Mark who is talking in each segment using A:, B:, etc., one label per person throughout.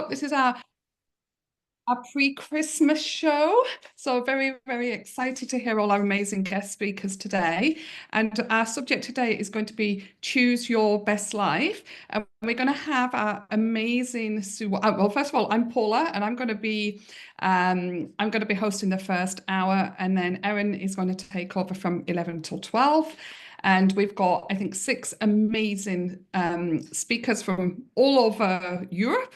A: This is our pre-Christmas show. So very, very excited to hear all our amazing guest speakers today. And our subject today is going to be Choose Your Best Life. And we're going to have our amazing Sue. Well, first of all, I'm Paula, and I'm going to be hosting the first hour, and then Erin is going to take over from 11 till 12. And we've got, I think, 6 amazing speakers from all over Europe.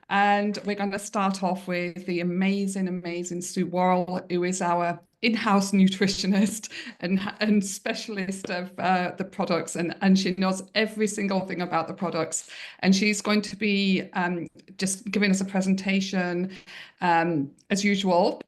A: And we're going to start off with the amazing, amazing Sue Worrell, who is our in-house nutritionist and specialist of the products. And she knows every single thing about the products. And she's going to be just giving us a presentation as usual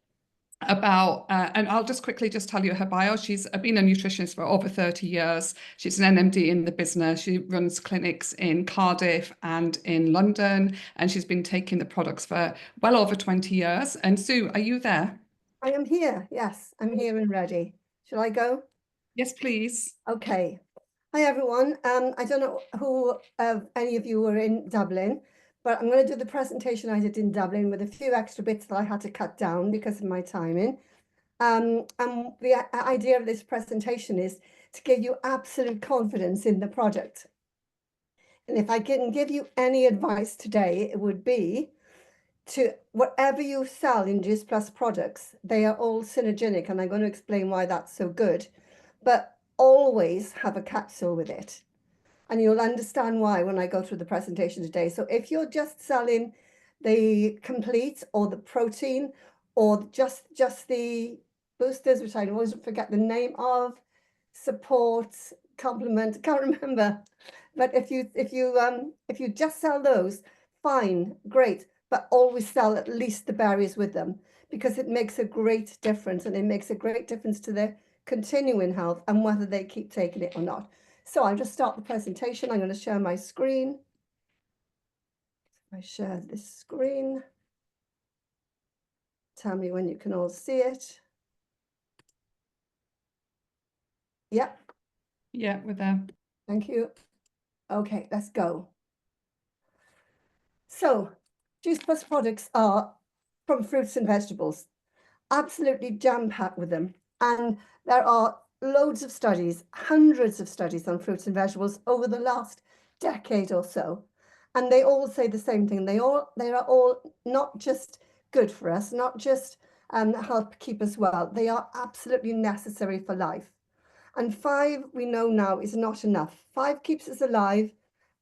A: about and I'll just quickly just tell you her bio. She's been a nutritionist for over 30 years. She's an NMD in the business. She runs clinics in Cardiff and in London, and she's been taking the products for well over 20 years. And Sue, are you there?
B: I am here. Yes, I'm here and ready. Shall I go?
A: Yes, please.
B: Okay. Hi, everyone. I don't know who any of you were in Dublin, but I'm going to do the presentation I did in Dublin with a few extra bits that I had to cut down because of my timing. And the idea of this presentation is to give you absolute confidence in the product. And if I can give you any advice today, it would be to whatever you sell in Juice Plus products, they are all synergenic, and I'm going to explain why that's so good. But always have a capsule with it. And you'll understand why when I go through the presentation today. So if you're just selling the complete or the protein or just the boosters, which I always forget the name of, support, complement, can't remember. But if you just sell those, fine, great, but always sell at least the berries with them, because it makes a great difference, and it makes a great difference to their continuing health and whether they keep taking it or not. So I'll just start the presentation. I'm going to share my screen. I share this screen. Tell me when you can all see it. Yep.
A: Yeah, we're there.
B: Thank you. Okay, let's go. So Juice Plus products are from fruits and vegetables, absolutely jam-packed with them. And there are loads of studies, hundreds of studies on fruits and vegetables over the last decade or so. And they all say the same thing. They are all not just good for us, not just help keep us well. They are absolutely necessary for life. And 5, we know now, is not enough. 5 keeps us alive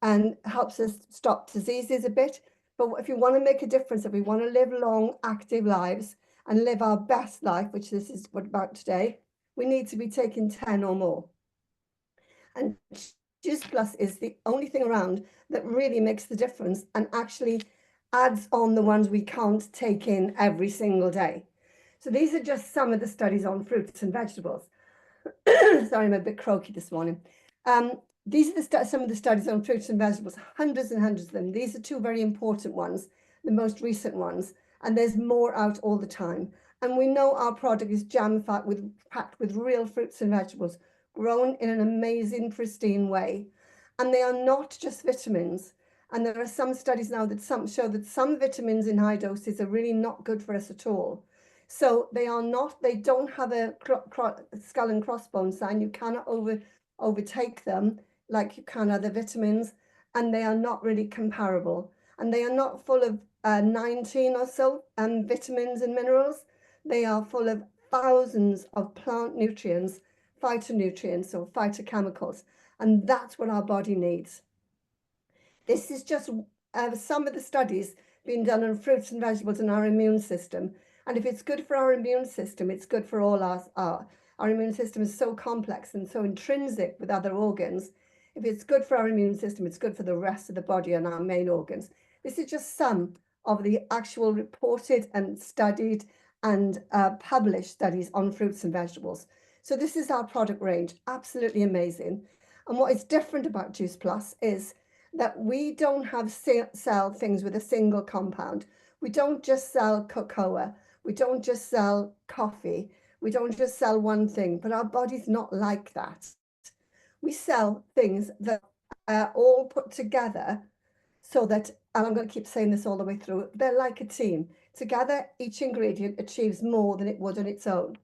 B: and helps us stop diseases a bit. But if you want to make a difference, if we want to live long, active lives and live our best life, which this is what about today, we need to be taking 10 or more. And Juice Plus is the only thing around that really makes the difference and actually adds on the ones we can't take in every single day. So these are just some of the studies on fruits and vegetables. Sorry, I'm a bit croaky this morning. These are some of the studies on fruits and vegetables, hundreds and hundreds of them. These are 2 very important ones, the most recent ones, and there's more out all the time. And we know our product is packed with real fruits and vegetables, grown in an amazing, pristine way. And they are not just vitamins. And there are some studies now that show that some vitamins in high doses are really not good for us at all. So they don't have a skull and crossbones sign. You cannot overtake them like you can other vitamins, and they are not really comparable. And they are not full of 19 or so vitamins and minerals. They are full of thousands of plant nutrients, phytonutrients or phytochemicals, and that's what our body needs. This is just some of the studies being done on fruits and vegetables in our immune system. And if it's good for our immune system, it's good for all our immune system is so complex and so intrinsic with other organs. If it's good for our immune system, it's good for the rest of the body and our main organs. This is just some of the actual reported and studied and published studies on fruits and vegetables. So this is our product range, absolutely amazing. And what is different about Juice Plus is that we don't sell things with a single compound. We don't just sell cocoa. We don't just sell coffee. We don't just sell one thing, but our body's not like that. We sell things that are all put together so that, and I'm going to keep saying this all the way through, they're like a team. Together, each ingredient achieves more than it would on its own.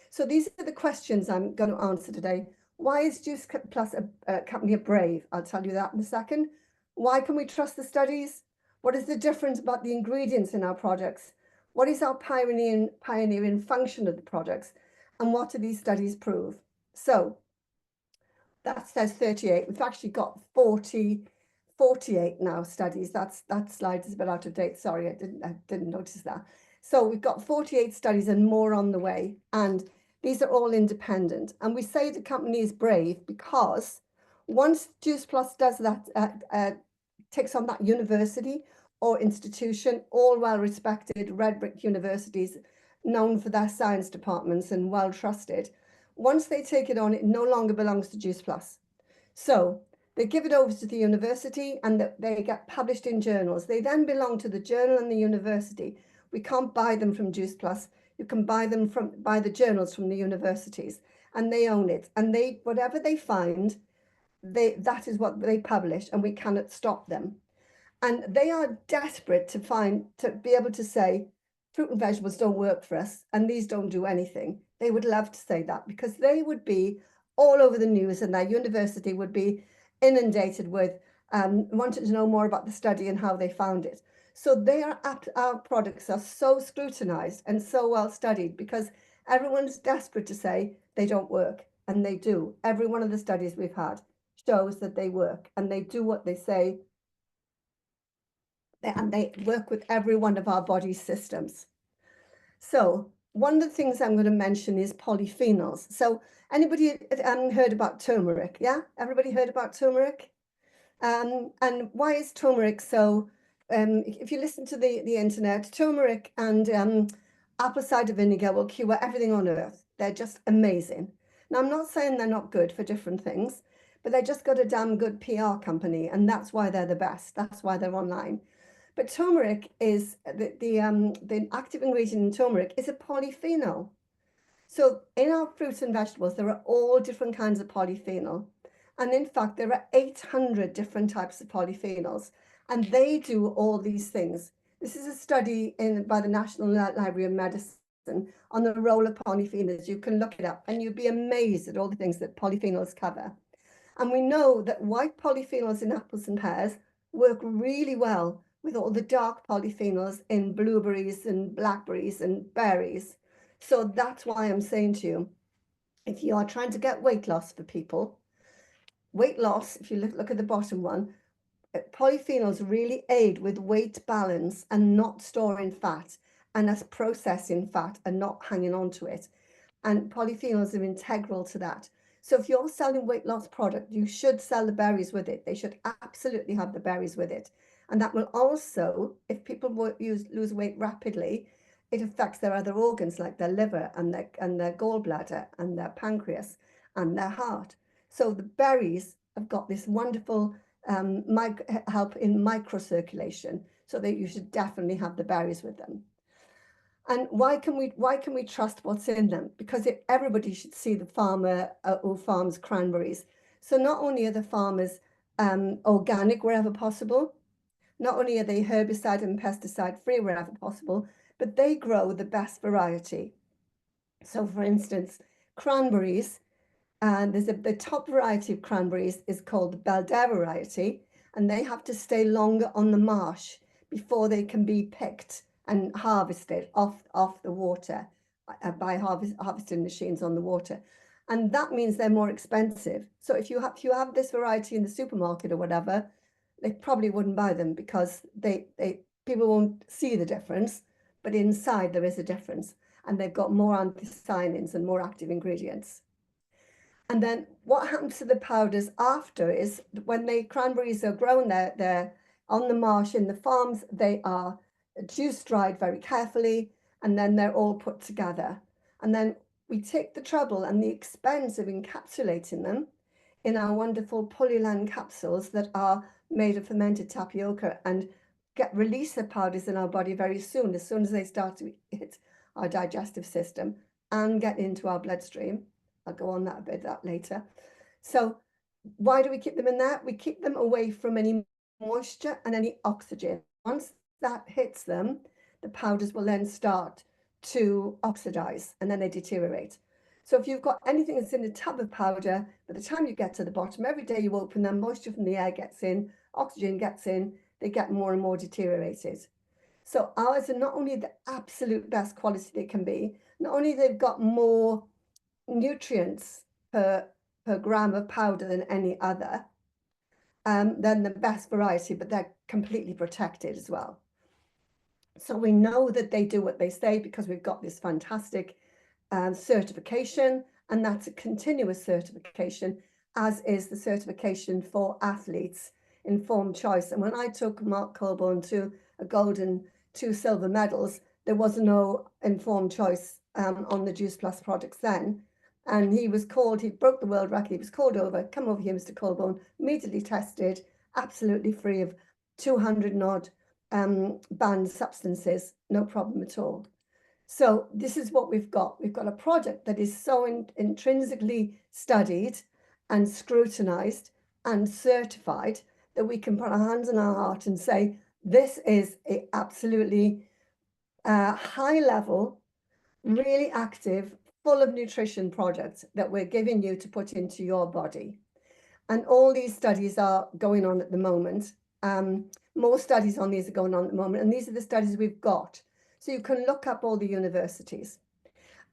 B: So these are the questions I'm going to answer today. Why is Juice Plus a company brave? I'll tell you that in a second. Why can we trust the studies? What is the difference about the ingredients in our products? What is our pioneering function of the products? And what do these studies prove? So that says 38. We've actually got 48 now studies. That slide is a bit out of date. Sorry, I didn't notice that. So we've got 48 studies and more on the way. And these are all independent. And we say the company is brave because once Juice Plus does that, takes on that university or institution, all well-respected red brick universities known for their science departments and well-trusted, once they take it on, it no longer belongs to Juice Plus. So they give it over to the university and they get published in journals. They then belong to the journal and the university. We can't buy them from Juice Plus. You can buy them by the journals from the universities, and they own it. And whatever they find, that is what they publish, and we cannot stop them. And they are desperate to be able to say, fruit and vegetables don't work for us, and these don't do anything. They would love to say that because they would be all over the news, and their university would be inundated with wanting to know more about the study and how they found it. So our products are so scrutinized and so well studied because everyone's desperate to say they don't work, and they do. Every one of the studies we've had shows that they work, and they do what they say, and they work with every one of our body systems. So one of the things I'm going to mention is polyphenols. So anybody heard about turmeric? Yeah, everybody heard about turmeric? And why is turmeric so? If you listen to the internet, turmeric and apple cider vinegar will cure everything on earth. They're just amazing. Now, I'm not saying they're not good for different things, but they just got a damn good PR company, and that's why they're the best. That's why they're online. But turmeric is the active ingredient in turmeric is a polyphenol. So in our fruits and vegetables, there are all different kinds of polyphenol. And in fact, there are 800 different types of polyphenols, and they do all these things. This is a study by the National Library of Medicine on the role of polyphenols. You can look it up and you'll be amazed at all the things that polyphenols cover. And we know that white polyphenols in apples and pears work really well with all the dark polyphenols in blueberries and blackberries and berries. So that's why I'm saying to you, if you are trying to get weight loss for people, weight loss, if you look at the bottom one, polyphenols really aid with weight balance and not storing fat, and as processing fat and not hanging on to it. And polyphenols are integral to that. So if you're selling weight loss product, you should sell the berries with it. They should absolutely have the berries with it. And that will also, if people lose weight rapidly, it affects their other organs like their liver and their gallbladder and their pancreas and their heart. So the berries have got this wonderful help in microcirculation, so that you should definitely have the berries with them. And why can we trust what's in them? Because everybody should see the farmer who farms cranberries. So not only are the farmers organic wherever possible, not only are they herbicide and pesticide free wherever possible, but they grow the best variety. So for instance, cranberries, and the top variety of cranberries is called the Belder variety, and they have to stay longer on the marsh before they can be picked and harvested off the water by harvesting machines on the water. And that means they're more expensive. So if you have this variety in the supermarket or whatever, they probably wouldn't buy them because people won't see the difference, but inside there is a difference, and they've got more anthocyanins and more active ingredients. And then what happens to the powders after is when the cranberries are grown, they're on the marsh in the farms, they are juice dried very carefully, and then they're all put together. And then we take the trouble and the expense of encapsulating them in our wonderful Polyland capsules that are made of fermented tapioca and release the powders in our body very soon, as soon as they start to hit our digestive system and get into our bloodstream. I'll go on that later. So why do we keep them in there? We keep them away from any moisture and any oxygen. Once that hits them, the powders will then start to oxidize and then they deteriorate. So if you've got anything that's in a tub of powder, by the time you get to the bottom, every day you open them, moisture from the air gets in, oxygen gets in, they get more and more deteriorated. So ours are not only the absolute best quality they can be, not only they've got more nutrients per gram of powder than any other, than the best variety, but they're completely protected as well. So we know that they do what they say because we've got this fantastic certification, and that's a continuous certification, as is the certification for athletes, informed choice. And when I took Mark Colborne to a gold and 2 silver medals, there was no informed choice on the Juice Plus products then. And he was called, he broke the world record, he was called over, come over here, Mr. Colborne, immediately tested, absolutely free of 200 and odd banned substances, no problem at all. So this is what we've got. We've got a product that is so intrinsically studied and scrutinized and certified that we can put our hands on our heart and say, this is a absolutely high level, really active, full of nutrition product that we're giving you to put into your body. And all these studies are going on at the moment. More studies on these are going on at the moment. And these are the studies we've got. So you can look up all the universities.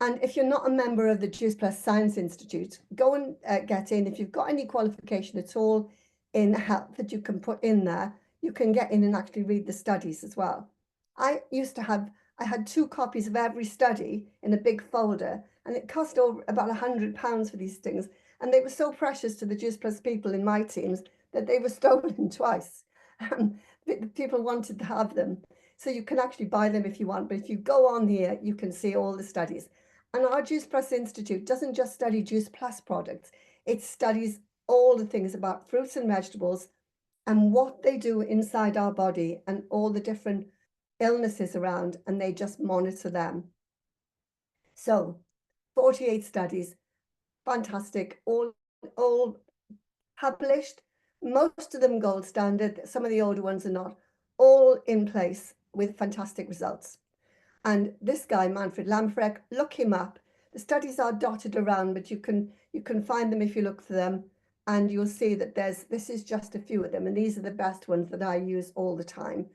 B: And if you're not a member of the Juice Plus Science Institute, go and get in. If you've got any qualification at all in health that you can put in there, you can get in and actually read the studies as well. I had 2 copies of every study in a big folder, and it cost over about £100 for these things. And they were so precious to the Juice Plus people in my teams that they were stolen twice. The people wanted to have them. So you can actually buy them if you want, but if you go on here, you can see all the studies. And our Juice Plus Institute doesn't just study Juice Plus products, it studies all the things about fruits and vegetables and what they do inside our body and all the different illnesses around, and they just monitor them. So 48 studies, fantastic, all published, most of them gold standard, some of the older ones are not, all in place with fantastic results. And this guy, Manfred Lamfreck, look him up. The studies are dotted around, but you can find them if you look for them, and you'll see that this is just a few of them, and these are the best ones that I use all the time.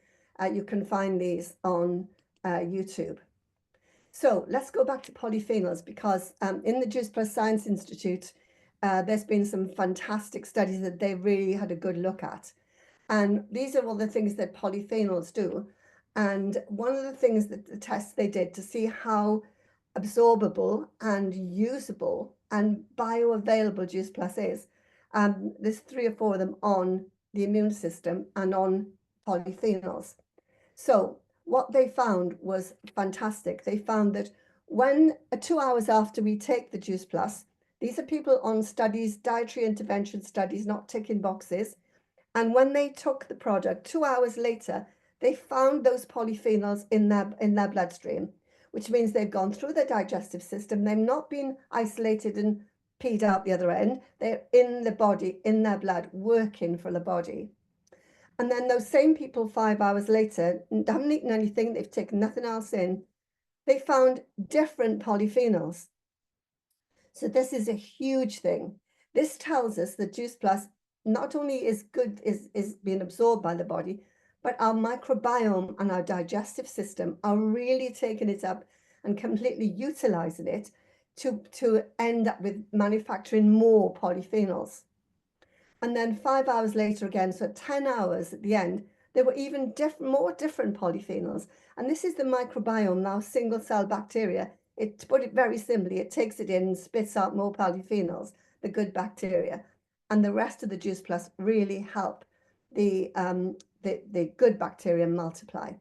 B: You can find these on YouTube. So let's go back to polyphenols, because in the Juice Plus Science Institute, there's been some fantastic studies that they really had a good look at. And these are all the things that polyphenols do. And one of the things that the tests they did to see how absorbable and usable and bioavailable Juice Plus is, there's 3 or 4 of them on the immune system and on polyphenols. So what they found was fantastic. They found that when 2 hours after we take the Juice Plus, these are people on studies, dietary intervention studies, not ticking boxes. And when they took the product 2 hours later, they found those polyphenols in their bloodstream, which means they've gone through their digestive system. They've not been isolated and peed out the other end. They're in the body, in their blood, working for the body. And then those same people 5 hours later haven't eaten anything, they've taken nothing else in, they found different polyphenols. So this is a huge thing. This tells us that Juice Plus not only is good, is being absorbed by the body, but our microbiome and our digestive system are really taking it up and completely utilizing it to end up with manufacturing more polyphenols. And then 5 hours later again, so 10 hours at the end, there were even more different polyphenols. And this is the microbiome, now single cell bacteria. To put it very simply, it takes it in and spits out more polyphenols, the good bacteria. And the rest of the Juice Plus really help the good bacteria multiply.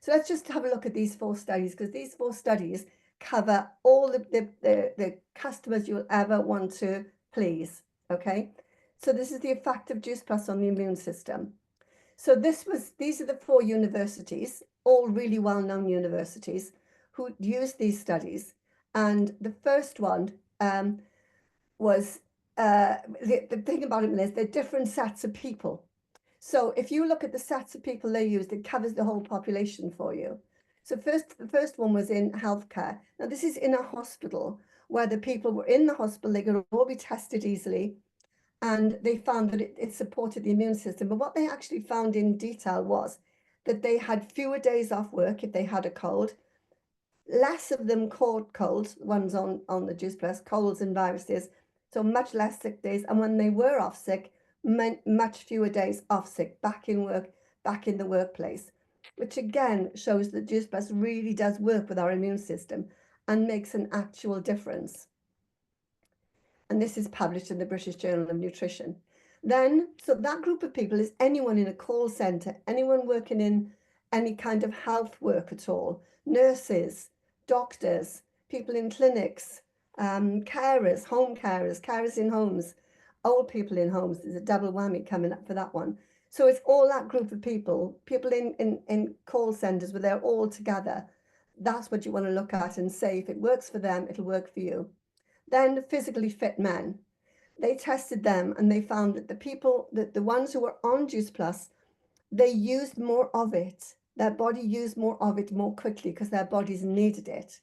B: So let's just have a look at these 4 studies, because these 4 studies cover all the customers you'll ever want to please, okay? So this is the effect of Juice Plus on the immune system. So these are the 4 universities, all really well-known universities, who used these studies. And the first one was, the thing about it is they're different sets of people. So if you look at the sets of people they used, it covers the whole population for you. So the first one was in healthcare. Now this is in a hospital where the people were in the hospital, they could all be tested easily, and they found that it supported the immune system. But what they actually found in detail was that they had fewer days off work if they had a cold, less of them caught colds, ones on the Juice Plus, colds and viruses, so much less sick days. And when they were off sick, much fewer days off sick, back in work, back in the workplace, which again shows that Juice Plus really does work with our immune system and makes an actual difference. And this is published in the British Journal of Nutrition. Then, so that group of people is anyone in a call centre, anyone working in any kind of health work at all, nurses, doctors, people in clinics, carers, home carers, carers in homes, old people in homes. There's a double whammy coming up for that one. So it's all that group of people, people in call centres where they're all together. That's what you want to look at and say, if it works for them, it'll work for you. Then physically fit men. They tested them and they found that the people, that the ones who were on Juice Plus, they used more of it. Their body used more of it more quickly because their bodies needed it.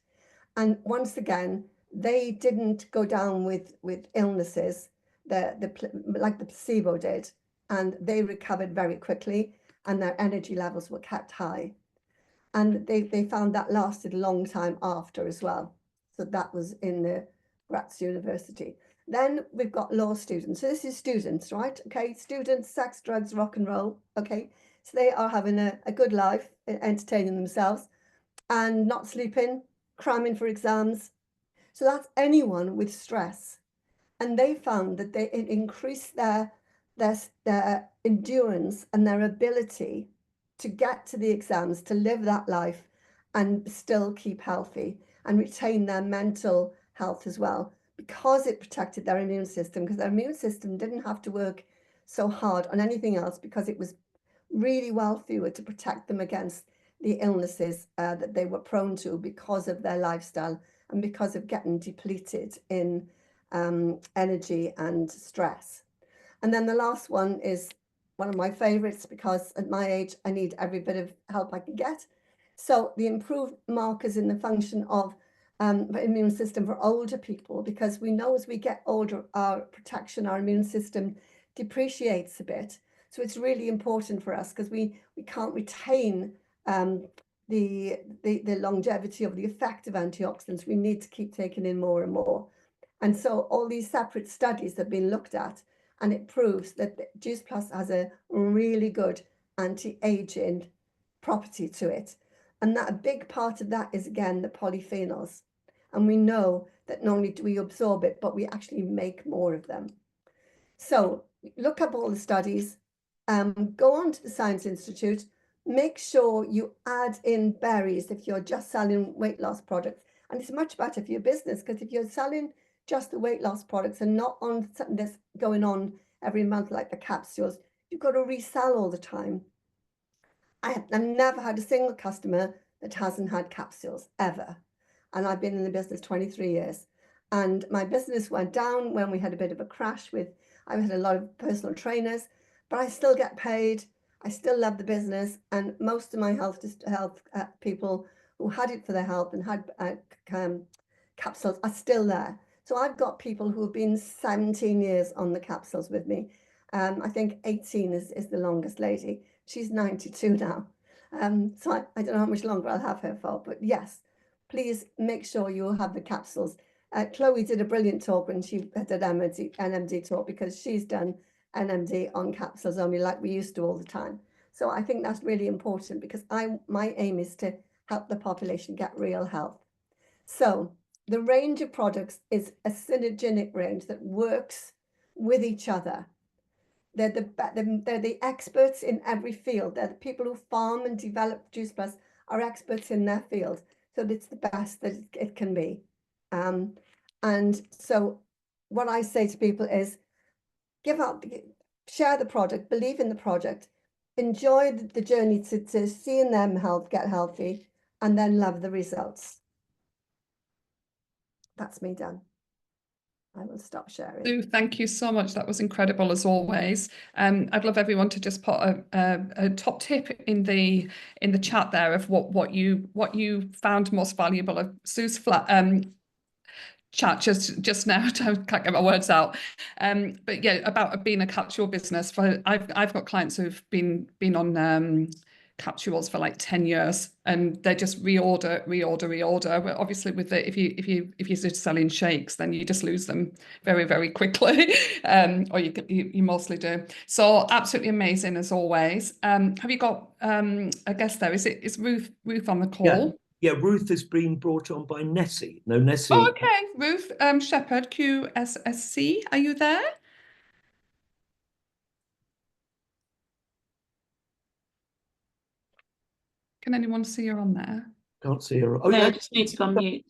B: And once again, they didn't go down with illnesses like the placebo did, and they recovered very quickly and their energy levels were kept high. And they found that lasted a long time after as well. So that was in the Graz University. Then we've got law students. So this is students, right? Okay, students, sex, drugs, rock and roll. Okay, so they are having a good life, entertaining themselves and not sleeping, cramming for exams. So that's anyone with stress. And they found that it increased their endurance and their ability to get to the exams, to live that life and still keep healthy and retain their mental health as well, because it protected their immune system, because their immune system didn't have to work so hard on anything else, because it was really well fueled to protect them against the illnesses that they were prone to because of their lifestyle and because of getting depleted in energy and stress. And then the last one is one of my favorites, because at my age, I need every bit of help I can get. So the improved markers in the function of the immune system for older people, because we know as we get older, our protection, our immune system depreciates a bit. So it's really important for us, because we can't retain the longevity of the effect of antioxidants. We need to keep taking in more and more. And so all these separate studies have been looked at, and it proves that Juice Plus has a really good anti-aging property to it. And that a big part of that is, again, the polyphenols. And we know that not only do we absorb it, but we actually make more of them. So look up all the studies, go on to the Science Institute, make sure you add in berries if you're just selling weight loss products. And it's much better for your business, because if you're selling just the weight loss products and not on something that's going on every month like the capsules, you've got to resell all the time. I've never had a single customer that hasn't had capsules, ever. And I've been in the business 23 years. And my business went down when we had a bit of a crash with, I had a lot of personal trainers, but I still get paid. I still love the business. And most of my health people who had it for their health and had capsules are still there. So I've got people who have been 17 years on the capsules with me. I think 18 is the longest lady. She's 92 now. So I don't know how much longer I'll have her for, but yes, please make sure you have the capsules. Chloe did a brilliant talk when she did NMD talk, because she's done NMD on capsules only, like we used to all the time. So I think that's really important, because my aim is to help the population get real health. So the range of products is a synergenic range that works with each other. They're the experts in every field. They're the people who farm and develop Juice Plus are experts in their field. So it's the best that it can be. And so what I say to people is, share the product, believe in the product, enjoy the journey to seeing them get healthy, and then love the results. That's me done. I will stop sharing.
A: Sue, thank you so much. That was incredible as always. I'd love everyone to just put a top tip in the chat there of what you found most valuable of Sue's chat just now. I can't get my words out. But yeah, about being a capsule business. I've got clients who've been on capsules for like 10 years, and they just reorder. But obviously with the if you're just selling shakes, then you just lose them very, very quickly. Or you mostly do. So absolutely amazing as always. Have you got a guest there? Is Ruth on the call?
C: Yeah, Ruth has been brought on by Nessie. No, Nessie.
A: Oh, okay. Ruth Shepherd, QSSC, are you there? Can anyone see her on there?
C: Can't see her. Oh,
D: No,
C: yeah.
D: I just need to unmute.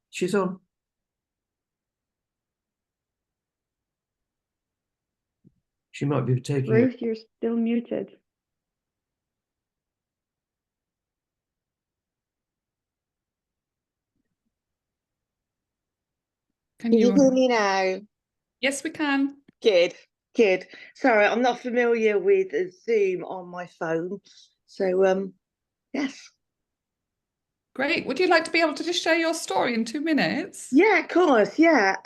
C: She's on. She might be taking
E: Ruth, you're still muted.
A: Can
F: Can you
A: you?
F: hear me now?
A: Yes, we can.
F: Good, good. Sorry, I'm not familiar with Zoom on my phone. So, yes.
A: Great. Would you like to be able to just share your story in 2 minutes?
F: Yeah, of course, yeah.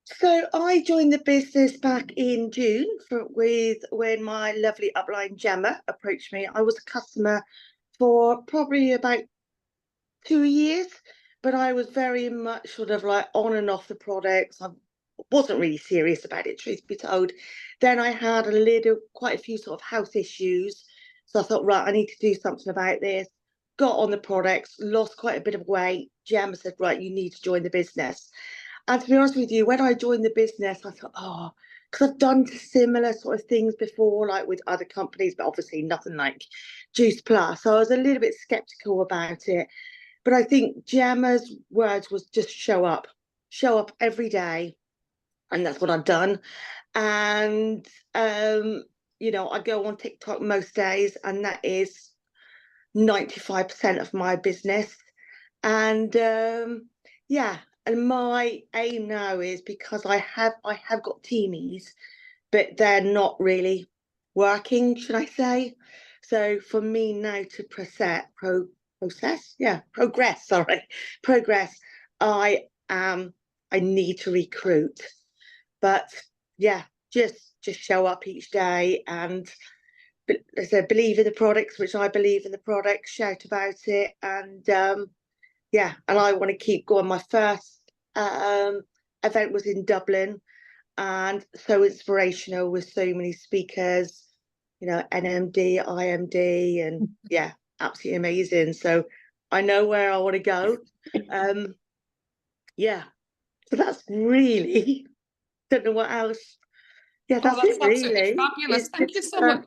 F: So I joined the business back in June when my lovely upline Gemma approached me. I was a customer for probably about 2 years, but I was very much sort of like on and off the products. I wasn't really serious about it, truth be told. Then I had quite a few sort of health issues. So I thought, right, I need to do something about this. Got on the products, lost quite a bit of weight. Gemma said, right, you need to join the business. And to be honest with you, when I joined the business, I thought, oh, because I've done similar sort of things before, like with other companies, but obviously nothing like Juice Plus. So I was a little bit skeptical about it. But I think Gemma's words was just show up every day. And that's what I've done. And, I go on TikTok most days, and that is 95% of my business. And and my aim now is, because I have got teamies, but they're not really working, should I say. So for me now to progress, I need to recruit. But yeah, just show up each day and believe in the products, which I believe in the products, shout about it, and and I want to keep going. My first event was in Dublin, and so inspirational with so many speakers, NMD, IMD, and yeah, absolutely amazing. So I know where I want to go. So that's really, don't know what else. Yeah, that's it really.
A: Fabulous. Thank you so much.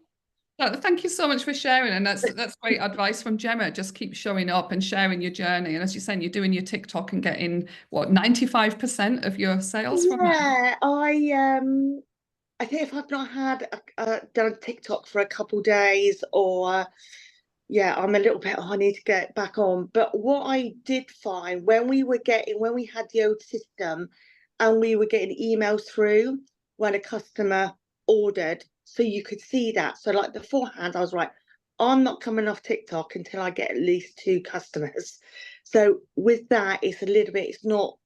A: Thank you so much for sharing, and that's great advice from Gemma. Just keep showing up and sharing your journey, and as you're saying, you're doing your TikTok and getting what 95% of your sales from that.
F: I think if I've not done TikTok for a couple of days, or I'm a little bit, I need to get back on. But what I did find, when we had the old system and we were getting emails through when a customer ordered, so you could see that. So like beforehand, I was like, I'm not coming off TikTok until I get at least 2 customers. So with that, it's not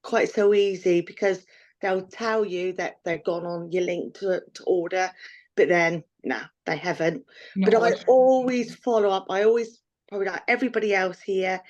F: quite so easy, because they'll tell you that they've gone on your link to order, but then no, they haven't. But I always follow up. I always, probably like everybody else here,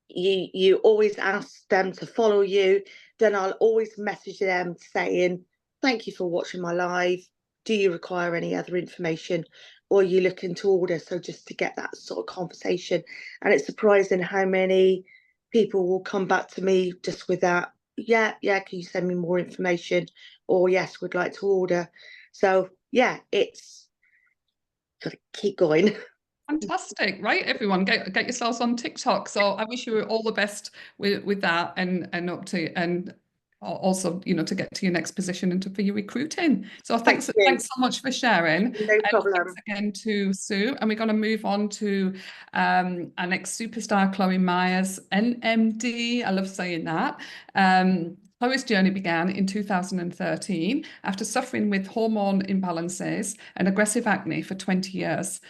F: you always ask them to follow you. Then I'll always message them saying, thank you for watching my live. Do you require any other information, or are you looking to order? So just to get that sort of conversation. And it's surprising how many people will come back to me just with that. Yeah, can you send me more information? Or yes, we'd like to order. So yeah, it's got to keep going.
A: Fantastic, right? Everyone, get yourselves on TikTok. So I wish you all the best with that, and also, you know, to get to your next position and for your recruiting. So
F: Thank you.
A: thanks so much for sharing.
F: No problem.
A: Thanks again to Sue. And we're going to move on to our next superstar, Chloe Myers, NMD. I love saying that. Chloe's journey began in 2013 after suffering with hormone imbalances and aggressive acne for 20 years.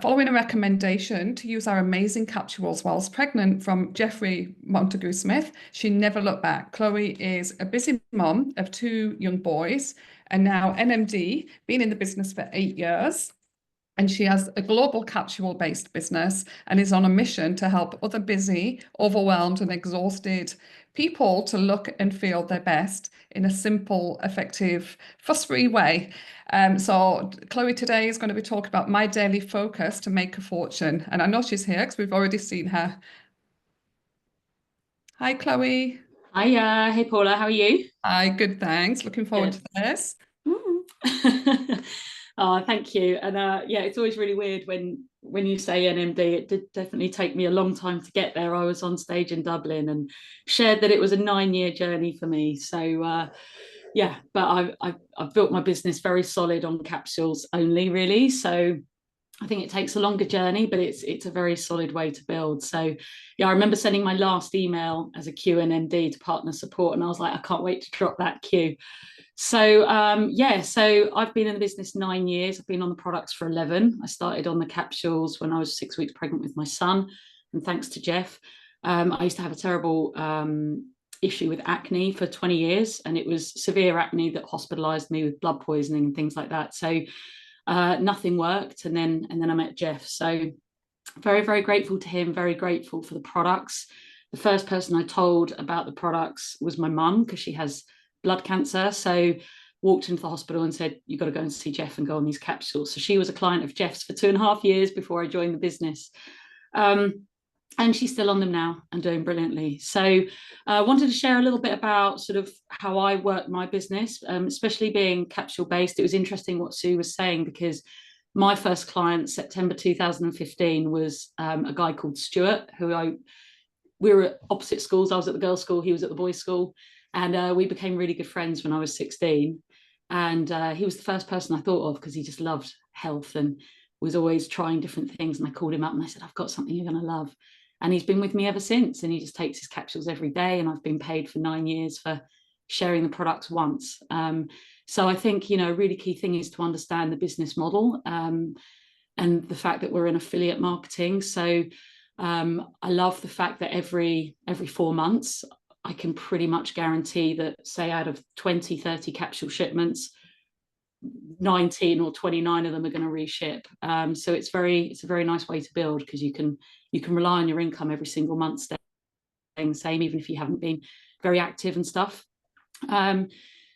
A: Following a recommendation to use our amazing capsules whilst pregnant from Jeffrey Montague Smith, she never looked back. Chloe is a busy mom of 2 young boys and now NMD, been in the business for 8 years. And she has a global capsule-based business and is on a mission to help other busy, overwhelmed and exhausted people to look and feel their best in a simple, effective, fuss-free way. So Chloe today is going to be talking about my daily focus to make a fortune. And I know she's here because we've already seen her. Hi, Chloe.
D: Hiya. Hey, Paula. How are you?
A: Hi, good, thanks. Looking forward to this.
D: Oh, thank you. And yeah, it's always really weird when you say NMD. It did definitely take me a long time to get there. I was on stage in Dublin and shared that it was a 9-year journey for me. So yeah, but I've built my business very solid on capsules only, really. So I think it takes a longer journey, but it's a very solid way to build. So yeah, I remember sending my last email as a QNMD to partner support, and I was like, I can't wait to drop that Q. So yeah, so I've been in the business 9 years. I've been on the products for 11. I started on the capsules when I was 6 weeks pregnant with my son, and thanks to Jeff. I used to have a terrible issue with acne for 20 years, and it was severe acne that hospitalized me with blood poisoning and things like that. So nothing worked, and then I met Jeff. So very, very grateful to him, very grateful for the products. The first person I told about the products was my mum, because she has blood cancer. So walked into the hospital and said, you've got to go and see Jeff and go on these capsules. So she was a client of Jeff's for 2.5 years before I joined the business. And she's still on them now and doing brilliantly. So I wanted to share a little bit about sort of how I work my business, especially being capsule based. It was interesting what Sue was saying, because my first client, September 2015, was a guy called Stuart, we were at opposite schools. I was at the girls' school, he was at the boys' school. And we became really good friends when I was 16. And he was the first person I thought of, because he just loved health and was always trying different things. And I called him up and I said, I've got something you're going to love. And he's been with me ever since. And he just takes his capsules every day. And I've been paid for 9 years for sharing the products once. So I think, you know, a really key thing is to understand the business model and the fact that we're in affiliate marketing. So I love the fact that every 4 months, I can pretty much guarantee that, say, out of 20, 30 capsule shipments, 19 or 29 of them are going to reship. So it's a very nice way to build, because you can rely on your income every single month staying the same, even if you haven't been very active and stuff.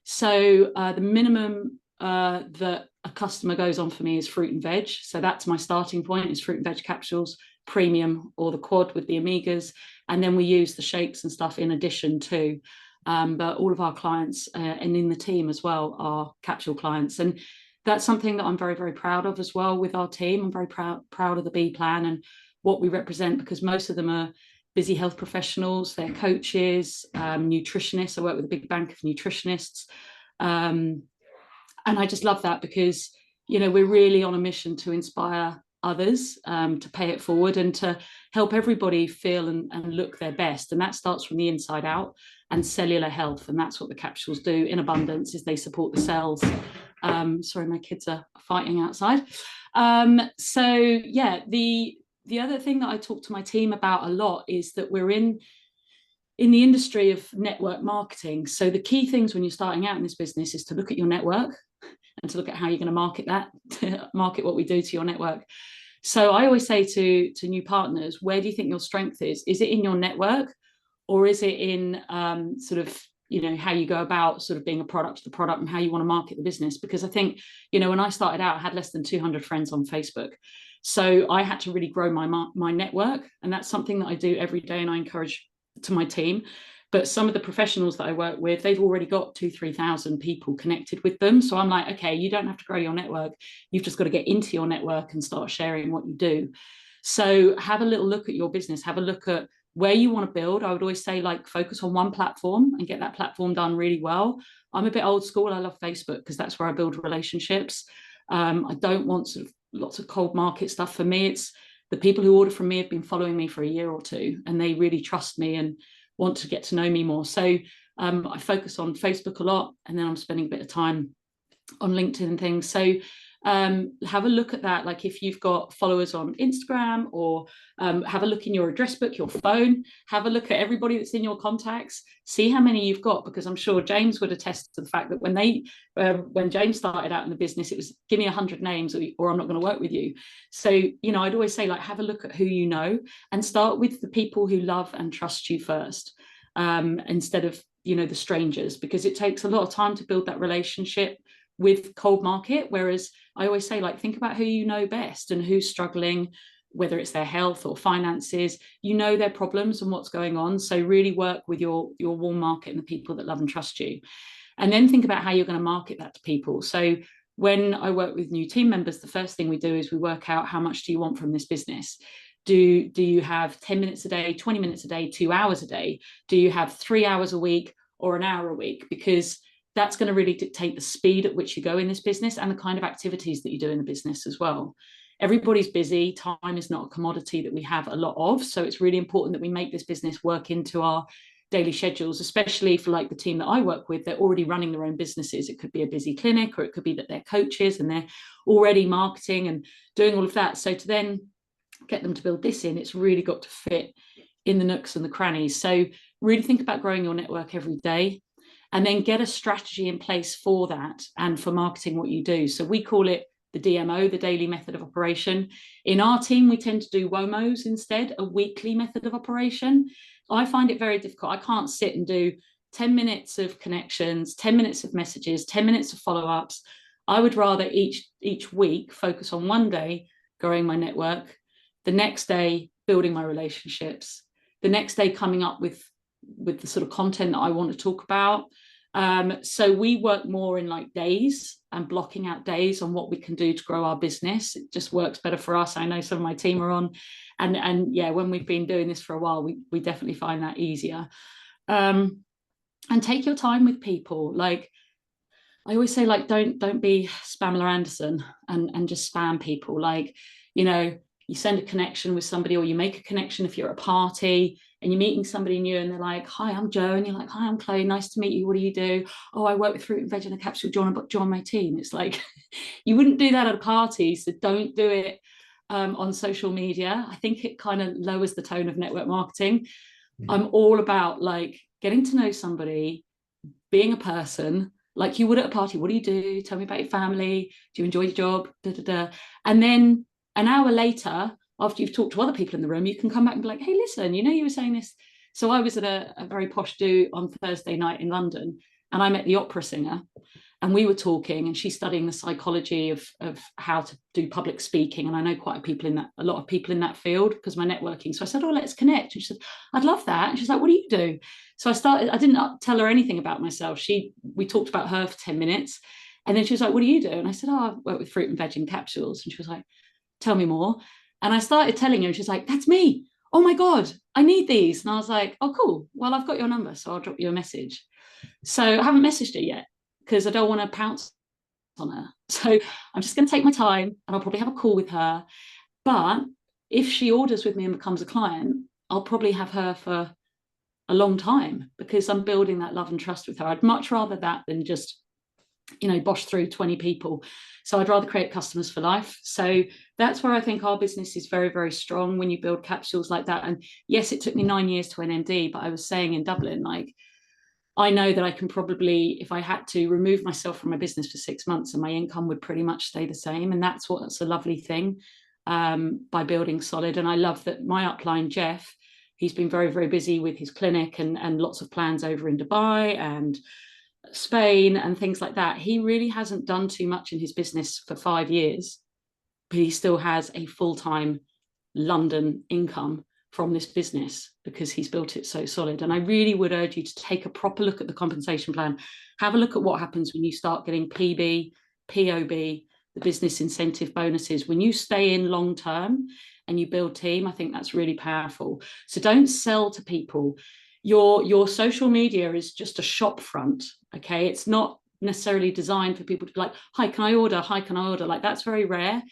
D: So the minimum that a customer goes on for me is fruit and veg. So that's my starting point, is fruit and veg capsules, premium or the quad with the omegas. And then we use the shakes and stuff in addition too. But all of our clients and in the team as well are capsule clients. And that's something that I'm very, very proud of as well with our team. I'm very proud of the B plan and what we represent, because most of them are busy health professionals, they're coaches, nutritionists. I work with a big bank of nutritionists. And I just love that, because, you know, we're really on a mission to inspire others, to pay it forward and to help everybody feel and look their best. And that starts from the inside out, and cellular health. And that's what the capsules do in abundance, is they support the cells. Sorry, my kids are fighting outside. So yeah, the other thing that I talk to my team about a lot is that we're in the industry of network marketing. So the key things when you're starting out in this business is to look at your network and to look at how you're going to market that, market what we do to your network. So I always say to new partners, where do you think your strength is? Is it in your network, or is it in sort of, you know, how you go about sort of being a product to the product and how you want to market the business? Because I think, you know, when I started out, I had less than 200 friends on Facebook. So I had to really grow my network. And that's something that I do every day, and I encourage to my team. But some of the professionals that I work with, they've already got 2,000-3,000 people connected with them. So I'm like, okay, you don't have to grow your network. You've just got to get into your network and start sharing what you do. So have a little look at your business, have a look at where you want to build, I would always say, like, focus on one platform and get that platform done really well. I'm a bit old school. I love Facebook because that's where I build relationships. I don't want sort of lots of cold market stuff. For me, it's the people who order from me have been following me for a year or two, and they really trust me and want to get to know me more. So I focus on Facebook a lot, and then I'm spending a bit of time on LinkedIn and things. So have a look at that. Like, if you've got followers on Instagram, or have a look in your address book, your phone, have a look at everybody that's in your contacts, see how many you've got, because I'm sure James would attest to the fact that when James started out in the business, it was give me 100 names or I'm not going to work with you. So, you know, I'd always say, like, have a look at who you know and start with the people who love and trust you first, instead of, you know, the strangers, because it takes a lot of time to build that relationship with cold market. Whereas I always say, like, think about who you know best and who's struggling, whether it's their health or finances, you know, their problems and what's going on. So really work with your warm market and the people that love and trust you. And then think about how you're going to market that to people. So when I work with new team members, the first thing we do is we work out, how much do you want from this business? Do you have 10 minutes a day, 20 minutes a day, 2 hours a day? Do you have 3 hours a week or an hour a week? Because that's going to really dictate the speed at which you go in this business and the kind of activities that you do in the business as well. Everybody's busy. Time is not a commodity that we have a lot of. So it's really important that we make this business work into our daily schedules, especially for, like, the team that I work with. They're already running their own businesses. It could be a busy clinic, or it could be that they're coaches and they're already marketing and doing all of that. So to then get them to build this in, it's really got to fit in the nooks and the crannies. So really think about growing your network every day, and then get a strategy in place for that and for marketing what you do. So we call it the DMO, the daily method of operation. In our team, we tend to do WOMOs instead, a weekly method of operation. I find it very difficult. I can't sit and do 10 minutes of connections, 10 minutes of messages, 10 minutes of follow-ups. I would rather each week focus on one day growing my network, the next day building my relationships, the next day coming up with the sort of content that I want to talk about. So we work more in, like, days and blocking out days on what we can do to grow our business. It just works better for us. I know some of my team are on, and yeah, when we've been doing this for a while, we definitely find that easier. And take your time with people. Like, I always say, like, don't be Spamela Anderson and just spam people. Like, you know, you send a connection with somebody, or you make a connection if you're at a party and you're meeting somebody new, and they're like, hi, I'm Jo, and you're like, hi, I'm Chloe, nice to meet you, what do you do? Oh, I work with fruit and veg in a capsule, do you want to join my team? It's like, you wouldn't do that at a party, so don't do it on social media. I think it kind of lowers the tone of network marketing. I'm all about, like, getting to know somebody, being a person like you would at a party. What do you do? Tell me about your family. Do you enjoy your job? Da, da, da. And then an hour later, after you've talked to other people in the room, you can come back and be like, hey, listen, you know, you were saying this. So I was at a very posh do on Thursday night in London, and I met the opera singer, and we were talking, and she's studying the psychology of how to do public speaking. And I know quite a lot of people in that field because my networking. So I said, oh, let's connect. And she said, I'd love that. And she's like, what do you do? So I didn't tell her anything about myself. We talked about her for 10 minutes. And then she was like, what do you do? And I said, oh, I work with fruit and veg in capsules. And she was like, tell me more. And I started telling her, and she's like, that's me. Oh my God, I need these. And I was like, oh, cool. Well, I've got your number, so I'll drop you a message. So I haven't messaged her yet because I don't want to pounce on her. So I'm just going to take my time, and I'll probably have a call with her. But if she orders with me and becomes a client, I'll probably have her for a long time because I'm building that love and trust with her. I'd much rather that than just, you know, bosh through 20 people. So I'd rather create customers for life. So that's where I think our business is very, very strong when you build capsules like that. And yes, it took me 9 years to NMD, but I was saying in Dublin, like, I know that I can probably, if I had to, remove myself from my business for 6 months and my income would pretty much stay the same. And that's a lovely thing by building solid. And I love that my upline, Jeff, he's been very, very busy with his clinic and lots of plans over in Dubai and Spain and things like that. He really hasn't done too much in his business for 5 years, but he still has a full-time London income from this business because he's built it so solid. And I really would urge you to take a proper look at the compensation plan. Have a look at what happens when you start getting PB, POB, the business incentive bonuses. When you stay in long term and you build team, I think that's really powerful. So don't sell to people. Your social media is just a shop front, okay? It's not necessarily designed for people to be like, hi, can I order? Hi, can I order? Like, that's very rare.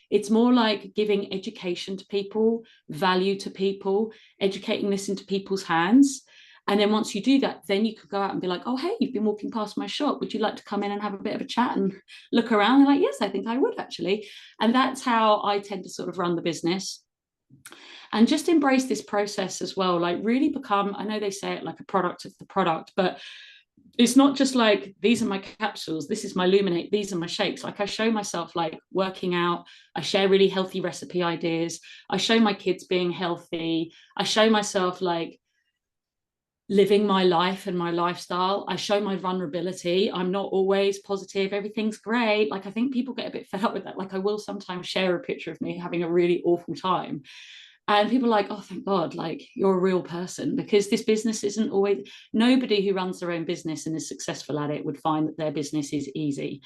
D: It's more like giving education to people, value to people, educating this into people's hands. And then once you do that, then you could go out and be like, oh, hey, you've been walking past my shop. Would you like to come in and have a bit of a chat and look around? And like, yes, I think I would actually. And that's how I tend to sort of run the business. And just embrace this process as well. Like, really become, I know they say it like a product of the product, but it's not just like, these are my capsules, this is my Luminate, these are my shakes. Like, I show myself like working out, I share really healthy recipe ideas, I show my kids being healthy, I show myself like living my life and my lifestyle, I show my vulnerability. I'm not always positive, everything's great. Like, I think people get a bit fed up with that. Like, I will sometimes share a picture of me having a really awful time, and people are like, oh, thank God, like, you're a real person. Because this business isn't always, nobody who runs their own business and is successful at it would find that their business is easy.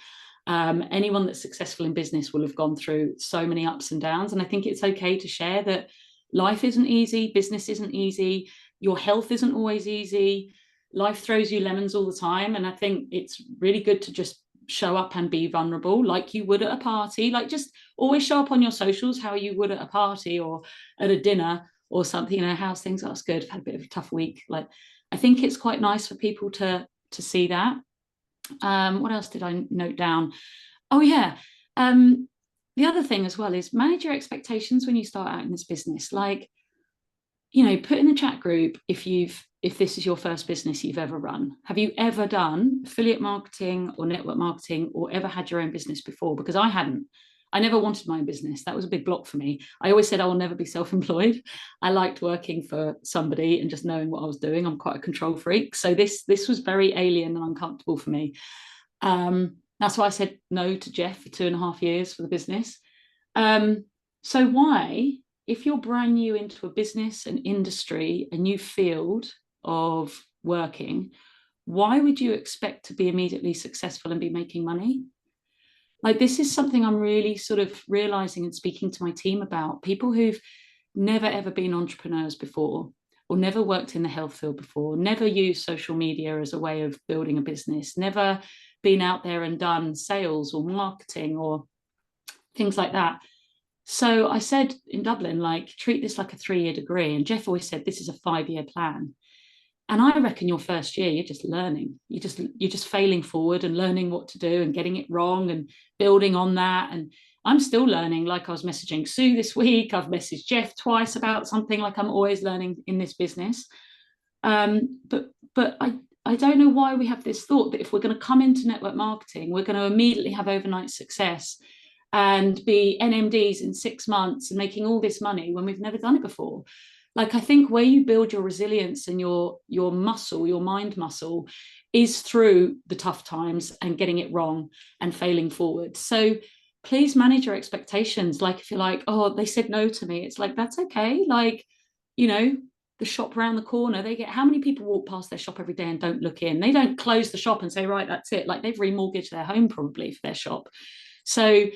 D: Anyone that's successful in business will have gone through so many ups and downs. And I think it's okay to share that life isn't easy, business isn't easy, your health isn't always easy, life throws you lemons all the time. And I think it's really good to just show up and be vulnerable like you would at a party. Like, just always show up on your socials how you would at a party or at a dinner or something. You know, how's things? Oh, that's good, I've had a bit of a tough week. Like, I think it's quite nice for people to see that. What else did I note down? Oh yeah, the other thing as well is manage your expectations when you start out in this business. Like, you know, put in the chat group if this is your first business you've ever run. Have you ever done affiliate marketing or network marketing, or ever had your own business before? Because I hadn't. I never wanted my own business. That was a big block for me. I always said I will never be self-employed. I liked working for somebody and just knowing what I was doing. I'm quite a control freak. So this was very alien and uncomfortable for me. That's why I said no to Jeff for 2.5 years for the business. So why, if you're brand new into a business, an industry, a new field of working, why would you expect to be immediately successful and be making money? Like, this is something I'm really sort of realizing and speaking to my team about. People who've never ever been entrepreneurs before, or never worked in the health field before, never used social media as a way of building a business, never been out there and done sales or marketing or things like that. So I said in Dublin, like, treat this like a 3-year degree. And Jeff always said, this is a 5-year plan. And I reckon your first year, you're just learning. You're just failing forward and learning what to do and getting it wrong and building on that. And I'm still learning. Like, I was messaging Sue this week. I've messaged Jeff twice about something. Like, I'm always learning in this business. But I don't know why we have this thought that if we're going to come into network marketing, we're going to immediately have overnight success and be NMDs in 6 months and making all this money when we've never done it before. Like, I think where you build your resilience and your muscle, your mind muscle, is through the tough times and getting it wrong and failing forward. So please manage your expectations. Like, if you're like, oh, they said no to me, it's like, that's okay. Like, you know, the shop around the corner, how many people walk past their shop every day and don't look in? They don't close the shop and say, right, that's it. Like, they've remortgaged their home probably for their shop. So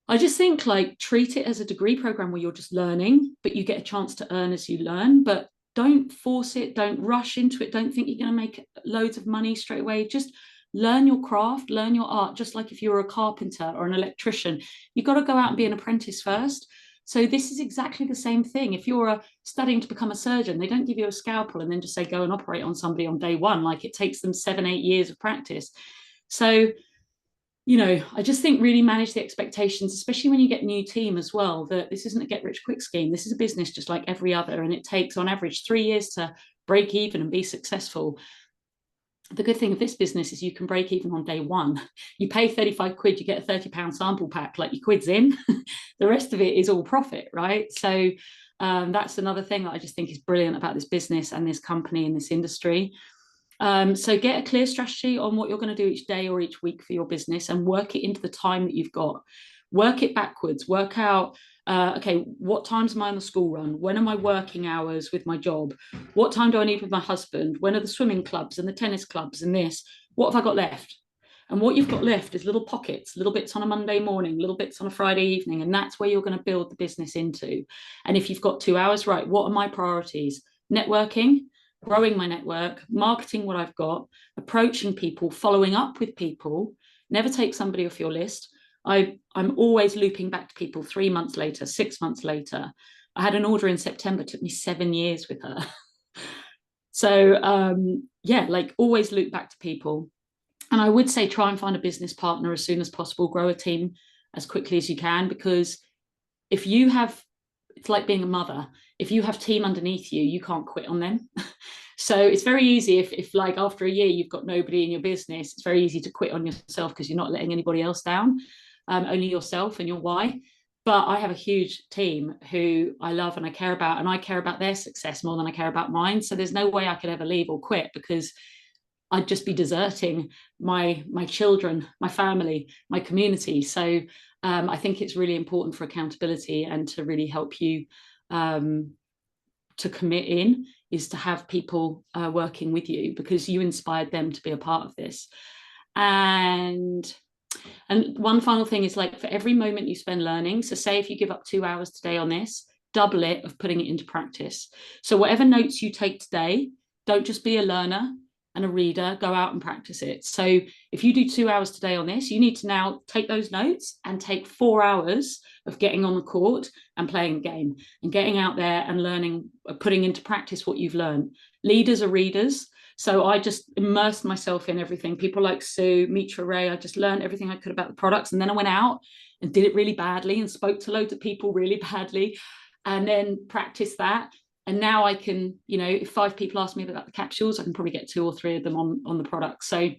D: I just think, like, treat it as a degree program where you're just learning, but you get a chance to earn as you learn. But don't force it. Don't rush into it. Don't think you're going to make loads of money straight away. Just learn your craft, learn your art. Just like if you're a carpenter or an electrician, you've got to go out and be an apprentice first. So this is exactly the same thing. If you're studying to become a surgeon, they don't give you a scalpel and then just say, go and operate on somebody on day one. Like, it takes them 7-8 years of practice. So, you know, I just think really manage the expectations, especially when you get a new team as well, that this isn't a get rich quick scheme. This is a business just like every other, and it takes on average 3 years to break even and be successful. The good thing of this business is you can break even on day one. You pay 35 quid, you get a £30 sample pack, like, your quid's in. The rest of it is all profit, right? So that's another thing that I just think is brilliant about this business and this company and this industry. So get a clear strategy on what you're going to do each day or each week for your business, and work it into the time that you've got. Work it backwards. Work out, okay, what times am I on the school run? When are my working hours with my job? What time do I need with my husband? When are the swimming clubs and the tennis clubs and this? What have I got left? And what you've got left is little pockets, little bits on a Monday morning, little bits on a Friday evening, and that's where you're going to build the business into. And if you've got 2 hours, right, what are my priorities? Networking, growing my network, marketing what I've got, approaching people, following up with people. Never take somebody off your list. I'm always looping back to people 3 months later, 6 months later. I had an order in September, it took me 7 years with her. So yeah, like always loop back to people. And I would say try and find a business partner as soon as possible, grow a team as quickly as you can, because if you have, it's like being a mother, if you have team underneath you, you can't quit on them. So it's very easy if like after a year you've got nobody in your business, it's very easy to quit on yourself because you're not letting anybody else down, only yourself and your why. But I have a huge team who I love and I care about, and I care about their success more than I care about mine. So there's no way I could ever leave or quit, because I'd just be deserting my children, my family, my community. So I think it's really important for accountability and to really help you to commit in, is to have people working with you, because you inspired them to be a part of this. And one final thing is, like, for every moment you spend learning, so say if you give up 2 hours today on this, double it of putting it into practice. So whatever notes you take today, don't just be a learner and a reader, go out and practice it. So if you do 2 hours today on this, you need to now take those notes and take 4 hours of getting on the court and playing the game and getting out there and learning, putting into practice what you've learned. Leaders are readers. So I just immersed myself in everything. People like Sue, Mitra Ray, I just learned everything I could about the products. And then I went out and did it really badly and spoke to loads of people really badly, and then practiced that. And now I can, you know, if 5 people ask me about the capsules, I can probably get 2 or 3 of them on the product. So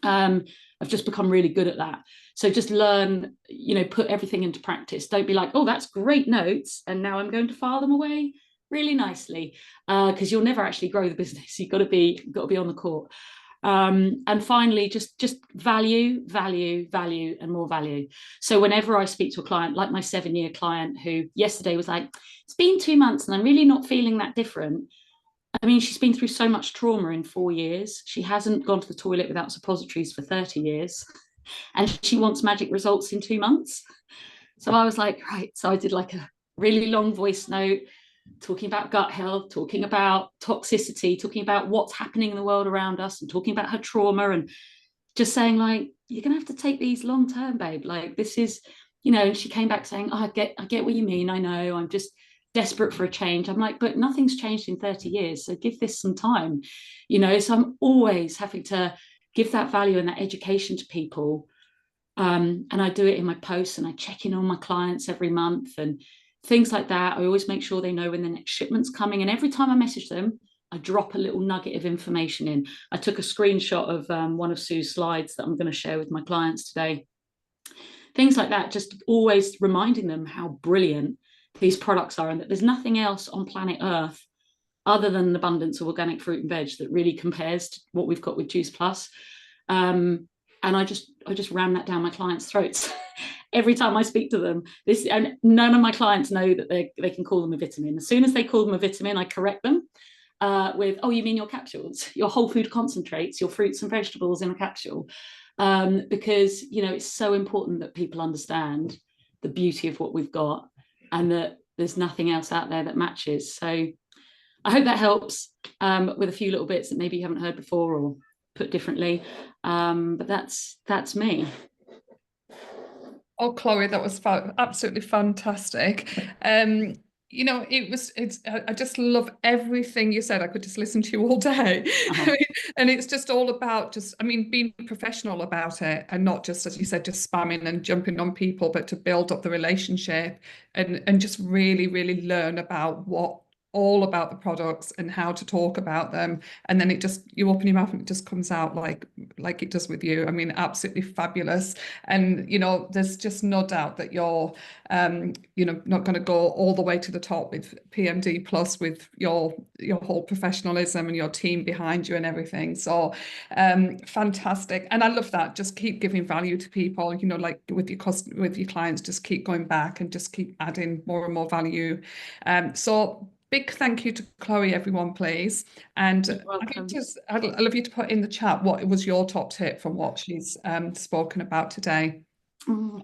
D: I've just become really good at that. So just learn, you know, put everything into practice. Don't be like, oh, that's great notes, and now I'm going to file them away really nicely, because you'll never actually grow the business. You've got to be on the court. And finally, just value, and more value. So whenever I speak to a client, like my 7-year client who yesterday was like, it's been 2 months and I'm really not feeling that different. I mean, she's been through so much trauma in 4 years. She hasn't gone to the toilet without suppositories for 30 years. And she wants magic results in 2 months. So I was like, right. So I did like a really long voice note, talking about gut health, talking about toxicity, talking about what's happening in the world around us, and talking about her trauma, and just saying, like, you're gonna have to take these long term, babe. Like, this is, you know. And she came back saying, oh, I get what you mean. I know, I'm just desperate for a change. I'm like, but nothing's changed in 30 years. So give this some time, you know. So I'm always having to give that value and that education to people. And I do it in my posts, and I check in on my clients every month and things like that. I always make sure they know when the next shipment's coming. And every time I message them, I drop a little nugget of information in. I took a screenshot of one of Sue's slides that I'm going to share with my clients today. Things like that, just always reminding them how brilliant these products are, and that there's nothing else on planet Earth other than an abundance of organic fruit and veg that really compares to what we've got with Juice Plus. And I just ram that down my clients' throats every time I speak to them. This, and none of my clients know that they can call them a vitamin. As soon as they call them a vitamin, I correct them with, oh, you mean your capsules, your whole food concentrates, your fruits and vegetables in a capsule. Because, you know, it's so important that people understand the beauty of what we've got, and that there's nothing else out there that matches. So I hope that helps with a few little bits that maybe you haven't heard before or put differently. But that's me.
A: Oh, Chloe, that was absolutely fantastic. You know, I just love everything you said. I could just listen to you all day.
D: Uh-huh.
A: And it's just all about being professional about it, and not just, as you said, just spamming and jumping on people, but to build up the relationship and just really, really learn about all about the products and how to talk about them. And then you open your mouth and it just comes out like it does with you. I mean, absolutely fabulous. And, you know, there's just no doubt that you're, you know, not going to go all the way to the top with PMD Plus, with your whole professionalism and your team behind you and everything. So fantastic. And I love that. Just keep giving value to people, you know, like with your clients, just keep going back and just keep adding more and more value. So big thank you to Chloe, everyone, please. And
D: You're welcome.
A: I'd love you to put in the chat what was your top tip from what she's spoken about today.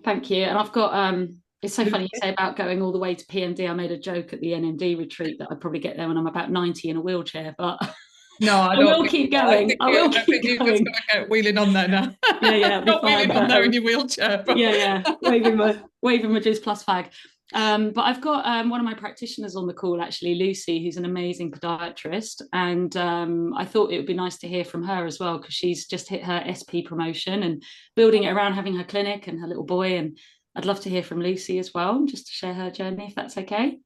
D: Thank you. And I've got it's so funny you say about going all the way to PMD. I made a joke at the NMD retreat that I'd probably get there when I'm about 90 in a wheelchair, but
A: no, I will keep going.
D: I will keep
A: you're
D: going.
A: just going to get wheeling on there now.
D: Yeah,
A: not wheeling on there in your wheelchair. But...
D: yeah, waving my juice plus fag. But I've got one of my practitioners on the call, actually, Lucy, who's an amazing podiatrist, and I thought it would be nice to hear from her as well, because she's just hit her SP promotion and building it around having her clinic and her little boy, and I'd love to hear from Lucy as well, just to share her journey, if that's okay.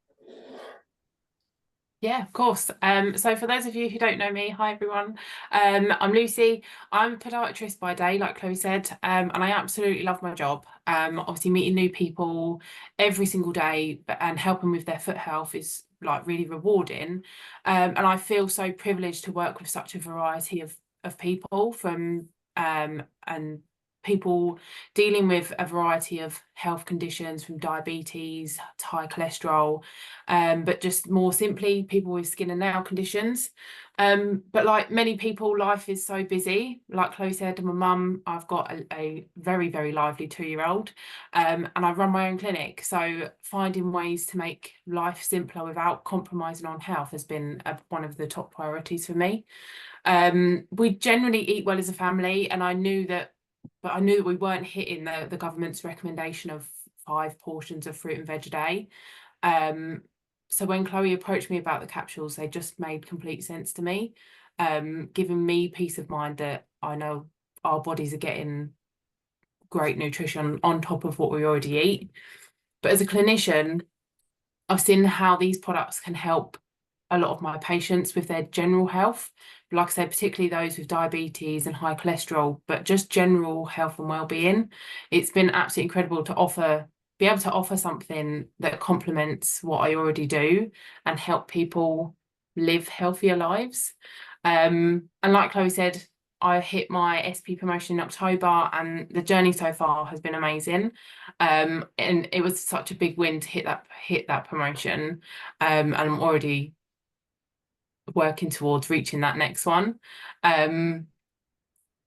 E: Yeah, of course. So for those of you who don't know me, hi everyone. I'm Lucy. I'm a podiatrist by day, like Chloe said, and I absolutely love my job. Obviously meeting new people every single day and helping with their foot health is like really rewarding. And I feel so privileged to work with such a variety of people from and people dealing with a variety of health conditions, from diabetes to high cholesterol, but just more simply people with skin and nail conditions. But like many people, life is so busy. Like Chloe said, I'm a mum. I've got a very, very lively 2-year-old, and I run my own clinic. So finding ways to make life simpler without compromising on health has been one of the top priorities for me. We generally eat well as a family, and I knew that we weren't hitting the government's recommendation of 5 portions of fruit and veg a day. So when Chloe approached me about the capsules, they just made complete sense to me, giving me peace of mind that I know our bodies are getting great nutrition on top of what we already eat. But as a clinician, I've seen how these products can help a lot of my patients with their general health. Like I said, particularly those with diabetes and high cholesterol, but just general health and well-being. It's been absolutely incredible to be able to offer something that complements what I already do and help people live healthier lives. And like Chloe said, I hit my SP promotion in October, and the journey so far has been amazing. And it was such a big win to hit that promotion. And I'm already working towards reaching that next one.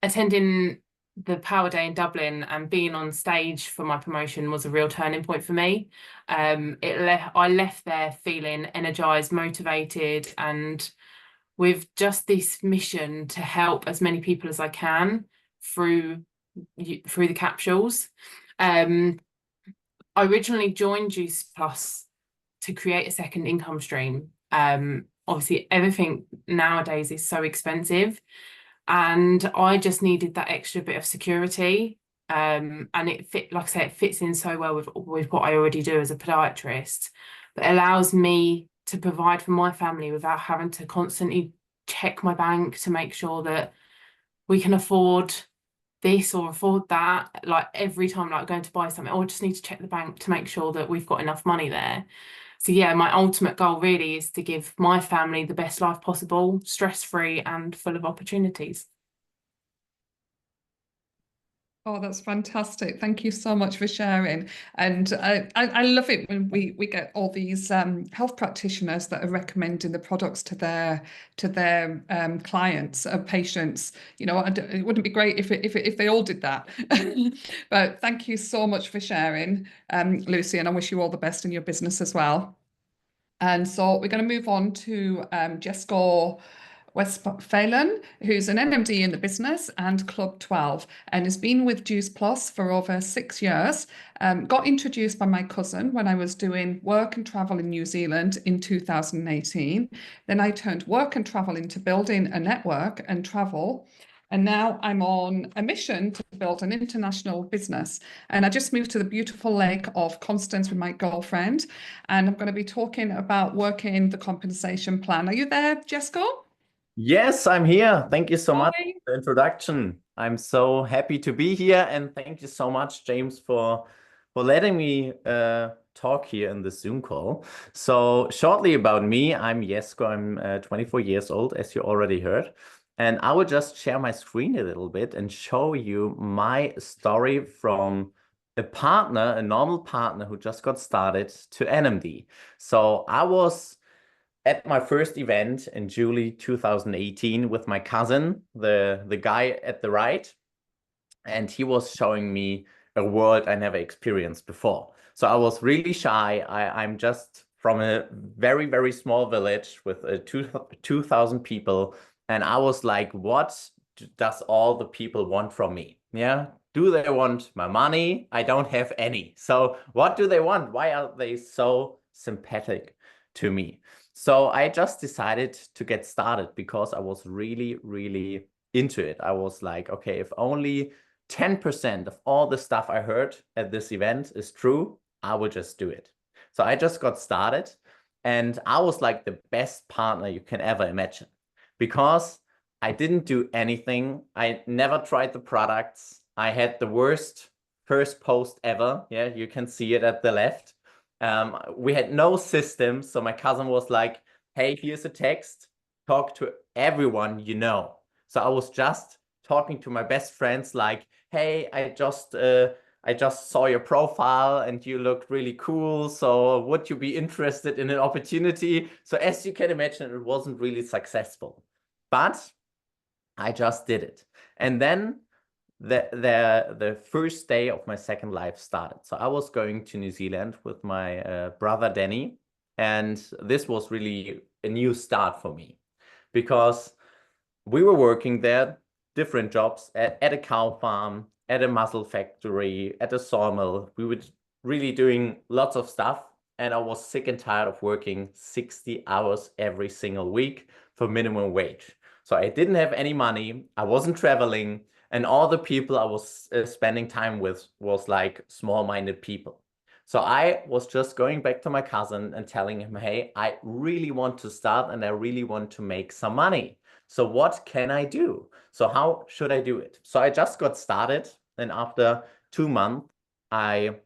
E: Attending the Power Day in Dublin and being on stage for my promotion was a real turning point for me. I left there feeling energized, motivated, and with just this mission to help as many people as I can through the capsules. I originally joined Juice Plus to create a second income stream. Obviously, everything nowadays is so expensive, and I just needed that extra bit of security. And it fits in so well with what I already do as a podiatrist, but it allows me to provide for my family without having to constantly check my bank to make sure that we can afford this or afford that. Like every time, like going to buy something, I just need to check the bank to make sure that we've got enough money there. So yeah, my ultimate goal really is to give my family the best life possible, stress-free and full of opportunities.
A: Oh, that's fantastic. Thank you so much for sharing. And I love it when we get all these health practitioners that are recommending the products to their clients, patients. You know, it wouldn't be great if they all did that. But thank you so much for sharing, Lucy, and I wish you all the best in your business as well. And so we're going to move on to Jesko Westphalen, who's an NMD in the business and Club 12, and has been with Juice Plus for over 6 years. Got introduced by my cousin when I was doing work and travel in New Zealand in 2018. Then I turned work and travel into building a network and travel. And now I'm on a mission to build an international business. And I just moved to the beautiful lake of Constance with my girlfriend. And I'm going to be talking about working the compensation plan. Are you there, Jesko?
G: Yes, I'm here. Thank you so much for the introduction. I'm so happy to be here, and thank you so much, James, for letting me talk here in this Zoom call. So shortly about me, I'm Jesko. I'm 24 years old, as you already heard. And I will just share my screen a little bit and show you my story from a normal partner who just got started, to NMD. So I was at my first event in July 2018 with my cousin, the guy at the right, and he was showing me a world I never experienced before. So I was really shy. I'm just from a very, very small village with 2,000 people. And I was like, what does all the people want from me? Yeah. Do they want my money? I don't have any. So what do they want? Why are they so sympathetic to me? So I just decided to get started because I was really, really into it. I was like, okay, if only 10% of all the stuff I heard at this event is true, I will just do it. So I just got started, and I was like the best partner you can ever imagine because I didn't do anything. I never tried the products. I had the worst first post ever. Yeah, you can see it at the left. We had no system. So my cousin was like, hey, here's a text. Talk to everyone you know. So I was just talking to my best friends like, hey, I just saw your profile and you looked really cool. So would you be interested in an opportunity? So as you can imagine, it wasn't really successful, but I just did it. And then the first day of my second life started. So I was going to New Zealand with my brother Danny, and this was really a new start for me because we were working there, different jobs at a cow farm, at a mussel factory, at a sawmill. We were really doing lots of stuff, and I was sick and tired of working 60 hours every single week for minimum wage. So I didn't have any money, I wasn't traveling, and all the people I was spending time with was like small-minded people. So I was just going back to my cousin and telling him, hey, I really want to start and I really want to make some money. So what can I do? So how should I do it? So I just got started, and after 2 months, I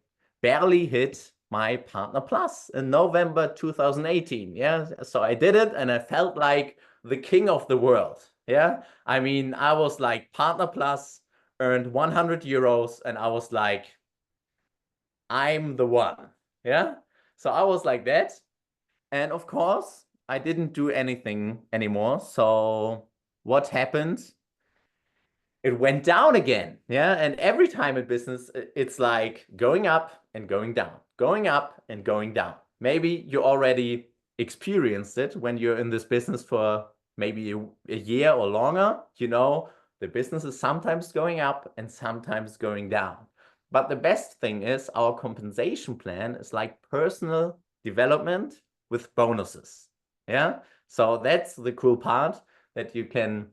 G: barely hit my Partner Plus in November 2018. Yeah, so I did it and I felt like the king of the world. Yeah, I mean, I was like Partner Plus, earned 100 euros, and I was like, I'm the one. Yeah, so I was like that. And of course, I didn't do anything anymore. So what happened? It went down again. Yeah. And every time in business, it's like going up and going down, going up and going down. Maybe you already experienced it when you're in this business for maybe a year or longer. You know, the business is sometimes going up and sometimes going down. But the best thing is our compensation plan is like personal development with bonuses. Yeah. So that's the cool part, that you can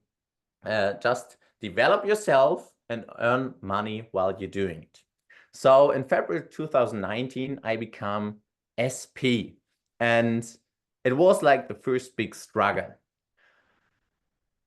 G: just develop yourself and earn money while you're doing it. So in February 2019, I became SP, and it was like the first big struggle.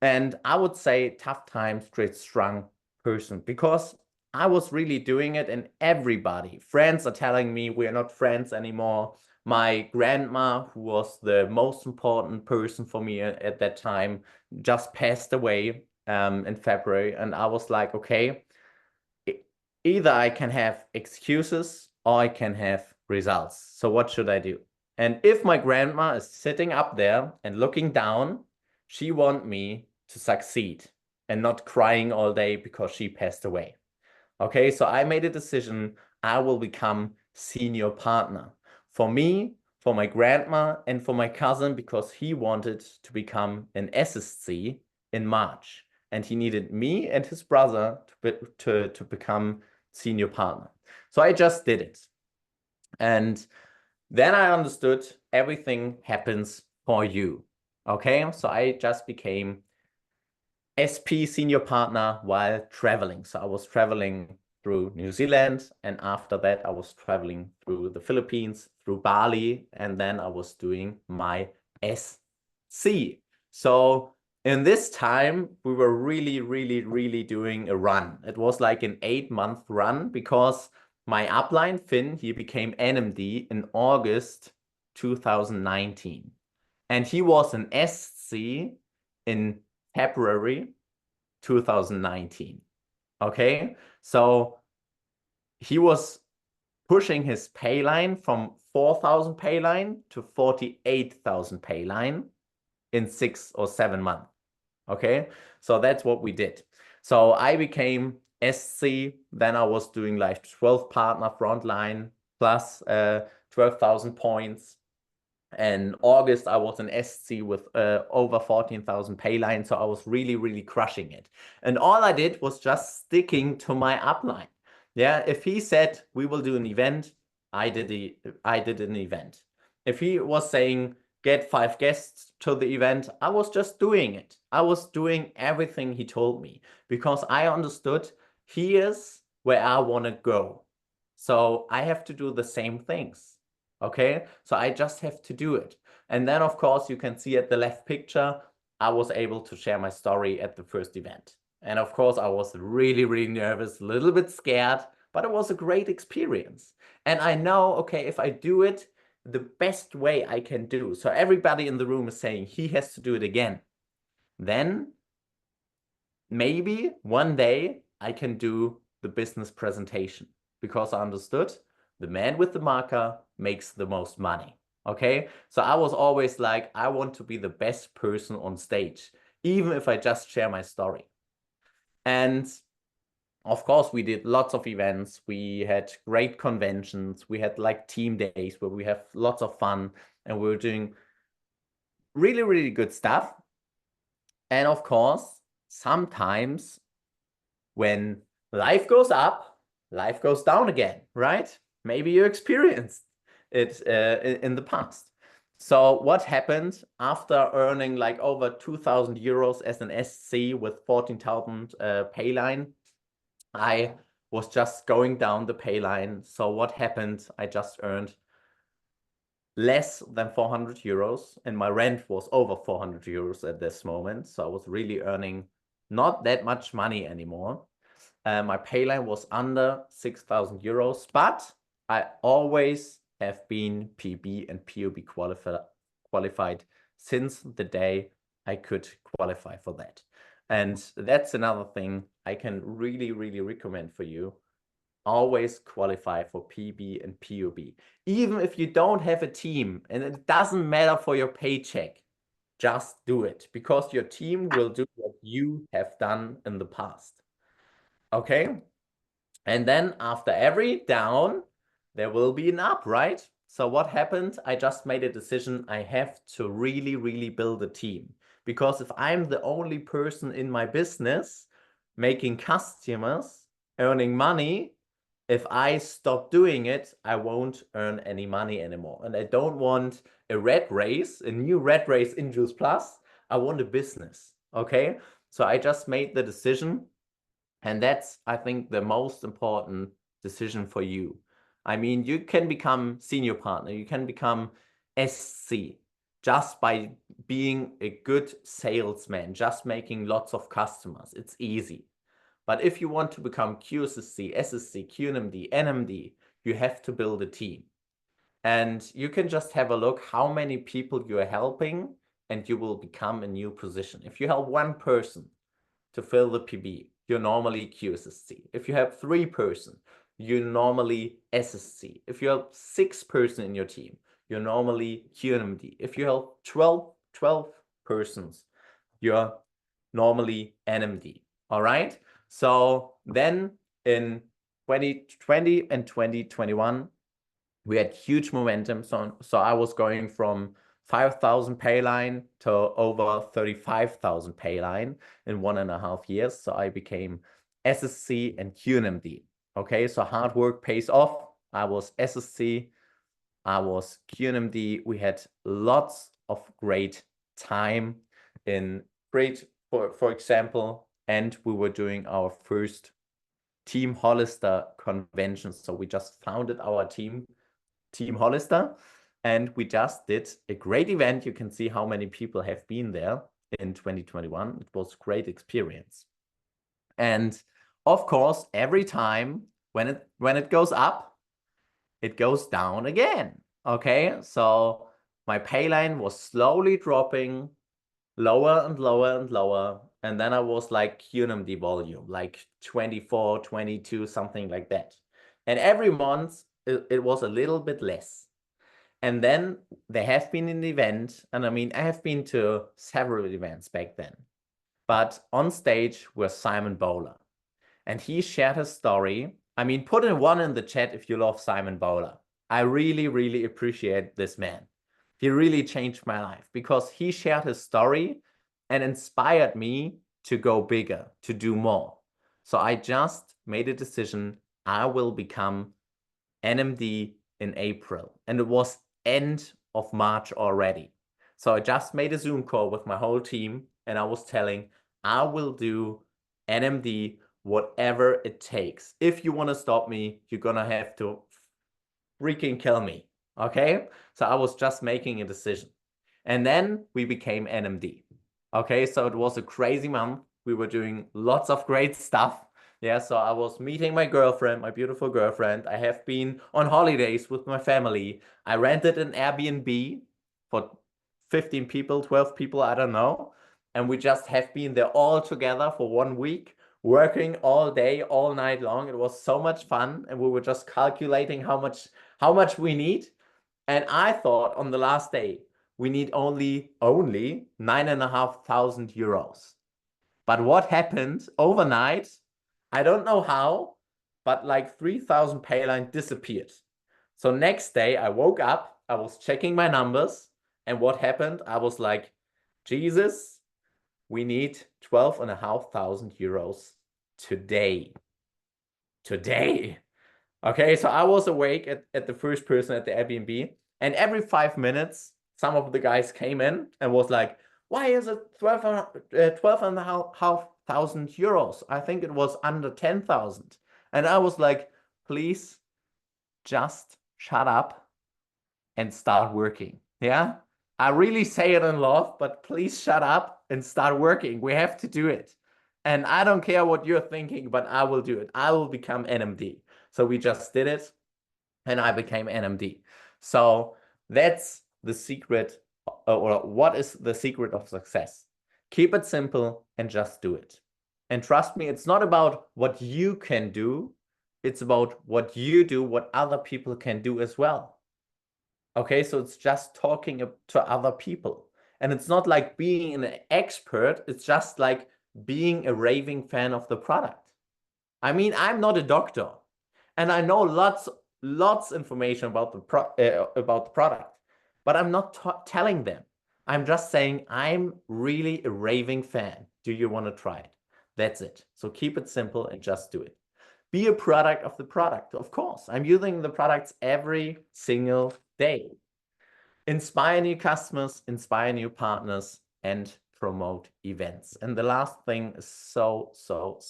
G: And I would say tough times create strong person, because I was really doing it, and everybody, friends are telling me we're not friends anymore. My grandma, who was the most important person for me at that time, just passed away in February. And I was like, okay, either I can have excuses or I can have results. So what should I do? And if my grandma is sitting up there and looking down, she wants me to succeed and not crying all day because she passed away. Okay, so I made a decision. I will become senior partner for me, for my grandma, and for my cousin, because he wanted to become an SSC in March, and he needed me and his brother to become senior partner. So I just did it. And then I understood everything happens for you. Okay, so I just became SP senior partner while traveling. So I was traveling through New Zealand, and after that I was traveling through the Philippines, through Bali, and then I was doing my SC. So in this time we were really doing a run. It was like an 8-month run, because my upline Finn, he became NMD in August 2019, and he was an SC in February 2019. Okay, so he was pushing his pay line from 34,000 pay line to 48,000 pay line in 6 or 7 months. Okay, so that's what we did. So I became SC, then I was doing like 12 partner frontline plus 12,000 points. And August, I was an SC with over 14,000 pay line. So I was really, really crushing it. And all I did was just sticking to my upline. Yeah, if he said we will do an event, I did an event. If he was saying get 5 guests to the event, I was just doing it. I was doing everything he told me because I understood here's where I want to go. So I have to do the same things. Okay, so I just have to do it. And then, of course, you can see at the left picture, I was able to share my story at the first event. And of course, I was really, really nervous, a little bit scared, but it was a great experience. And I know, okay, if I do it the best way I can do, so everybody in the room is saying he has to do it again, then maybe one day I can do the business presentation because I understood the man with the marker makes the most money. Okay, so I was always like, I want to be the best person on stage, even if I just share my story. And of course, we did lots of events. We had great conventions. We had like team days where we have lots of fun and we were doing really, really good stuff. And of course, sometimes when life goes up, life goes down again, right? Maybe you experienced it in the past. So what happened after earning like over 2,000 euros as an SC with 14,000 pay line? I was just going down the pay line. So what happened? I just earned less than 400 euros and my rent was over 400 euros at this moment. So I was really earning not that much money anymore. My pay line was under 6,000 euros, but I always have been PB and POB qualified since the day I could qualify for that. And that's another thing I can really, really recommend for you. Always qualify for PB and POB. Even if you don't have a team and it doesn't matter for your paycheck, just do it because your team will do what you have done in the past. Okay, and then after every down, there will be an up, right? So what happened? I just made a decision. I have to really, really build a team because if I'm the only person in my business making customers, earning money, if I stop doing it, I won't earn any money anymore. And I don't want a rat race, a new rat race in Juice Plus. I want a business, okay? So I just made the decision. And that's, I think, the most important decision for you. I mean, you can become senior partner, you can become SC just by being a good salesman, just making lots of customers. It's easy. But if you want to become QSSC, SSC, QNMD, NMD, you have to build a team. And you can just have a look how many people you are helping and you will become a new position. If you help one person to fill the PB, you're normally QSSC. If you have 3 person, you're normally SSC. If you have 6 person in your team, you're normally QNMD. If you have 12 persons, you're normally NMD. All right. So then in 2020 and 2021, we had huge momentum. So I was going from 5,000 pay line to over 35,000 pay line in 1.5 years. So I became SSC and QNMD. Okay, so hard work pays off. I was SSC, I was QNMD. We had lots of great time in great, for example, and we were doing our first Team Hollister convention. So we just founded our Team Hollister. And we just did a great event. You can see how many people have been there in 2021. It was a great experience. And of course, every time when it goes up, it goes down again. Okay, so my pay line was slowly dropping lower and lower and lower. And then I was like QNMD volume, like 24, 22, something like that. And every month it was a little bit less. And then there have been an event, and I mean, I have been to several events back then, but on stage was Simon Bowler, and he shared his story. I mean, put in one in the chat if you love Simon Bowler. I really, really appreciate this man. He really changed my life because he shared his story and inspired me to go bigger, to do more. So I just made a decision. I will become NMD in April, and it was end of March already. So I just made a Zoom call with my whole team, and I was telling, I will do NMD whatever it takes. If you want to stop me, you're gonna have to freaking kill me. Okay? So I was just making a decision. And then we became NMD. Okay, so it was a crazy month. We were doing lots of great stuff. Yeah, so I was meeting my girlfriend, my beautiful girlfriend. I have been on holidays with my family. I rented an Airbnb for 15 people, 12 people, I don't know. And we just have been there all together for 1 week, working all day, all night long. It was so much fun. And we were just calculating how much we need. And I thought on the last day, we need only 9,500 euros. But what happened overnight? I don't know how, but like 3,000 payline disappeared. So next day I woke up, I was checking my numbers, and what happened? I was like, Jesus, we need 12,500 euros today. Today. Okay, so I was awake at the first person at the Airbnb, and every 5 minutes, some of the guys came in and was like, why is it 12,500 euros? I think it was under 10,000. And I was like, please just shut up and start working. Yeah, I really say it in love, but please shut up and start working. We have to do it. And I don't care what you're thinking, but I will do it. I will become NMD. So we just did it, and I became NMD. So that's the secret, or what is the secret of success? Keep it simple and just do it. And trust me, it's not about what you can do. It's about what you do, what other people can do as well. Okay, so it's just talking to other people. And it's not like being an expert. It's just like being a raving fan of the product. I mean, I'm not a doctor, and I know lots information about the product, but I'm not telling them. I'm just saying I'm really a raving fan. Do you want to try it? That's it. So keep it simple and just do it. Be a product of the product. Of course, I'm using the products every single day. Inspire new customers, inspire new partners, and promote events. And the last thing is so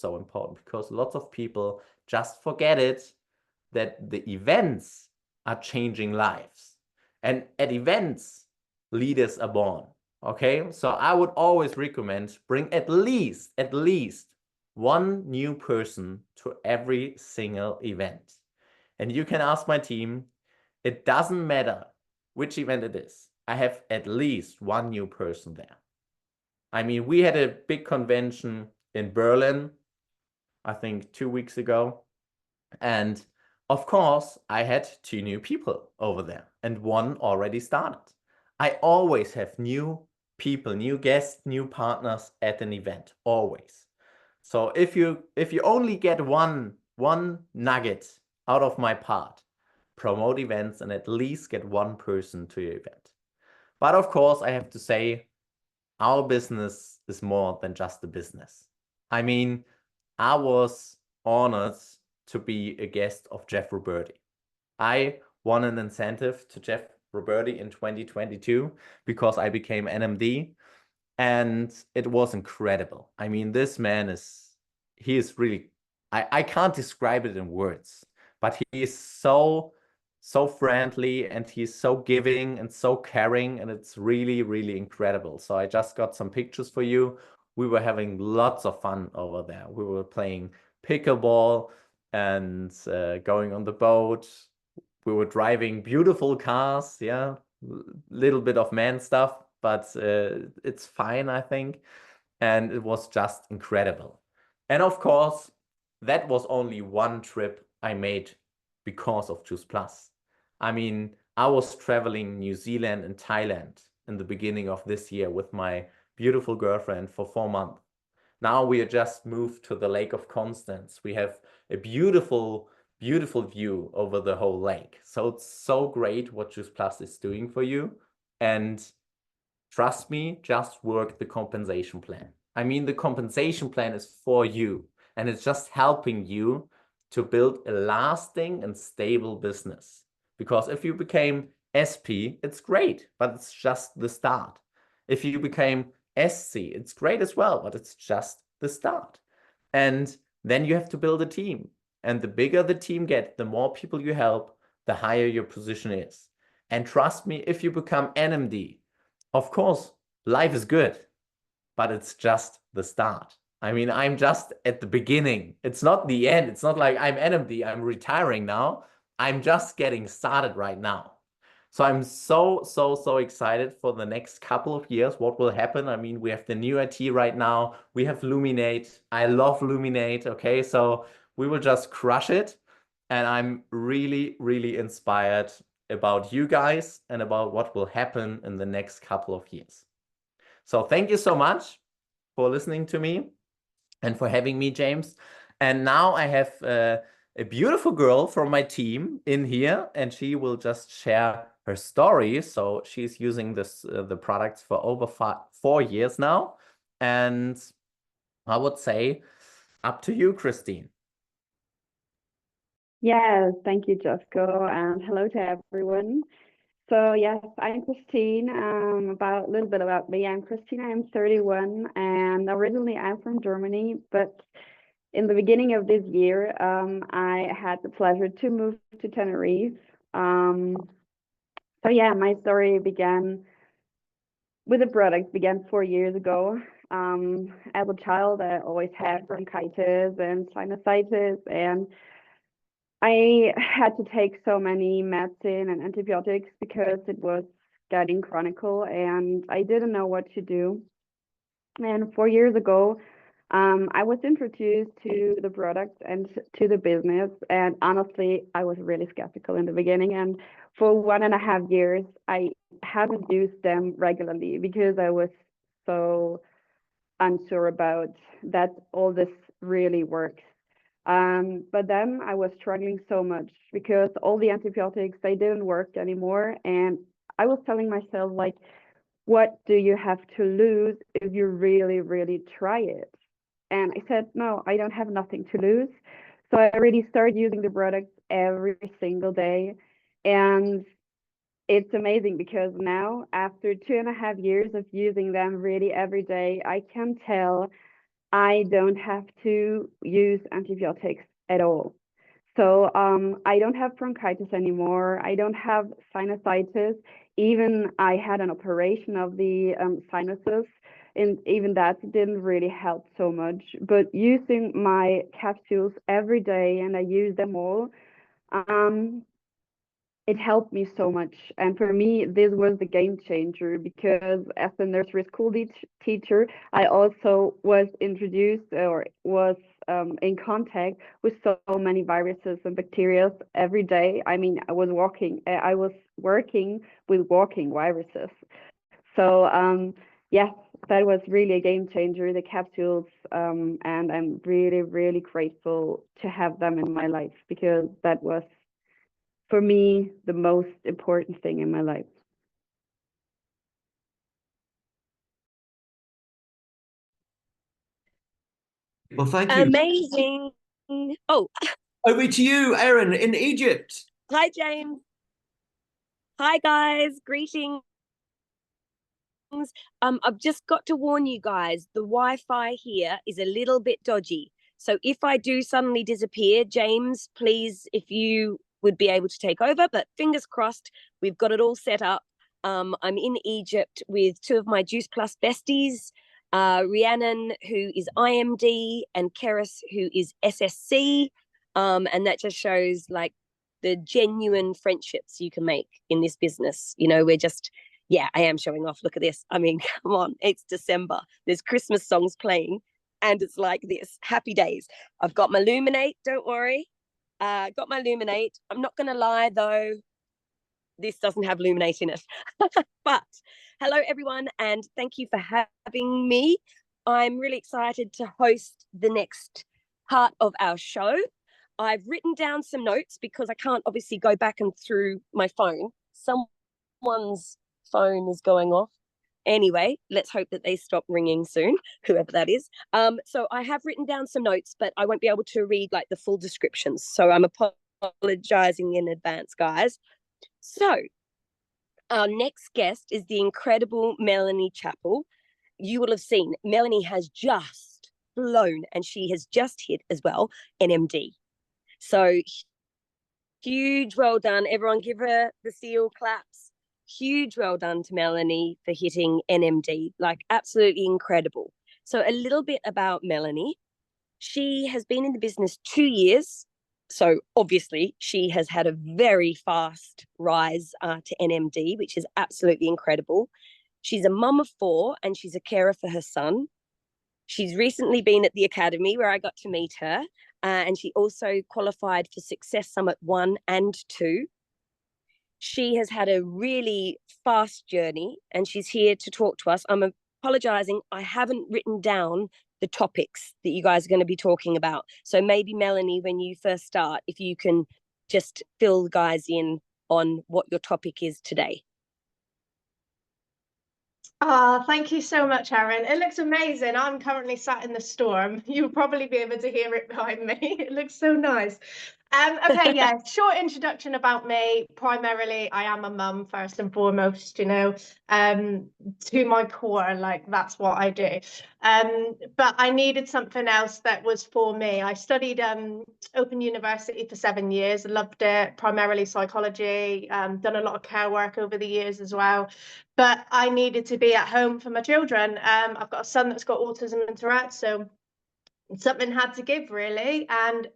G: important, because lots of people just forget it, that the events are changing lives. And at events, leaders are born. Okay, so I would always recommend bring at least one new person to every single event. And you can ask my team, it doesn't matter which event it is. I have at least one new person there. I mean, we had a big convention in Berlin, I think 2 weeks ago. And of course, I had 2 new people over there, and one already started. I always have new people, new guests, new partners at an event, always. So if you only get one nugget out of my part, promote events and at least get one person to your event. But of course, I have to say, our business is more than just a business. I mean, I was honored to be a guest of Jeff Roberti. I won an incentive to Jeff Roberti in 2022 because I became NMD, and it was incredible. I mean, this man he is really, I can't describe it in words, but he is so friendly, and he's so giving and so caring, and it's really incredible. So I just got some pictures for you. We were having lots of fun over there. We were playing pickleball and going on the boat. We were driving beautiful cars. Yeah, little bit of man stuff, but it's fine, I think. And it was just incredible. And of course, that was only one trip I made because of Juice Plus. I mean, I was traveling New Zealand and Thailand in the beginning of this year with my beautiful girlfriend for 4 months. Now we are just moved to the Lake of Constance. We have a beautiful, beautiful view over the whole lake. So it's so great what Juice Plus is doing for you. And trust me, just work the compensation plan. I mean, the compensation plan is for you, and it's just helping you to build a lasting and stable business. Because if you became SP, it's great, but it's just the start. If you became SC, it's great as well, but it's just the start. And then you have to build a team. And the bigger the team gets, the more people you help, the higher your position is. And trust me, if you become NMD, of course, life is good, but it's just the start. I mean, I'm just at the beginning. It's not the end. It's not like I'm NMD, I'm retiring now. I'm just getting started right now. So I'm so excited for the next couple of years, what will happen. I mean, we have the new IT right now. We have Luminate. I love Luminate. Okay, so we will just crush it. And I'm really inspired about you guys and about what will happen in the next couple of years. So thank you so much for listening to me and for having me, James. And now I have a beautiful girl from my team in here, and she will just share her story. So she's using this the products for over 4 years now. And I would say up to you, Christine.
H: Yes, thank you, Jesko, and hello to everyone. So yes, I'm Christine. A little bit about me. I'm Christine. I'm 31, and originally I'm from Germany. But in the beginning of this year, I had the pleasure to move to Tenerife. So yeah, my story began with the product. Began 4 years ago. As a child, I always had bronchitis and sinusitis, and I had to take so many medicine and antibiotics because it was getting chronical and I didn't know what to do. And 4 years ago, I was introduced to the product and to the business. And honestly, I was really skeptical in the beginning. And for 1.5 years, I haven't used them regularly because I was so unsure about that all this really works. But then I was struggling so much because all the antibiotics, they didn't work anymore. And I was telling myself, like, what do you have to lose if you really try it? And I said, no, I don't have nothing to lose. So I really started using the products every single day. And it's amazing because now, after 2.5 years of using them really every day, I can tell I don't have to use antibiotics at all. So I don't have bronchitis anymore. I don't have sinusitis. Even I had an operation of the sinuses, and even that didn't really help so much. But using my capsules every day, and I use them all, it helped me so much. And for me, this was the game changer because as a nursery school teacher, I also was introduced or was in contact with so many viruses and bacteria every day. I mean, I was working with walking viruses. So yes, that was really a game changer, the capsules. And I'm really grateful to have them in my life because that was, for me, the most important thing in my life.
C: Well, thank you.
I: Amazing. Oh,
C: Over to you, Erin, in Egypt.
I: hi, James. Hi, guys. Greetings. I've just got to warn you guys, the Wi-Fi here is a little bit dodgy. So if I do suddenly disappear, James, please, if you would be able to take over, but fingers crossed, we've got it all set up. I'm in Egypt with 2 of my Juice Plus besties, Rhiannon, who is IMD, and Keris, who is SSC. And that just shows like the genuine friendships you can make in this business. You know, we're just, yeah, I am showing off. Look at this. I mean, come on, it's December. There's Christmas songs playing and it's like this. Happy days. I've got my Luminate, don't worry. Got my Luminate. I'm not going to lie though. this doesn't have luminate in it. But hello, everyone, and thank you for having me. I'm really excited to host the next part of our show. I've written down some notes because I can't obviously go back and through my phone. Someone's phone is going off. Anyway, let's hope that they stop ringing soon, whoever that is. So I have written down some notes, but I won't be able to read like the full descriptions. So I'm apologizing in advance, guys. So our next guest is the incredible Melanie Chappell. You will have seen Melanie has just blown, and she has just hit as well NMD. So huge well done. Everyone give her the seal claps. Huge well done to Melanie for hitting NMD, like absolutely incredible. So a little bit about Melanie. She has been in the business 2 years. So obviously she has had a very fast rise to NMD, which is absolutely incredible. She's a mum of 4 and she's a carer for her son. She's recently been at the academy where I got to meet her. And she also qualified for Success Summit 1 and 2. She has had a really fast journey and she's here to talk to us. I'm apologizing, I haven't written down the topics that you guys are going to be talking about. So maybe Melanie, when you first start, if you can just fill the guys in on what your topic is today.
J: Thank you so much, Erin. It looks amazing. I'm currently sat in the storm. You'll probably be able to hear it behind me. It looks so nice. Okay, yeah, short introduction about me. Primarily, I am a mum first and foremost, you know, to my core, like that's what I do. But I needed something else that was for me. I studied Open University for 7 years, loved it, primarily psychology, done a lot of care work over the years as well. But I needed to be at home for my children. I've got a son that's got autism and Tourette's, so something had to give really. And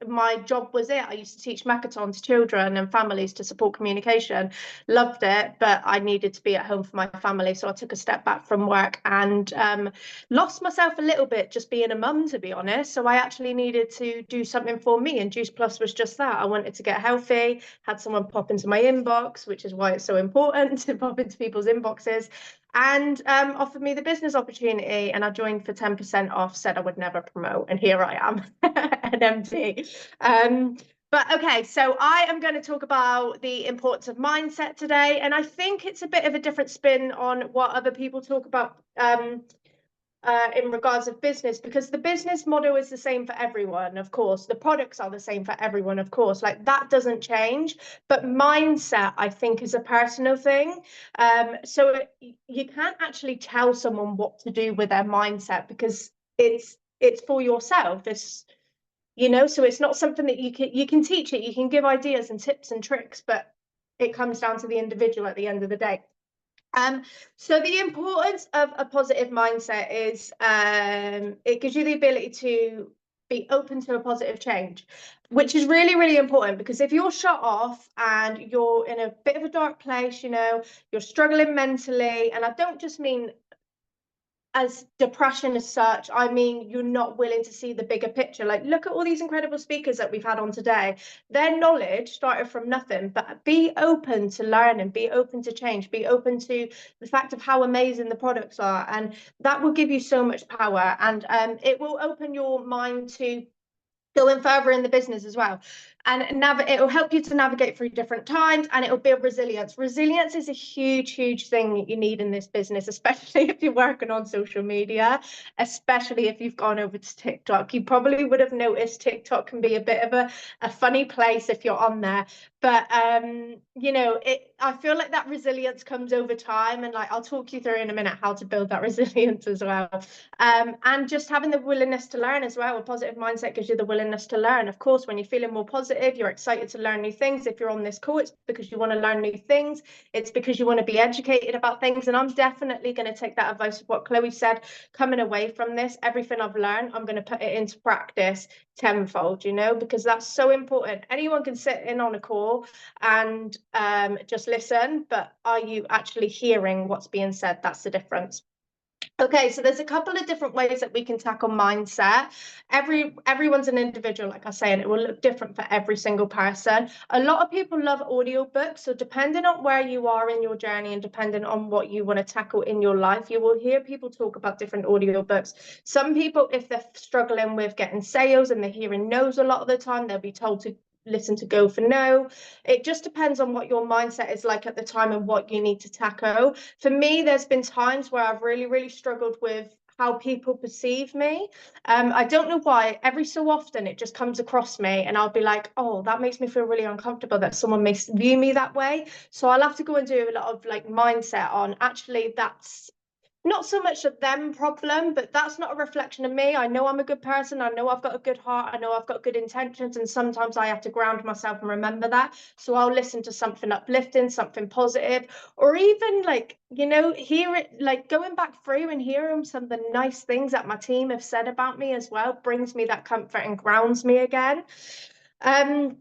J: my job was it. I used to teach Makaton to children and families to support communication. Loved it, but I needed to be at home for my family. So I took a step back from work and lost myself a little bit just being a mum, to be honest. So I actually needed to do something for me. And Juice Plus was just that. I wanted to get healthy, had someone pop into my inbox, which is why it's so important to pop into people's inboxes, and offered me the business opportunity, and I joined for 10% off, said I would never promote, and here I am, an MD. But okay, so I am going to talk about the importance of mindset today, and I think it's a bit of a different spin on what other people talk about in regards of business, because the business model is the same for everyone, of course. The products are the same for everyone, of course. Like that doesn't change. But mindset, I think, is a personal thing. So you can't actually tell someone what to do with their mindset because it's for yourself. It's, you know, so it's not something that you can teach it. You can give ideas and tips and tricks, but it comes down to the individual at the end of the day. So the importance of a positive mindset is it gives you the ability to be open to a positive change, which is really, really important, because if you're shut off and you're in a bit of a dark place, you know, you're struggling mentally, and I don't just mean as depression as such, I mean, you're not willing to see the bigger picture. Like, look at all these incredible speakers that we've had on today. Their knowledge started from nothing, but be open to learn and be open to change, be open to the fact of how amazing the products are. And that will give you so much power, and it will open your mind to going further in the business as well. And it will help you to navigate through different times, and it will build resilience. Resilience is a huge, huge thing that you need in this business, especially if you're working on social media, especially if you've gone over to TikTok. You probably would have noticed TikTok can be a bit of a funny place if you're on there. But, you know, I feel like that resilience comes over time. And like, I'll talk you through in a minute how to build that resilience as well. And just having the willingness to learn as well. A positive mindset gives you the willingness to learn. Of course, when you're feeling more positive, you're excited to learn new things. If you're on this call, it's because you want to learn new things. It's because you want to be educated about things. And I'm definitely going to take that advice of what Chloe said, coming away from this, everything I've learned, I'm going to put it into practice tenfold, you know, because that's so important. Anyone can sit in on a call and just listen, but are you actually hearing what's being said? That's the difference. Okay, so there's a couple of different ways that we can tackle mindset. Everyone's an individual, like I say, and it will look different for every single person. A lot of people love audiobooks, so depending on where you are in your journey and depending on what you want to tackle in your life, you will hear people talk about different audiobooks. Some people, if they're struggling with getting sales and they're hearing no's a lot of the time, they'll be told to listen to Go for No. It just depends on what your mindset is like at the time and what you need to tackle. For me, there's been times where I've really struggled with how people perceive me. I don't know why. Every so often it just comes across me and I'll be like, oh, that makes me feel really uncomfortable that someone may view me that way. So I'll have to go and do a lot of like mindset on actually that's not so much a them problem, but that's not a reflection of me. I know I'm a good person. I know I've got a good heart. I know I've got good intentions. And sometimes I have to ground myself and remember that. So I'll listen to something uplifting, something positive, or even like, you know, hear it, like going back through and hearing some of the nice things that my team have said about me as well, brings me that comfort and grounds me again. Empowering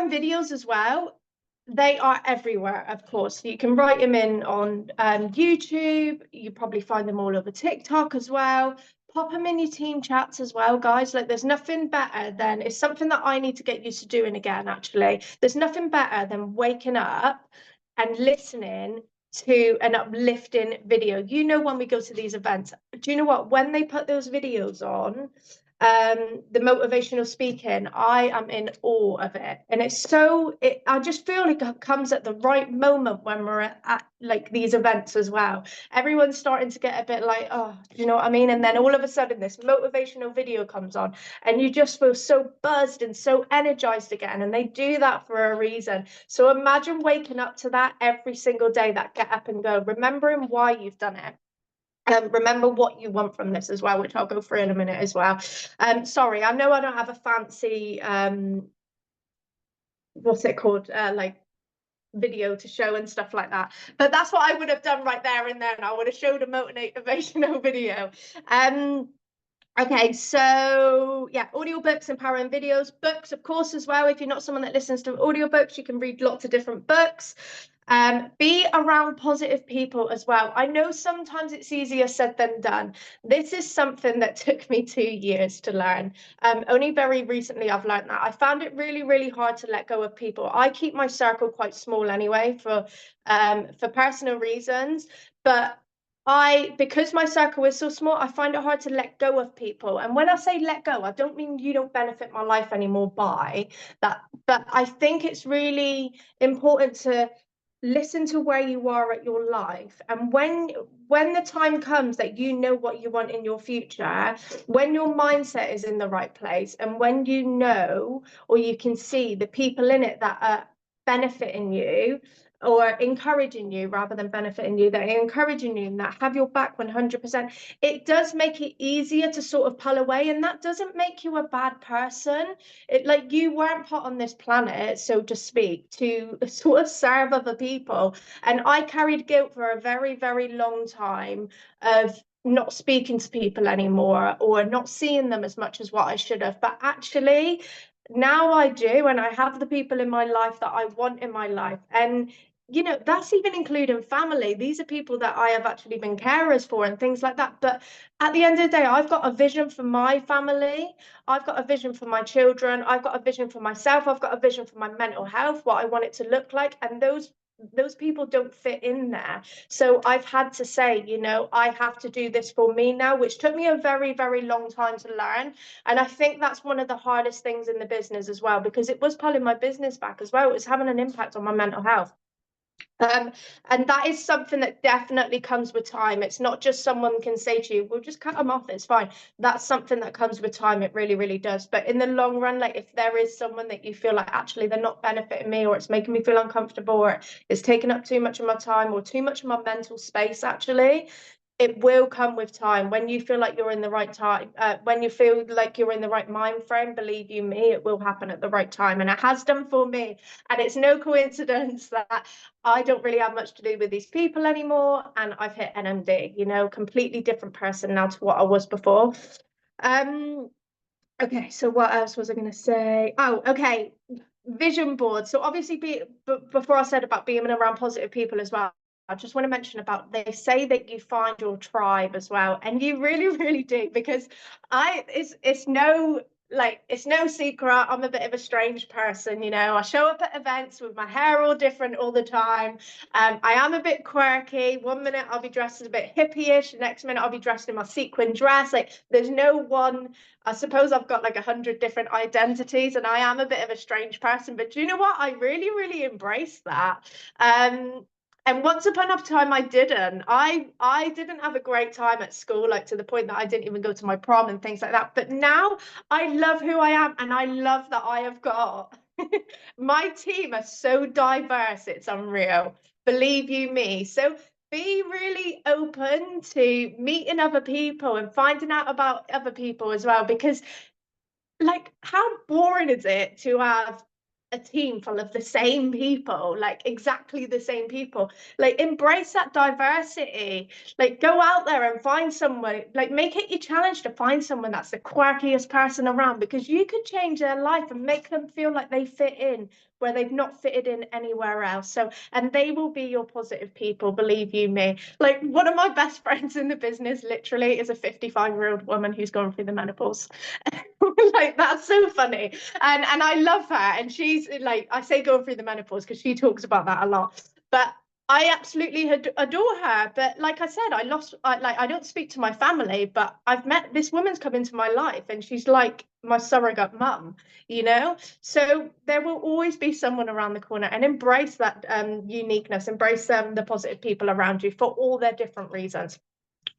J: videos as well. They are everywhere, of course. You can write them in on YouTube. You probably find them all over TikTok as well. Pop them in your team chats as well, guys. Like, there's nothing better than, it's something that I need to get used to doing again, actually. There's nothing better than waking up and listening to an uplifting video. You know, when we go to these events, do you know what? When they put those videos on, the motivational speaking, I am in awe of it. And it's so, I just feel like it comes at the right moment when we're at like these events as well. Everyone's starting to get a bit like, oh, do you know what I mean? And then all of a sudden this motivational video comes on and you just feel so buzzed and so energized again. And they do that for a reason. So imagine waking up to that every single day, that get up and go, remembering why you've done it. Remember what you want from this as well, which I'll go through in a minute as well. Sorry, I know I don't have a fancy, what's it called, like video to show and stuff like that, but that's what I would have done right there and then. I would have showed a motivational video. Okay, so yeah, audiobooks, empowering videos, books, of course, as well. If you're not someone that listens to audiobooks, you can read lots of different books. Be around positive people as well. I know sometimes it's easier said than done. This is something that took me 2 years to learn. Only very recently I've learned that. I found it really hard to let go of people. I keep my circle quite small anyway for personal reasons, but because my circle is so small, I find it hard to let go of people. And when I say let go, I don't mean you don't benefit my life anymore by that, but I think it's really important to listen to where you are at your life. And when the time comes that you know what you want in your future, when your mindset is in the right place, and when you know or you can see the people in it that are benefiting you, or encouraging you rather than benefiting you, that are encouraging you and that have your back 100%, it does make it easier to sort of pull away. And that doesn't make you a bad person. It, like, you weren't put on this planet, so to speak, to sort of serve other people. And I carried guilt for a very long time of not speaking to people anymore or not seeing them as much as what I should have. But actually now I do, and I have the people in my life that I want in my life. And you know, that's even including family. These are people that I have actually been carers for and things like that. But at the end of the day, I've got a vision for my family. I've got a vision for my children. I've got a vision for myself. I've got a vision for my mental health, what I want it to look like. And those people don't fit in there. So I've had to say, you know, I have to do this for me now, which took me a very long time to learn. And I think that's one of the hardest things in the business as well, because it was pulling my business back as well. It was having an impact on my mental health. And that is something that definitely comes with time. It's not just someone can say to you, we'll just cut them off, it's fine. That's something that comes with time. It really does. But in the long run, like, if there is someone that you feel like actually they're not benefiting me, or it's making me feel uncomfortable, or it's taking up too much of my time or too much of my mental space, actually, it will come with time. When you feel like you're in the right time, when you feel like you're in the right mind frame, believe you me, it will happen at the right time. And it has done for me. And it's no coincidence that I don't really have much to do with these people anymore. And I've hit NMD, you know, completely different person now to what I was before. Okay, so what else was I going to say? Oh, okay. Vision board. So obviously, before I said about being around positive people as well, I just want to mention about, they say that you find your tribe as well, and you really, really do, because it's no secret, I'm a bit of a strange person, you know. I show up at events with my hair all different all the time. I am a bit quirky. One minute I'll be dressed as a bit hippie-ish, the next minute I'll be dressed in my sequin dress. Like, there's no one. I suppose I've got like 100 different identities, and I am a bit of a strange person, but do you know what? I really, really embrace that. And once upon a time, I didn't. I didn't have a great time at school, like to the point that I didn't even go to my prom and things like that. But now I love who I am, and I love that I have got my team are so diverse. It's unreal. Believe you me. So be really open to meeting other people and finding out about other people as well, because like, how boring is it to have a team full of the same people, like exactly the same people? Like, embrace that diversity. Like, go out there and find someone, like make it your challenge to find someone that's the quirkiest person around, because you could change their life and make them feel like they fit in where they've not fitted in anywhere else. So, and they will be your positive people, believe you me. Like, one of my best friends in the business literally is a 55-year-old woman who's gone through the menopause. Like, that's so funny, and I love her, and she's like, I say going through the menopause because she talks about that a lot, but I absolutely adore her. But like I said, I don't speak to my family, but I've met this woman's come into my life, and she's like my surrogate mum, you know. So there will always be someone around the corner, and embrace that uniqueness, embrace the positive people around you for all their different reasons.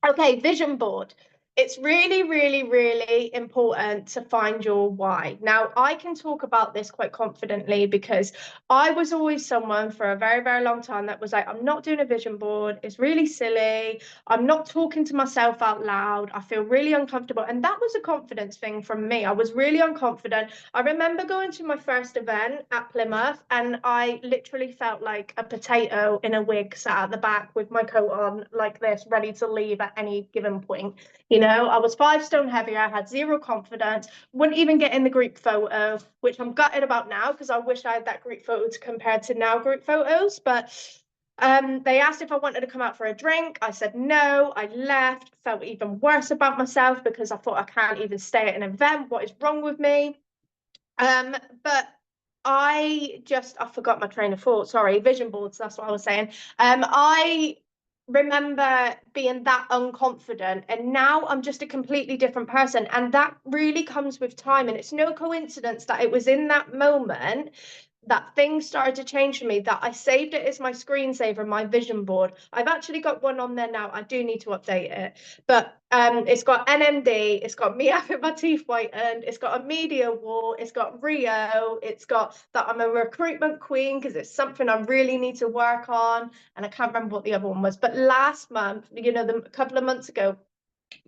J: Okay, vision board. It's really, really, really important to find your why. Now, I can talk about this quite confidently because I was always someone for a very, very long time that was like, I'm not doing a vision board. It's really silly. I'm not talking to myself out loud. I feel really uncomfortable. And that was a confidence thing from me. I was really unconfident. I remember going to my first event at Plymouth, and I literally felt like a potato in a wig sat at the back with my coat on like this, ready to leave at any given point. You know, I was 5 stone heavier, I had zero confidence, wouldn't even get in the group photo, which I'm gutted about now because I wish I had that group photo to compare to now group photos. But they asked if I wanted to come out for a drink. I said no. I left, felt even worse about myself because I thought, I can't even stay at an event. What is wrong with me? But I forgot my train of thought. Sorry, vision boards, that's what I was saying. I remember being that unconfident, and now I'm just a completely different person, and that really comes with time. And it's no coincidence that it was in that moment that things started to change for me, that I saved it as my screensaver, my vision board. I've actually got one on there now. I do need to update it, but it's got NMD, it's got me having my teeth whitened, it's got a media wall, it's got Rio, it's got that I'm a recruitment queen because it's something I really need to work on, and I can't remember what the other one was. But last month, you know, a couple of months ago,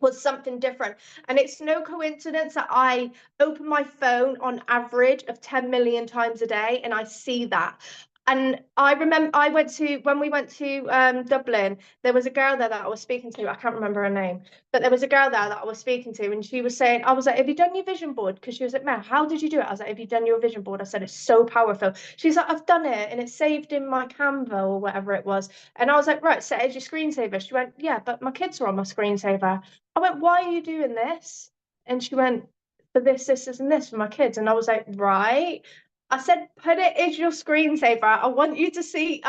J: was something different. And it's no coincidence that I open my phone on average of 10 million times a day, and I see that. And I remember when we went to Dublin, there was a girl there that I was speaking to. I can't remember her name, but there was a girl there that I was speaking to, and she was saying, I was like, have you done your vision board? Because she was like, Mel, how did you do it? I was like, have you done your vision board? I said, it's so powerful. She's like, I've done it, and it's saved in my Canva or whatever it was. And I was like, right, set as your screensaver. She went, yeah, but my kids are on my screensaver. I went, why are you doing this? And she went, for this, and this for my kids. And I was like, right. I said, put it as your screensaver. I want to see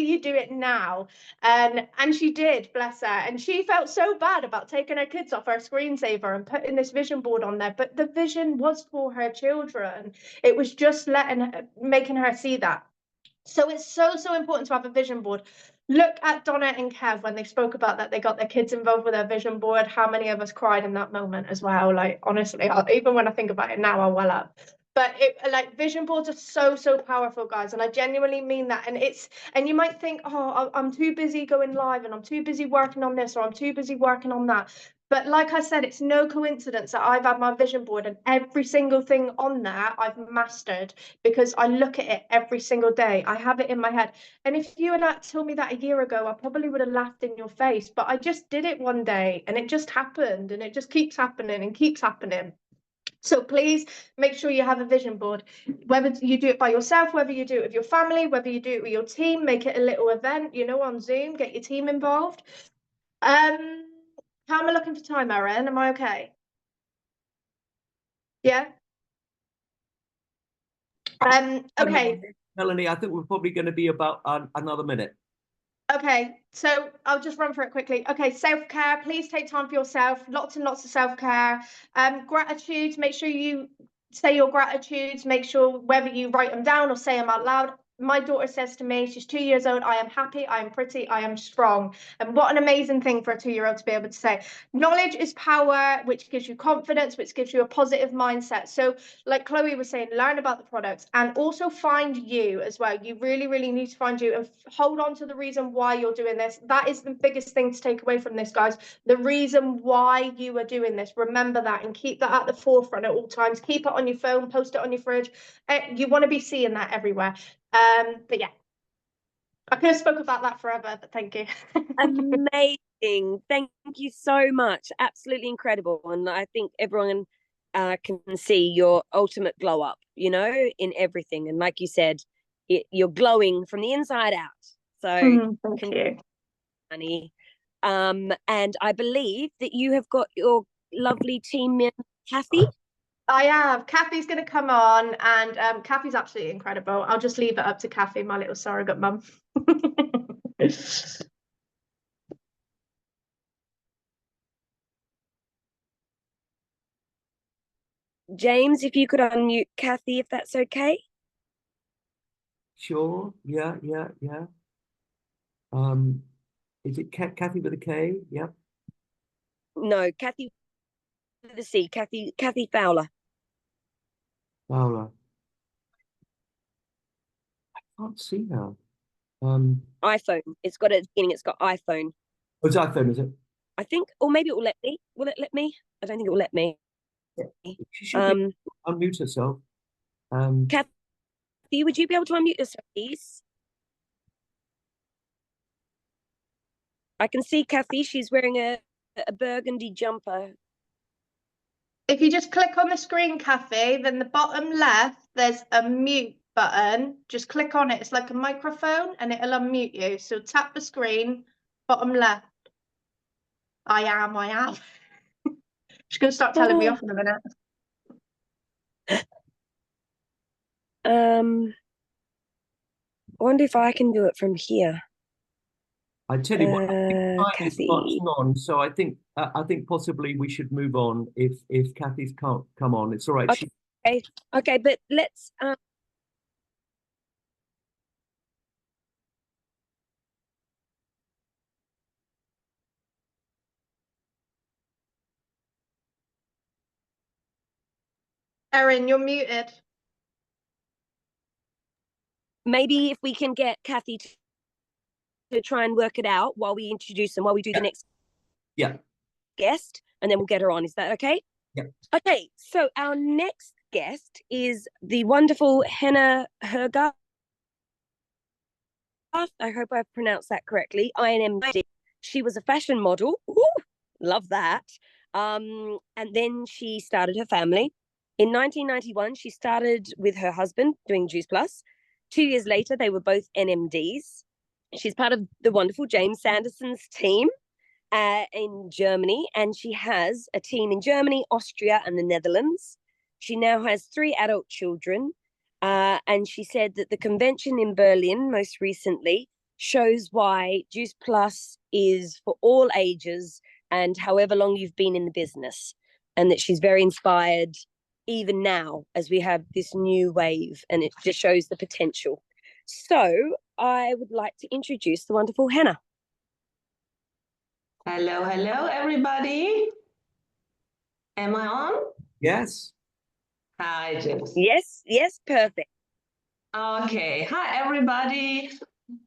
J: you do it now. And she did, bless her. And she felt so bad about taking her kids off her screensaver and putting this vision board on there. But the vision was for her children. It was just making her see that. So it's so, so important to have a vision board. Look at Donna and Kev when they spoke about that. They got their kids involved with their vision board. How many of us cried in that moment as well? Like, honestly, even when I think about it now, I well up. But vision boards are so, so powerful, guys. And I genuinely mean that. And you might think, oh, I'm too busy going live, and I'm too busy working on this, or I'm too busy working on that. But like I said, it's no coincidence that I've had my vision board, and every single thing on there I've mastered because I look at it every single day. I have it in my head. And if you had told me that a year ago, I probably would have laughed in your face. But I just did it one day, and it just happened, and it just keeps happening and keeps happening. So please make sure you have a vision board, whether you do it by yourself, whether you do it with your family, whether you do it with your team, make it a little event, you know, on Zoom, get your team involved. How am I looking for time, Erin? Am I okay? Yeah. Okay.
C: Melanie, I think we're probably going to be about another minute.
J: Okay, so I'll just run through it quickly. Okay, self-care, please take time for yourself. Lots and lots of self-care. Gratitude, make sure you say your gratitudes. Make sure whether you write them down or say them out loud. My daughter says to me, she's 2 years old, I am happy, I am pretty, I am strong. And what an amazing thing for a 2-year-old to be able to say. Knowledge is power, which gives you confidence, which gives you a positive mindset. So like Chloe was saying, learn about the products and also find you as well. You really, really need to find you and hold on to the reason why you're doing this. That is the biggest thing to take away from this, guys. The reason why you are doing this. Remember that and keep that at the forefront at all times. Keep it on your phone, post it on your fridge. You want to be seeing that everywhere. But yeah, I could have spoke about that forever, but thank you.
I: Amazing. Thank you so much. Absolutely incredible. And I think everyone can see your ultimate glow up, you know, in everything. And like you said, you're glowing from the inside out. So
J: thank you,
I: honey. And I believe that you have got your lovely team member, Kathy.
J: I have. Kathy's going to come on, and Kathy's absolutely incredible. I'll just leave it up to Kathy, my little surrogate mum.
I: James, if you could unmute Kathy, if that's okay.
C: Sure. Yeah. Is it Kathy with a K? Yeah.
I: No, Kathy with a C. Kathy Fowler.
C: Paula. I can't see her.
I: iPhone. It's got a beginning. It's got iPhone.
C: Oh, it's iPhone, is it?
I: I think, or maybe it will let me. Will it let me? I don't think it will let me.
C: She should unmute herself.
I: Kathy, would you be able to unmute yourself, please? I can see Kathy. She's wearing a burgundy jumper.
J: If you just click on the screen, Kathy, then the bottom left, there's a mute button. Just click on it. It's like a microphone and it'll unmute you. So tap the screen, bottom left. I am. She's going to start telling me off in a minute.
I: I wonder if I can do it from here.
C: I tell you what, time is
I: Kathy.
C: marching on, so I think possibly we should move on if Kathy's can't come on. It's all right.
I: Okay, but let's
J: Erin, you're muted.
I: maybe if we can get Kathy to try and work it out while we introduce them, while we do the next guest, and then we'll get her on. Is that okay?
C: Yeah. Okay,
I: so our next guest is the wonderful Hana Herga. I hope I've pronounced that correctly. INMD. She was a fashion model. Ooh, love that. And then she started her family. In 1991, she started with her husband doing Juice Plus. 2 years later, they were both NMDs. She's part of the wonderful James Sanderson's team in Germany, and she has a team in Germany, Austria, and the Netherlands. She now has 3 adult children, and she said that the convention in Berlin most recently shows why Juice Plus is for all ages and however long you've been in the business, and that she's very inspired even now as we have this new wave, and it just shows the potential. So I would like to introduce the wonderful Hana.
K: Hello, everybody. Am I on?
C: Yes.
K: Hi, James.
I: Yes, perfect.
K: Okay, hi, everybody.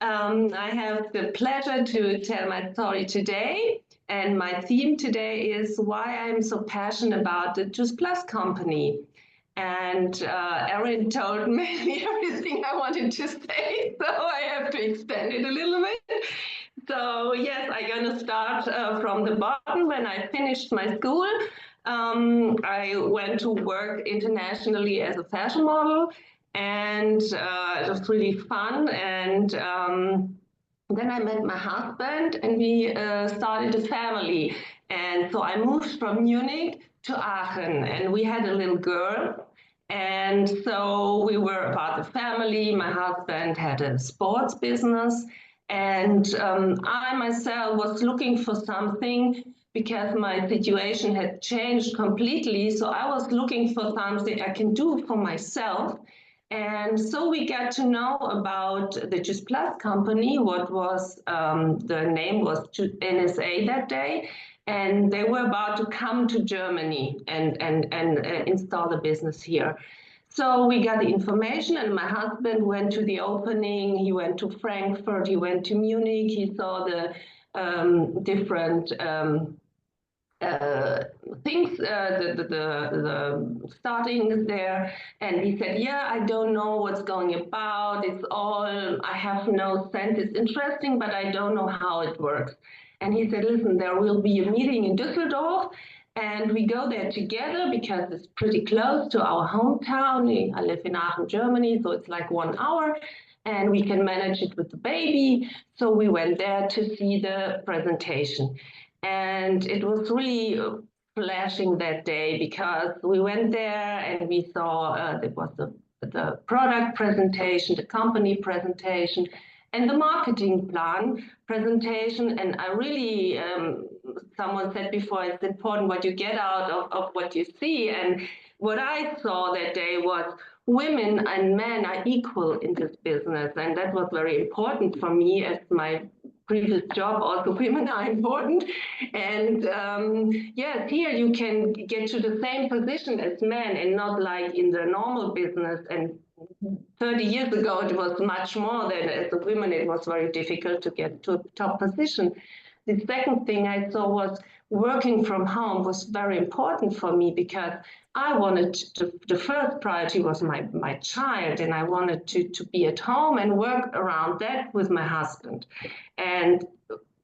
K: I have the pleasure to tell my story today. And my theme today is why I'm so passionate about the Juice Plus company. And Erin told me everything I wanted to say, so I have to extend it a little bit. So yes, I'm gonna start from the bottom. When I finished my school, I went to work internationally as a fashion model, and it was really fun. And then I met my husband, and we started a family. And so I moved from Munich to Aachen, and we had a little girl. And so we were about the family. My husband had a sports business, and I myself was looking for something because my situation had changed completely. So I was looking for something I can do for myself. And so we got to know about the Just Plus company, what was the name was NSA that day. And they were about to come to Germany and install the business here. So we got the information, and my husband went to the opening. He went to Frankfurt, he went to Munich, he saw the different things, the starting there, and he said, yeah, I don't know what's going about. It's all, I have no sense. It's interesting, but I don't know how it works. And he said, listen, there will be a meeting in Düsseldorf, and we go there together because it's pretty close to our hometown. I live in Aachen, Germany, so it's like 1 hour, and we can manage it with the baby. So we went there to see the presentation. And it was really flashing that day because we went there and we saw there was the product presentation, the company presentation, and the marketing plan presentation. And I really, someone said before, it's important what you get out of what you see. And what I saw that day was women and men are equal in this business. And that was very important for me as my previous job. Also, women are important. And yes, here you can get to the same position as men and not like in the normal business. And 30 years ago, it was much more than as a woman, it was very difficult to get to a top position. The second thing I saw was working from home was very important for me because I wanted to, the first priority was my child, and I wanted to be at home and work around that with my husband. And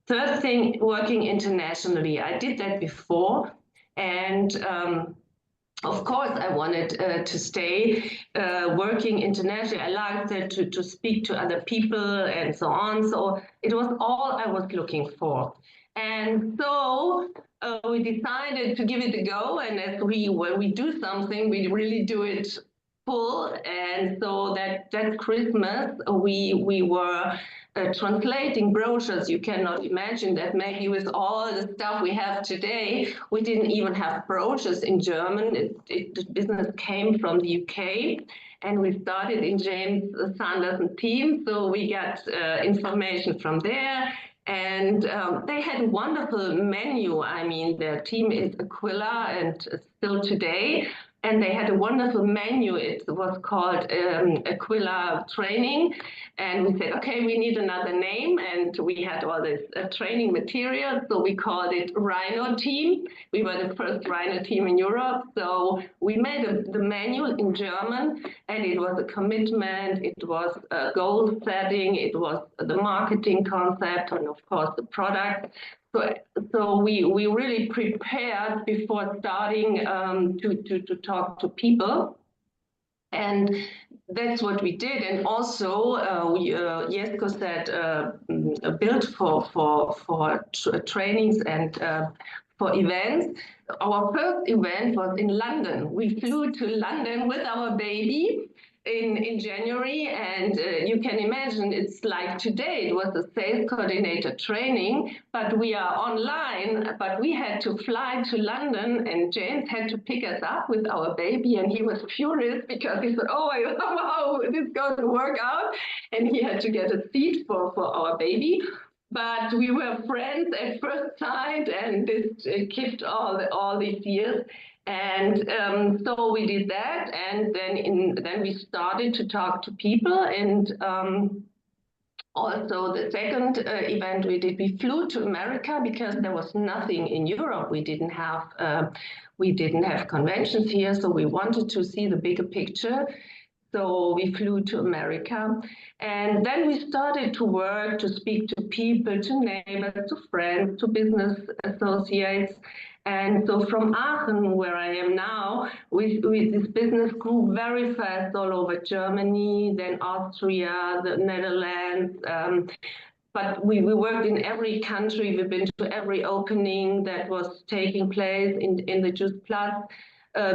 K: third thing, working internationally. I did that before, and of course, I wanted to stay working internationally. I liked to speak to other people and so on. So it was all I was looking for. And so we decided to give it a go. And as when we do something, we really do it full. And so that Christmas, we were translating brochures. You cannot imagine that maybe with all the stuff we have today, we didn't even have brochures in German. The business came from the UK, and we started in James Sanderson team. So we got information from there. And they had a wonderful menu. I mean, their team is Aquila, and still today. And they had a wonderful menu. It was called Aquila Training. And we said, okay, we need another name. And we had all this training material. So we called it Rhino Team. We were the first Rhino team in Europe. So we made the menu in German. And it was a commitment. It was a goal setting. It was the marketing concept. And of course, the product. So we really prepared before starting to talk to people, and that's what we did. And also, Jesko said built for trainings and for events. Our first event was in London. We flew to London with our baby in January, and you can imagine it's like today. It was a sales coordinator training, but we are online. But we had to fly to London, and James had to pick us up with our baby, and he was furious because he said, "Oh, wow, this is going to work out," and he had to get a seat for our baby. But we were friends at first sight, and this kept all these years. And so we did that, and then we started to talk to people. And also the second event we did, we flew to America because there was nothing in Europe. We didn't have conventions here, so we wanted to see the bigger picture. So we flew to America, and then we started to work, to speak to people, to neighbors, to friends, to business associates. And so from Aachen, where I am now, this business grew very fast all over Germany, then Austria, the Netherlands. But we worked in every country. We've been to every opening that was taking place in the Juice Plus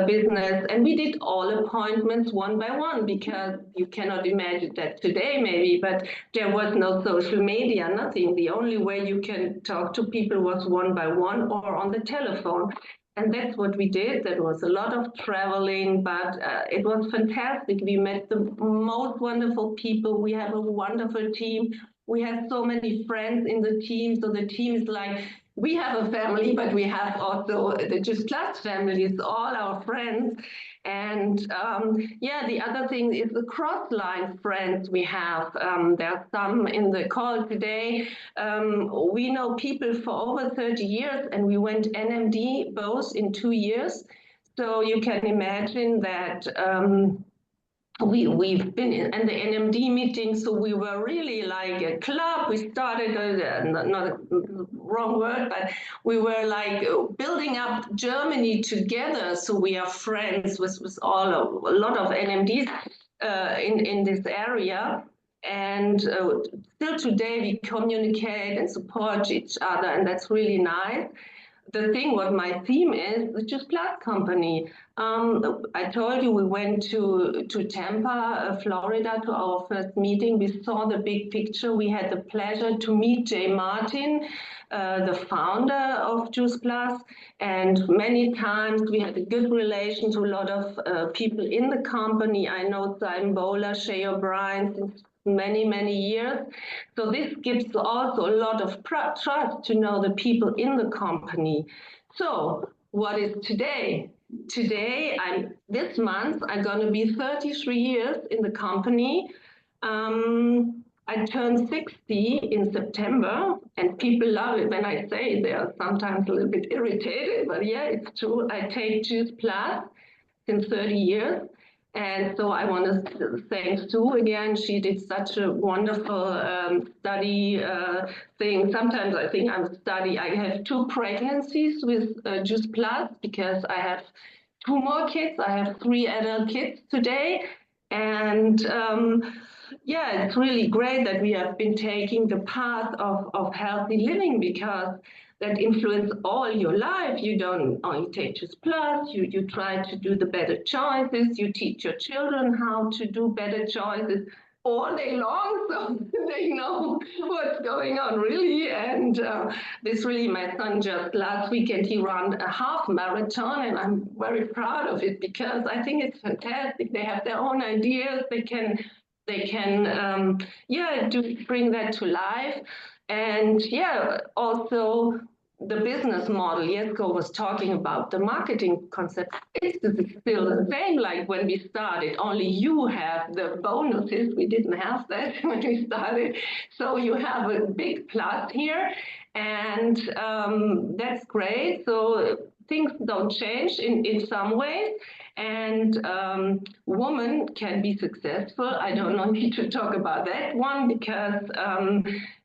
K: business. And we did all appointments one by one, because you cannot imagine that today maybe, but there was no social media, nothing. The only way you can talk to people was one by one or on the telephone. And that's what we did. There was a lot of traveling, but it was fantastic. We met the most wonderful people. We have a wonderful team. We have so many friends in the team. So the team is like, we have a family, but we have also the Juice Plus family. It's all our friends. And yeah, the other thing is the cross-line friends we have. There are some in the call today. We know people for over 30 years, and we went NMD both in 2 years. So you can imagine that we've been in the NMD meetings, so we were really like a club. We started, not a wrong word, but we were like building up Germany together. So we are friends with a lot of NMDs in this area. And still today we communicate and support each other, and that's really nice. The thing, what my theme is, the Juice Plus company. I told you we went to Tampa, Florida, to our first meeting. We saw the big picture. We had the pleasure to meet Jay Martin, the founder of Juice Plus, and many times we had a good relation to a lot of people in the company. I know Simon Bowler, Shay O'Brien since many years. So this gives also a lot of trust to know the people in the company. So what is today? Today, this month, I'm going to be 33 years in the company. I turned 60 in September, and people love it when I say it. They are sometimes a little bit irritated, but yeah, it's true. I take Juice Plus since 30 years. And so I want to thank Sue again. She did such a wonderful study thing. Sometimes I think I have 2 pregnancies with Juice Plus, because I have 2 more kids. I have 3 adult kids today. And yeah, it's really great that we have been taking the path of healthy living, because that influence all your life. You don't only take Juice Plus, you try to do the better choices, you teach your children how to do better choices all day long, so they know what's going on, really. And this really, my son just last weekend, he ran a half marathon, and I'm very proud of it, because I think it's fantastic. They have their own ideas, they can yeah, bring that to life. And yeah, also the business model, Jesko was talking about the marketing concept. It's still the same like when we started, only you have the bonuses. We didn't have that when we started. So you have a big plus here, and that's great. So things don't change in some ways, and women can be successful. I don't need to talk about that one, because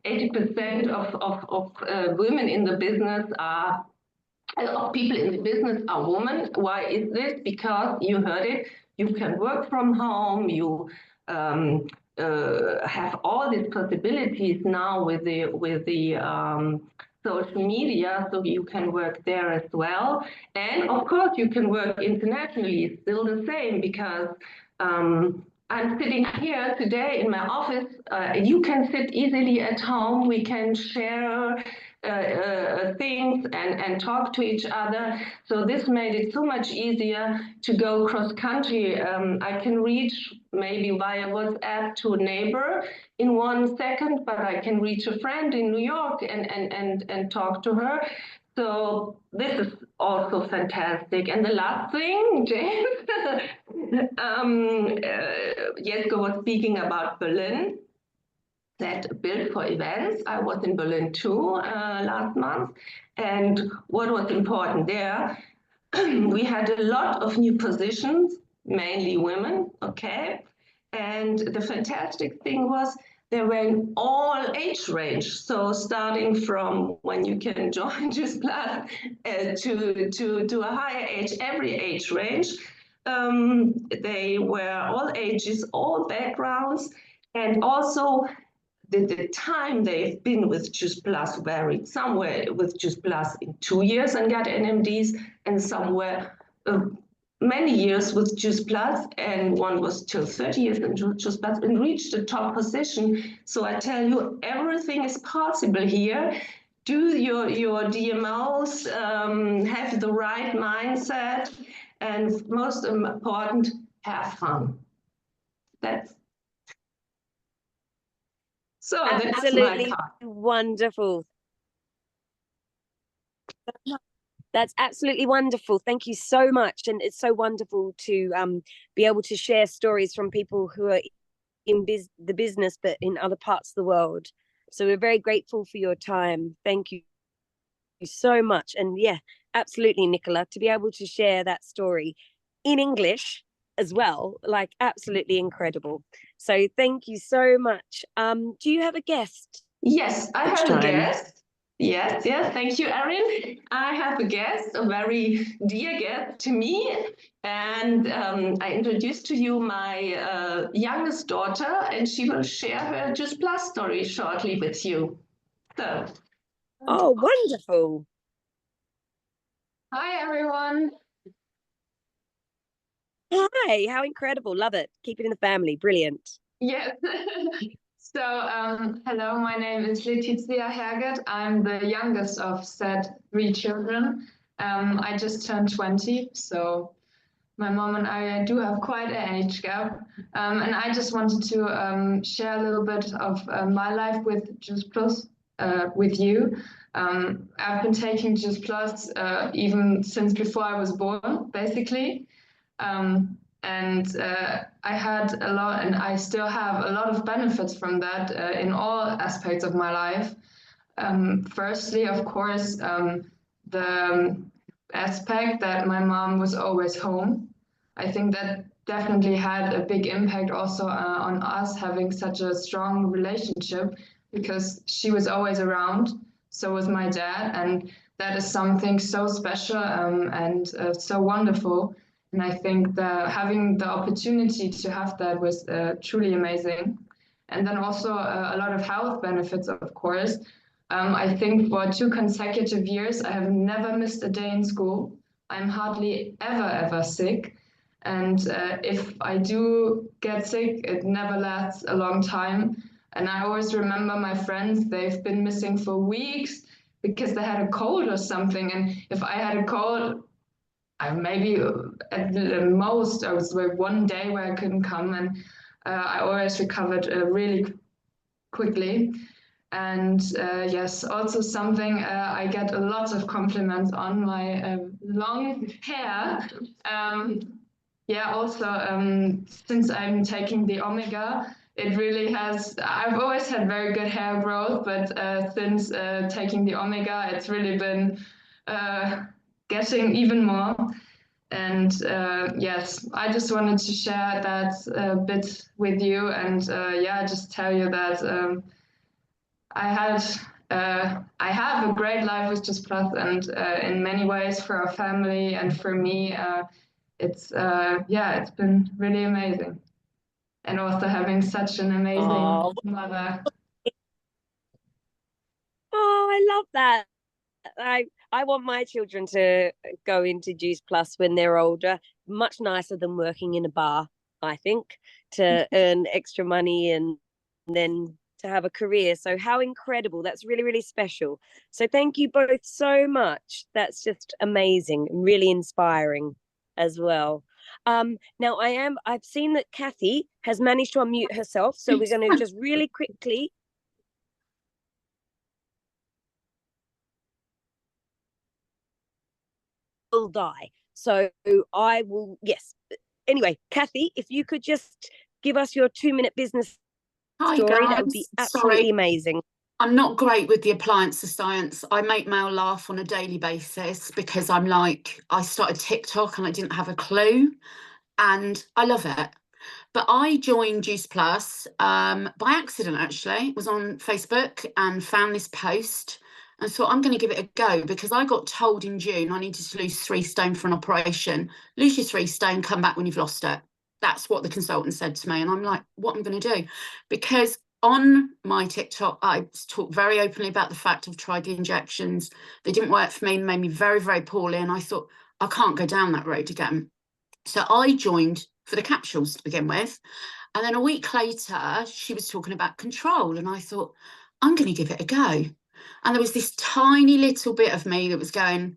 K: 80% of women in the business are, of people in the business are women. Why is this? Because you heard it, you can work from home, you have all these possibilities now with the social media, so you can work there as well. And of course, you can work internationally. It's still the same, because I'm sitting here today in my office. You can sit easily at home. We can share things and talk to each other. So this made it so much easier to go cross country. I can reach maybe via WhatsApp to a neighbor in 1 second, but I can reach a friend in New York and talk to her. So this is also fantastic. And the last thing, James, Jesko was speaking about Berlin, that built for events. I was in Berlin too last month. And what was important there, we had a lot of new positions, mainly women, okay? And the fantastic thing was they were in all age range. So starting from when you can join Juice Plus to a higher age, every age range. They were all ages, all backgrounds, and also the time they've been with Juice Plus varied. Somewhere with Juice Plus in 2 years and got NMDs, and somewhere many years with Juice Plus, and one was till 30 years in Juice Plus and reached the top position. So I tell you, everything is possible here. Do your DMOs, have the right mindset, and most important, have fun. That's my
I: Absolutely
K: part.
I: wonderful. That's absolutely wonderful. Thank you so much. And it's so wonderful to be able to share stories from people who are in the business, but in other parts of the world. So we're very grateful for your time. Thank you so much. And yeah, absolutely, Nicola, to be able to share that story in English as well, like absolutely incredible. So thank you so much. Do you have a guest?
K: Yes, I have a guest. Yes, thank you, Erin. I have a guest, a very dear guest to me, and I introduce to you my youngest daughter, and she will share her Juice Plus story shortly with you. So.
I: Oh, wonderful.
L: Hi, everyone.
I: Hi, how incredible. Love it. Keep it in the family. Brilliant.
L: Yes. So, hello, my name is Letizia Herget. I'm the youngest of said 3 children. I just turned 20, so my mom and I do have quite an age gap. And I just wanted to share a little bit of my life with Juice Plus with you. I've been taking Juice Plus even since before I was born, basically. I had a lot, and I still have a lot of benefits from that in all aspects of my life. Firstly, of course, the aspect that my mom was always home. I think that definitely had a big impact also on us having such a strong relationship, because she was always around. So was my dad, and that is something so special and so wonderful. And I think that having the opportunity to have that was truly amazing. And then also a lot of health benefits, of course. I think for 2 consecutive years, I have never missed a day in school. I'm hardly ever sick. And if I do get sick, it never lasts a long time. And I always remember my friends, they've been missing for weeks because they had a cold or something. And if I had a cold, maybe at the most I was like 1 day where I couldn't come, and I always recovered really quickly. And yes, also something I get a lot of compliments on my long hair. Also since I'm taking the Omega, it really has, I've always had very good hair growth, but since taking the Omega, it's really been getting even more. And yes, I just wanted to share that bit with you, and just tell you that I have a great life with Juice Plus, and in many ways for our family and for me, it's been really amazing. And also having such an amazing mother.
I: Oh, I love that. I want my children to go into Juice Plus when they're older. Much nicer than working in a bar, I think, to earn extra money and then to have a career. So how incredible. That's really, really special. So thank you both so much. That's just amazing and really inspiring as well. Now I've seen that Kathy has managed to unmute herself. So we're going to just really quickly die. So I will, yes. Anyway, Kathy, if you could just give us your 2-minute business story, that would be absolutely amazing.
M: I'm not great with the appliance of science. I make Mel laugh on a daily basis because I'm like, I started TikTok and I didn't have a clue, and I love it. But I joined Juice Plus by accident, actually. It was on Facebook and found this post and thought, I'm going to give it a go, because I got told in June I needed to lose 3 stone for an operation. Lose your 3 stone, come back when you've lost it. That's what the consultant said to me. And I'm like, what am I going to do? Because on my TikTok, I talk very openly about the fact I've tried the injections. They didn't work for me, made me very, very poorly. And I thought, I can't go down that road again. So I joined for the capsules to begin with. And then a week later, she was talking about control. And I thought, I'm going to give it a go. And there was this tiny little bit of me that was going,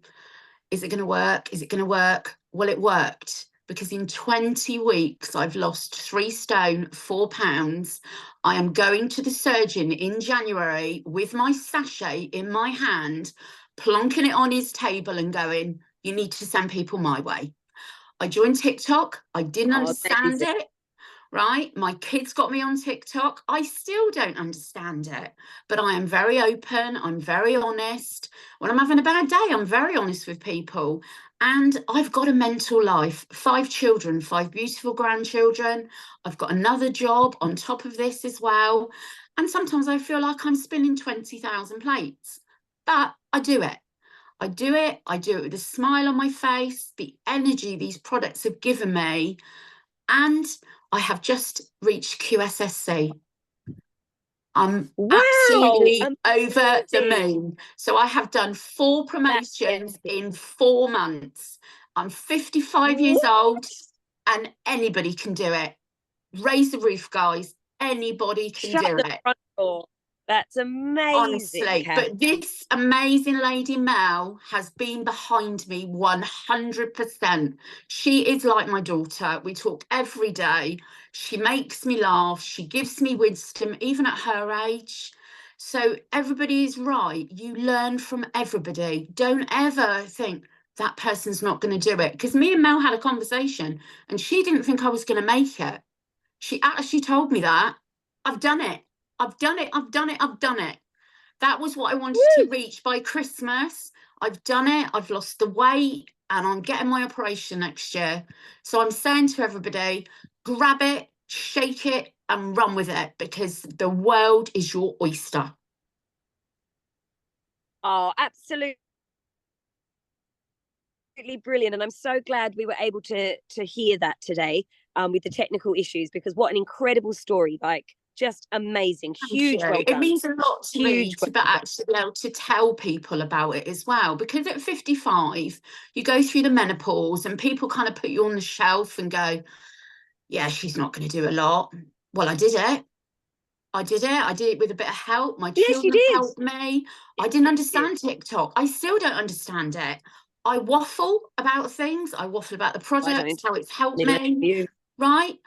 M: is it going to work? Is it going to work? Well, it worked, because in 20 weeks, I've lost 3 stone, 4 pounds. I am going to the surgeon in January with my sachet in my hand, plonking it on his table and going, you need to send people my way. I joined TikTok. I didn't understand it, right? My kids got me on TikTok. I still don't understand it, but I am very open. I'm very honest. When I'm having a bad day, I'm very honest with people. And I've got a mental life, 5 children, 5 beautiful grandchildren. I've got another job on top of this as well. And sometimes I feel like I'm spinning 20,000 plates, but I do it. I do it with a smile on my face, the energy these products have given me, and I have just reached QSSC. I'm absolutely over the moon. So I have done 4 promotions in 4 months. I'm 55 years old, and anybody can do it. Raise the roof, guys. Anybody can do it.
I: Front door. That's amazing.
M: Honestly,
I: Kath.
M: but this amazing lady Mel has been behind me 100%. She is like my daughter. We talk every day. She makes me laugh. She gives me wisdom, even at her age. So everybody is right. You learn from everybody. Don't ever think that person's not going to do it. Because me and Mel had a conversation and she didn't think I was going to make it. She actually told me that. I've done it. I've done it. I've done it. I've done it. That was what I wanted to reach by Christmas. I've done it. I've lost the weight and I'm getting my operation next year. So I'm saying to everybody, grab it, shake it and run with it, because the world is your oyster.
I: Oh, absolutely brilliant. And I'm so glad we were able to hear that today with the technical issues, because what an incredible story. Like, just amazing. Huge well done.
M: It means a lot to me to actually be able to tell people about it as well, because at 55 you go through the menopause and people kind of put you on the shelf and go, yeah, she's not going to do a lot. Well, I did it with a bit of help. My children helped me. I didn't understand TikTok. I still don't understand it. I waffle about things. I waffle about the products, how it's helped me, right?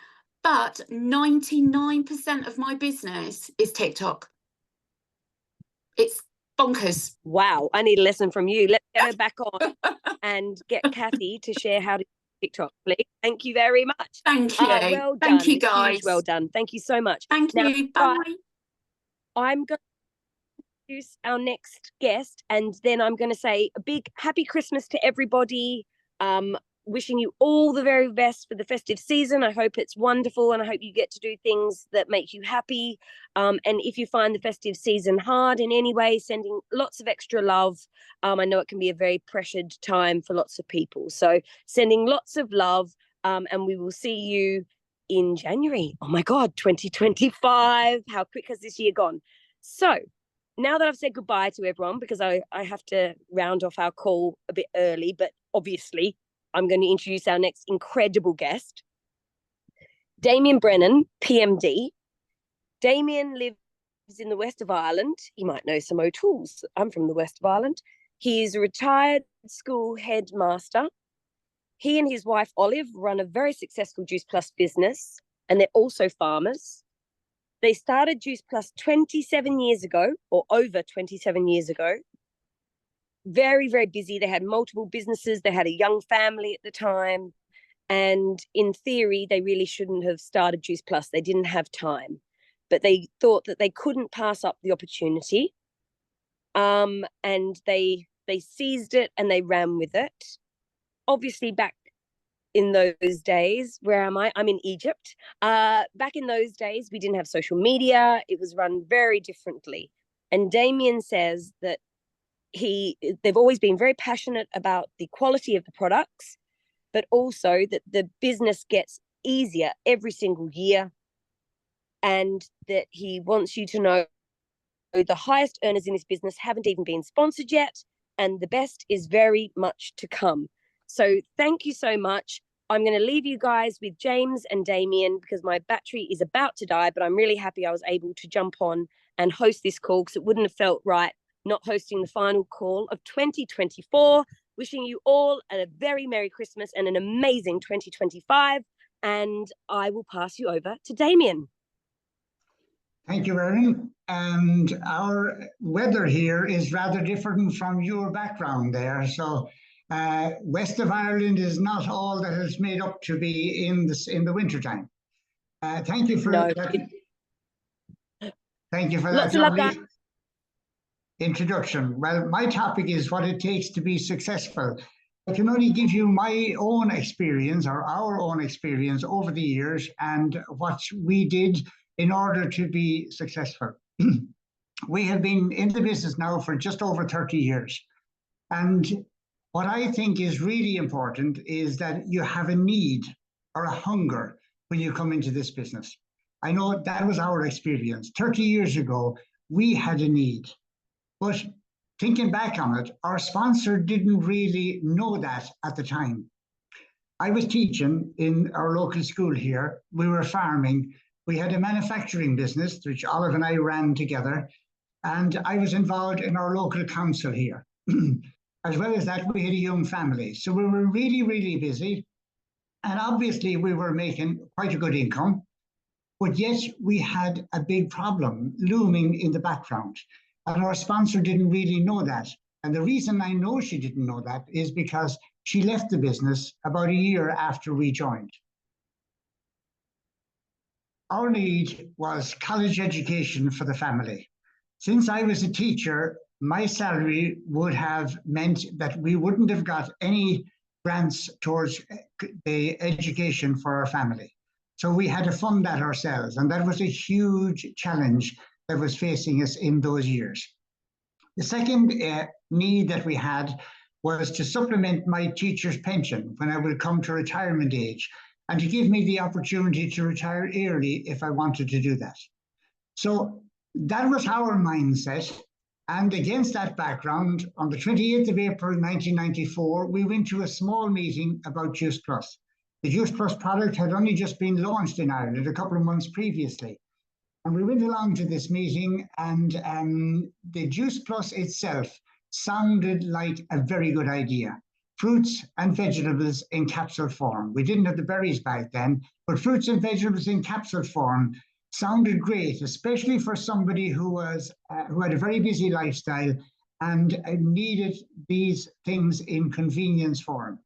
M: But 99% of my business is TikTok. It's bonkers.
I: Wow, I need a lesson from you. Let's get her back on and get Kathy to share how to TikTok, please. Thank you very much.
M: Thank you.
I: Well done.
M: Thank you, guys.
I: Huge well done. Thank you so much.
M: Thank you. Bye.
I: I'm going to introduce our next guest, and then I'm going to say a big happy Christmas to everybody. Wishing you all the very best for the festive season. I hope it's wonderful and I hope you get to do things that make you happy. And if you find the festive season hard in any way, sending lots of extra love. I know it can be a very pressured time for lots of people. So sending lots of love, and we will see you in January. Oh my God, 2025. How quick has this year gone? So now that I've said goodbye to everyone, because I have to round off our call a bit early, but obviously I'm going to introduce our next incredible guest, Damian Brennan, PMD. Damian lives in the west of Ireland. You might know some O'Toole's. I'm from the west of Ireland. He is a retired school headmaster. He and his wife, Olive, run a very successful Juice Plus business, and they're also farmers. They started Juice Plus 27 years ago, or over 27 years ago. Very, very busy. They had multiple businesses. They had a young family at the time. And in theory, they really shouldn't have started Juice Plus. They didn't have time. But they thought that they couldn't pass up the opportunity. And they seized it and they ran with it. Obviously, back in those days, where am I? I'm in Egypt. Back in those days, we didn't have social media. It was run very differently. And Damian says that they've always been very passionate about the quality of the products, but also that the business gets easier every single year, and that he wants you to know the highest earners in this business haven't even been sponsored yet, and the best is very much to come. So thank you so much. I'm going to leave you guys with James and Damian because my battery is about to die, but I'm really happy I was able to jump on and host this call, because it wouldn't have felt right not hosting the final call of 2024. Wishing you all a very Merry Christmas and an amazing 2025. And I will pass you over to Damian.
N: Thank you, Erin. And our weather here is rather different from your background there. So west of Ireland is not all that it's made up to be in the wintertime. Thank you for that. Thank you for that lovely introduction. Well, my topic is what it takes to be successful. I can only give you my own experience, or our own experience over the years, and what we did in order to be successful. We have been in the business now for just over 30 years. And what I think is really important is that you have a need or a hunger when you come into this business. I know that was our experience. 30 years ago, we had a need. But thinking back on it, our sponsor didn't really know that at the time. I was teaching in our local school here. We were farming. We had a manufacturing business, which Olive and I ran together. And I was involved in our local council here. As well as that, we had a young family. So we were really, really busy. And obviously, we were making quite a good income. But yet, we had a big problem looming in the background. And our sponsor didn't really know that. And the reason I know she didn't know that is because she left the business about a year after we joined. Our need was college education for the family. Since I was a teacher, my salary would have meant that we wouldn't have got any grants towards the education for our family. So we had to fund that ourselves. And that was a huge challenge that was facing us in those years. The second need that we had was to supplement my teacher's pension when I would come to retirement age, and to give me the opportunity to retire early if I wanted to do that. So that was our mindset. And against that background, on the 28th of April 1994, we went to a small meeting about Juice Plus. The Juice Plus product had only just been launched in Ireland a couple of months previously. And we went along to this meeting, and the Juice Plus itself sounded like a very good idea. Fruits and vegetables in capsule form. We didn't have the berries back then, but fruits and vegetables in capsule form sounded great, especially for somebody who had a very busy lifestyle and needed these things in convenience form.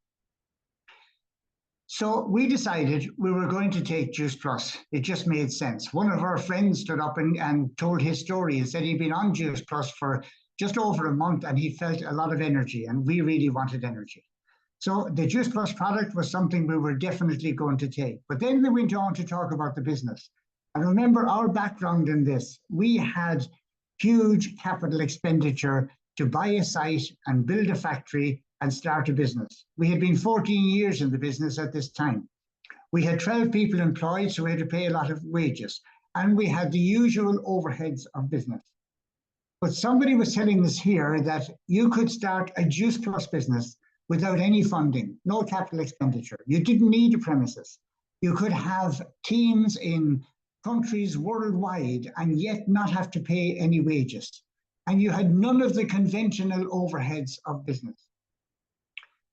N: So we decided we were going to take Juice Plus. It just made sense. One of our friends stood up and told his story and said he'd been on Juice Plus for just over a month and he felt a lot of energy, and we really wanted energy. So the Juice Plus product was something we were definitely going to take. But then we went on to talk about the business. And remember our background in this. We had huge capital expenditure to buy a site and build a factory and start a business. We had been 14 years in the business at this time. We had 12 people employed, so we had to pay a lot of wages. And we had the usual overheads of business. But somebody was telling us here that you could start a Juice Plus business without any funding, no capital expenditure. You didn't need a premises. You could have teams in countries worldwide and yet not have to pay any wages. And you had none of the conventional overheads of business.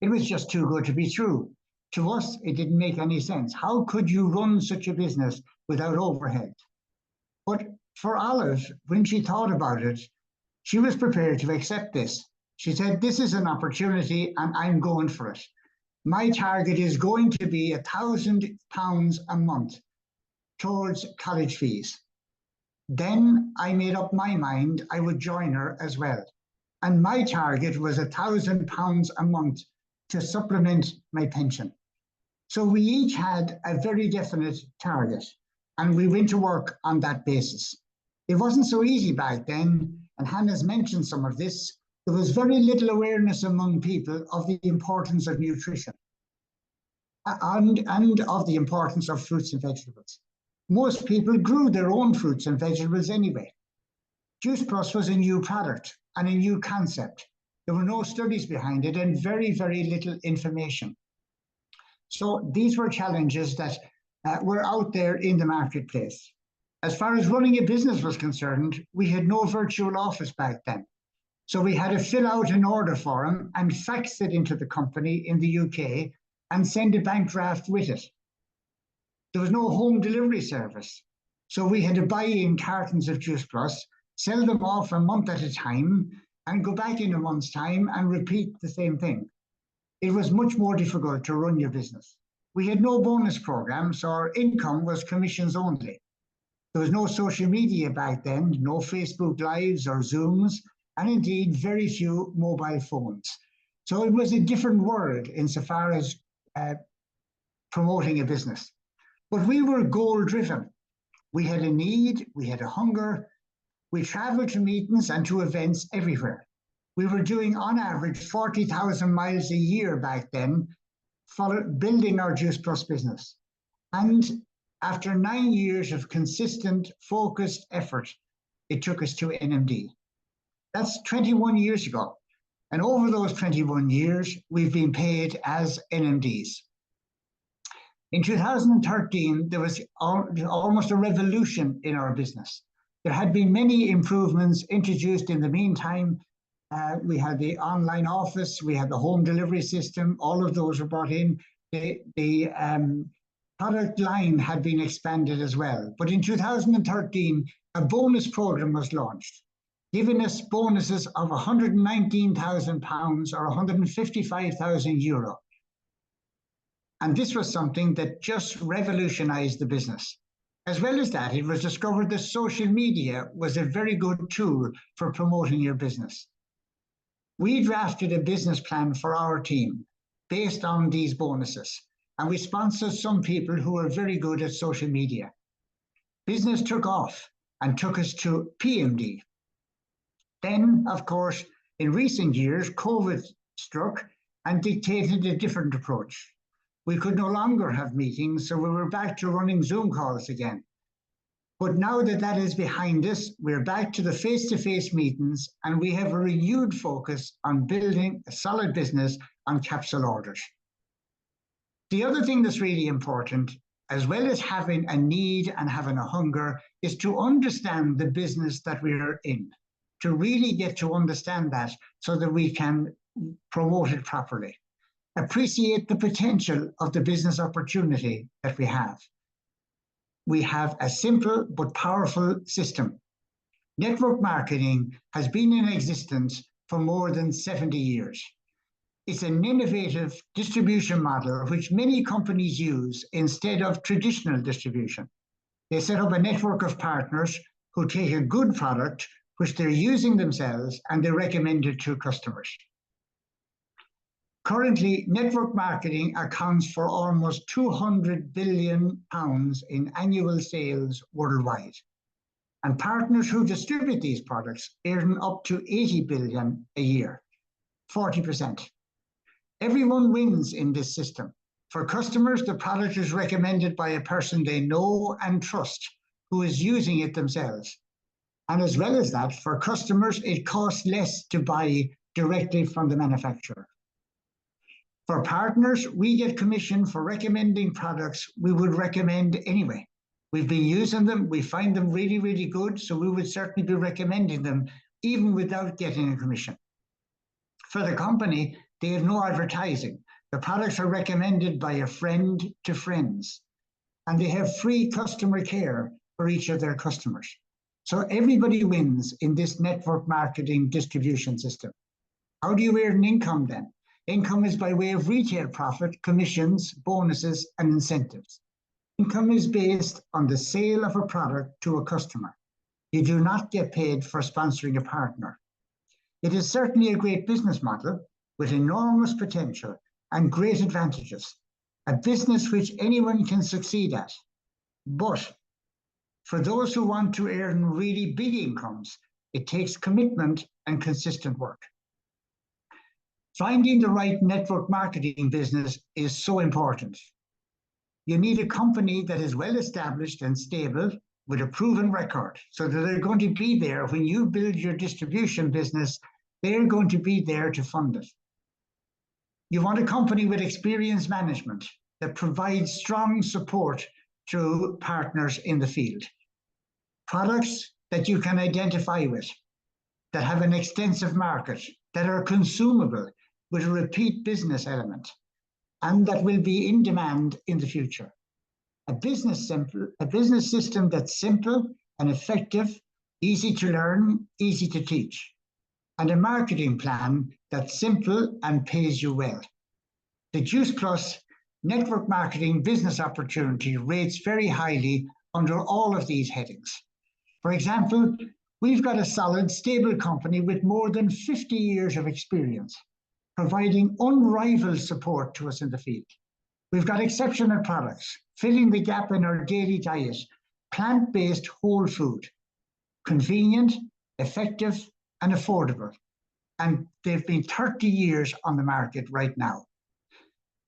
N: It was just too good to be true. To us, it didn't make any sense. How could you run such a business without overhead? But for Olive, when she thought about it, she was prepared to accept this. She said, this is an opportunity and I'm going for it. My target is going to be £1,000 a month towards college fees. Then I made up my mind I would join her as well. And my target was £1,000 a month to supplement my pension. So we each had a very definite target, and we went to work on that basis. It wasn't so easy back then, and Hannah's mentioned some of this. There was very little awareness among people of the importance of nutrition and of the importance of fruits and vegetables. Most people grew their own fruits and vegetables anyway. Juice Plus was a new product and a new concept. There were no studies behind it and very, very little information. So these were challenges that were out there in the marketplace. As far as running a business was concerned, we had no virtual office back then. So we had to fill out an order form and fax it into the company in the UK and send a bank draft with it. There was no home delivery service. So we had to buy in cartons of Juice Plus, sell them off a month at a time, and go back in a month's time and repeat the same thing. It was much more difficult to run your business. We had no bonus programs, so our income was commissions only. There was no social media back then, no Facebook Lives or Zooms, and indeed very few mobile phones. So it was a different world insofar as promoting a business. But we were goal-driven. We had a need, we had a hunger. We traveled to meetings and to events everywhere. We were doing, on average, 40,000 miles a year back then, building our Juice Plus business. And after 9 years of consistent, focused effort, it took us to NMD. That's 21 years ago. And over those 21 years, we've been paid as NMDs. In 2013, there was almost a revolution in our business. There had been many improvements introduced in the meantime. We had the online office, we had the home delivery system, all of those were brought in. The product line had been expanded as well. But in 2013, a bonus program was launched, giving us bonuses of £119,000 or €155,000. And this was something that just revolutionized the business. As well as that, it was discovered that social media was a very good tool for promoting your business. We drafted a business plan for our team based on these bonuses, and we sponsored some people who were very good at social media. Business took off and took us to PMD. Then, of course, in recent years, COVID struck and dictated a different approach. We could no longer have meetings, so we were back to running Zoom calls again. But now that that is behind us, we're back to the face-to-face meetings, and we have a renewed focus on building a solid business on capsule orders. The other thing that's really important, as well as having a need and having a hunger, is to understand the business that we are in, to really get to understand that so that we can promote it properly. Appreciate the potential of the business opportunity that we have. We have a simple but powerful system. Network marketing has been in existence for more than 70 years. It's an innovative distribution model which many companies use instead of traditional distribution. They set up a network of partners who take a good product, which they're using themselves, and they recommend it to customers. Currently, network marketing accounts for almost £200 billion in annual sales worldwide. And partners who distribute these products earn up to 80 billion a year, 40%. Everyone wins in this system. For customers, the product is recommended by a person they know and trust, who is using it themselves. And as well as that, for customers, it costs less to buy directly from the manufacturer. For partners, we get commission for recommending products we would recommend anyway. We've been using them, we find them really, really good, so we would certainly be recommending them even without getting a commission. For the company, they have no advertising. The products are recommended by a friend to friends, and they have free customer care for each of their customers. So everybody wins in this network marketing distribution system. How do you earn income then? Income is by way of retail profit, commissions, bonuses, and incentives. Income is based on the sale of a product to a customer. You do not get paid for sponsoring a partner. It is certainly a great business model with enormous potential and great advantages. a business which anyone can succeed at. But for those who want to earn really big incomes, it takes commitment and consistent work. Finding the right network marketing business is so important. You need a company that is well established and stable with a proven record, so that they're going to be there when you build your distribution business. They're going to be there to fund it. You want a company with experienced management that provides strong support to partners in the field. Products that you can identify with, that have an extensive market, that are consumable with a repeat business element, and that will be in demand in the future. A business system that's simple and effective, easy to learn, easy to teach, and a marketing plan that's simple and pays you well. The Juice Plus network marketing business opportunity rates very highly under all of these headings. For example, we've got a solid, stable company with more than 50 years of experience, providing unrivaled support to us in the field. We've got exceptional products, filling the gap in our daily diet, plant-based whole food, convenient, effective, and affordable. And they've been 30 years on the market right now.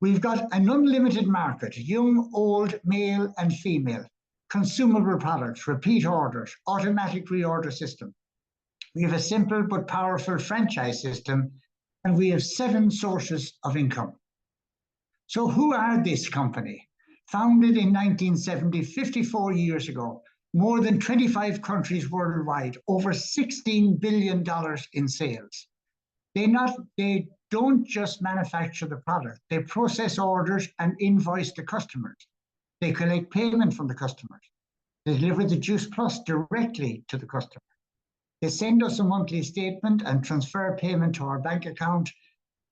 N: We've got an unlimited market, young, old, male, and female, consumable products, repeat orders, automatic reorder system. We have a simple but powerful franchise system, and we have 7 sources of income. So who are this company? Founded in 1970, 54 years ago, more than 25 countries worldwide, over $16 billion in sales. They don't just manufacture the product, they process orders and invoice the customers. They collect payment from the customers. They deliver the Juice Plus directly to the customer. They send us a monthly statement and transfer payment to our bank account,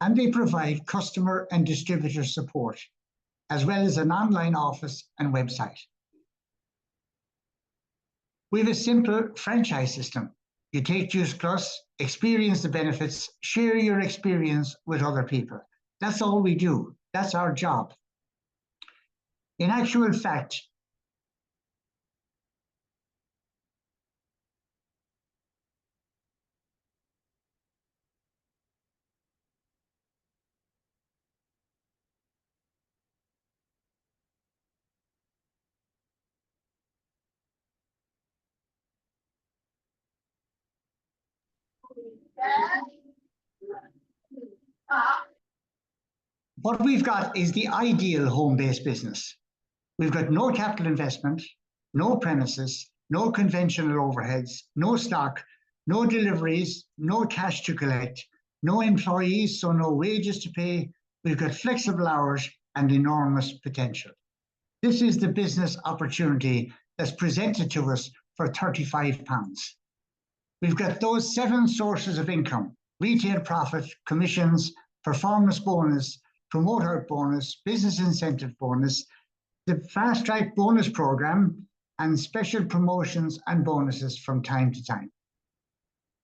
N: and they provide customer and distributor support, as well as an online office and website. We have a simple franchise system. You take Juice Plus, experience the benefits, share your experience with other people. That's all we do. That's our job. In actual fact, what we've got is the ideal home-based business. We've got no capital investment, no premises, no conventional overheads, no stock, no deliveries, no cash to collect, no employees, so no wages to pay. We've got flexible hours and enormous potential. This is the business opportunity that's presented to us for £35. We've got those 7 sources of income: retail profit, commissions, performance bonus, promoter bonus, business incentive bonus, the fast track bonus program, and special promotions and bonuses from time to time.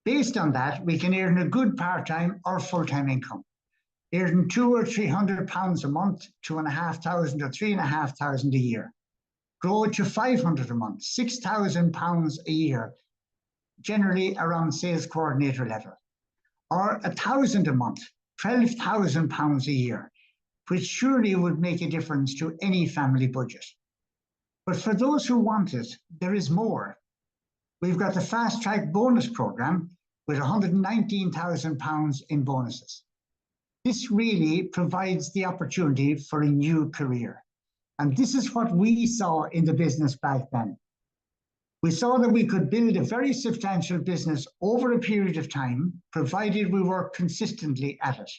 N: Based on that, we can earn a good part-time or full-time income, earn £200 or £300 a month, £2,500 or £3,500 a year, grow to £500 a month, £6,000 a year, generally around sales coordinator level, or £1,000 a month, £12,000 a year, which surely would make a difference to any family budget. But for those who want it, there is more. We've got the fast track bonus program with £119,000 in bonuses. This really provides the opportunity for a new career. And this is what we saw in the business back then. We saw that we could build a very substantial business over a period of time, provided we worked consistently at it.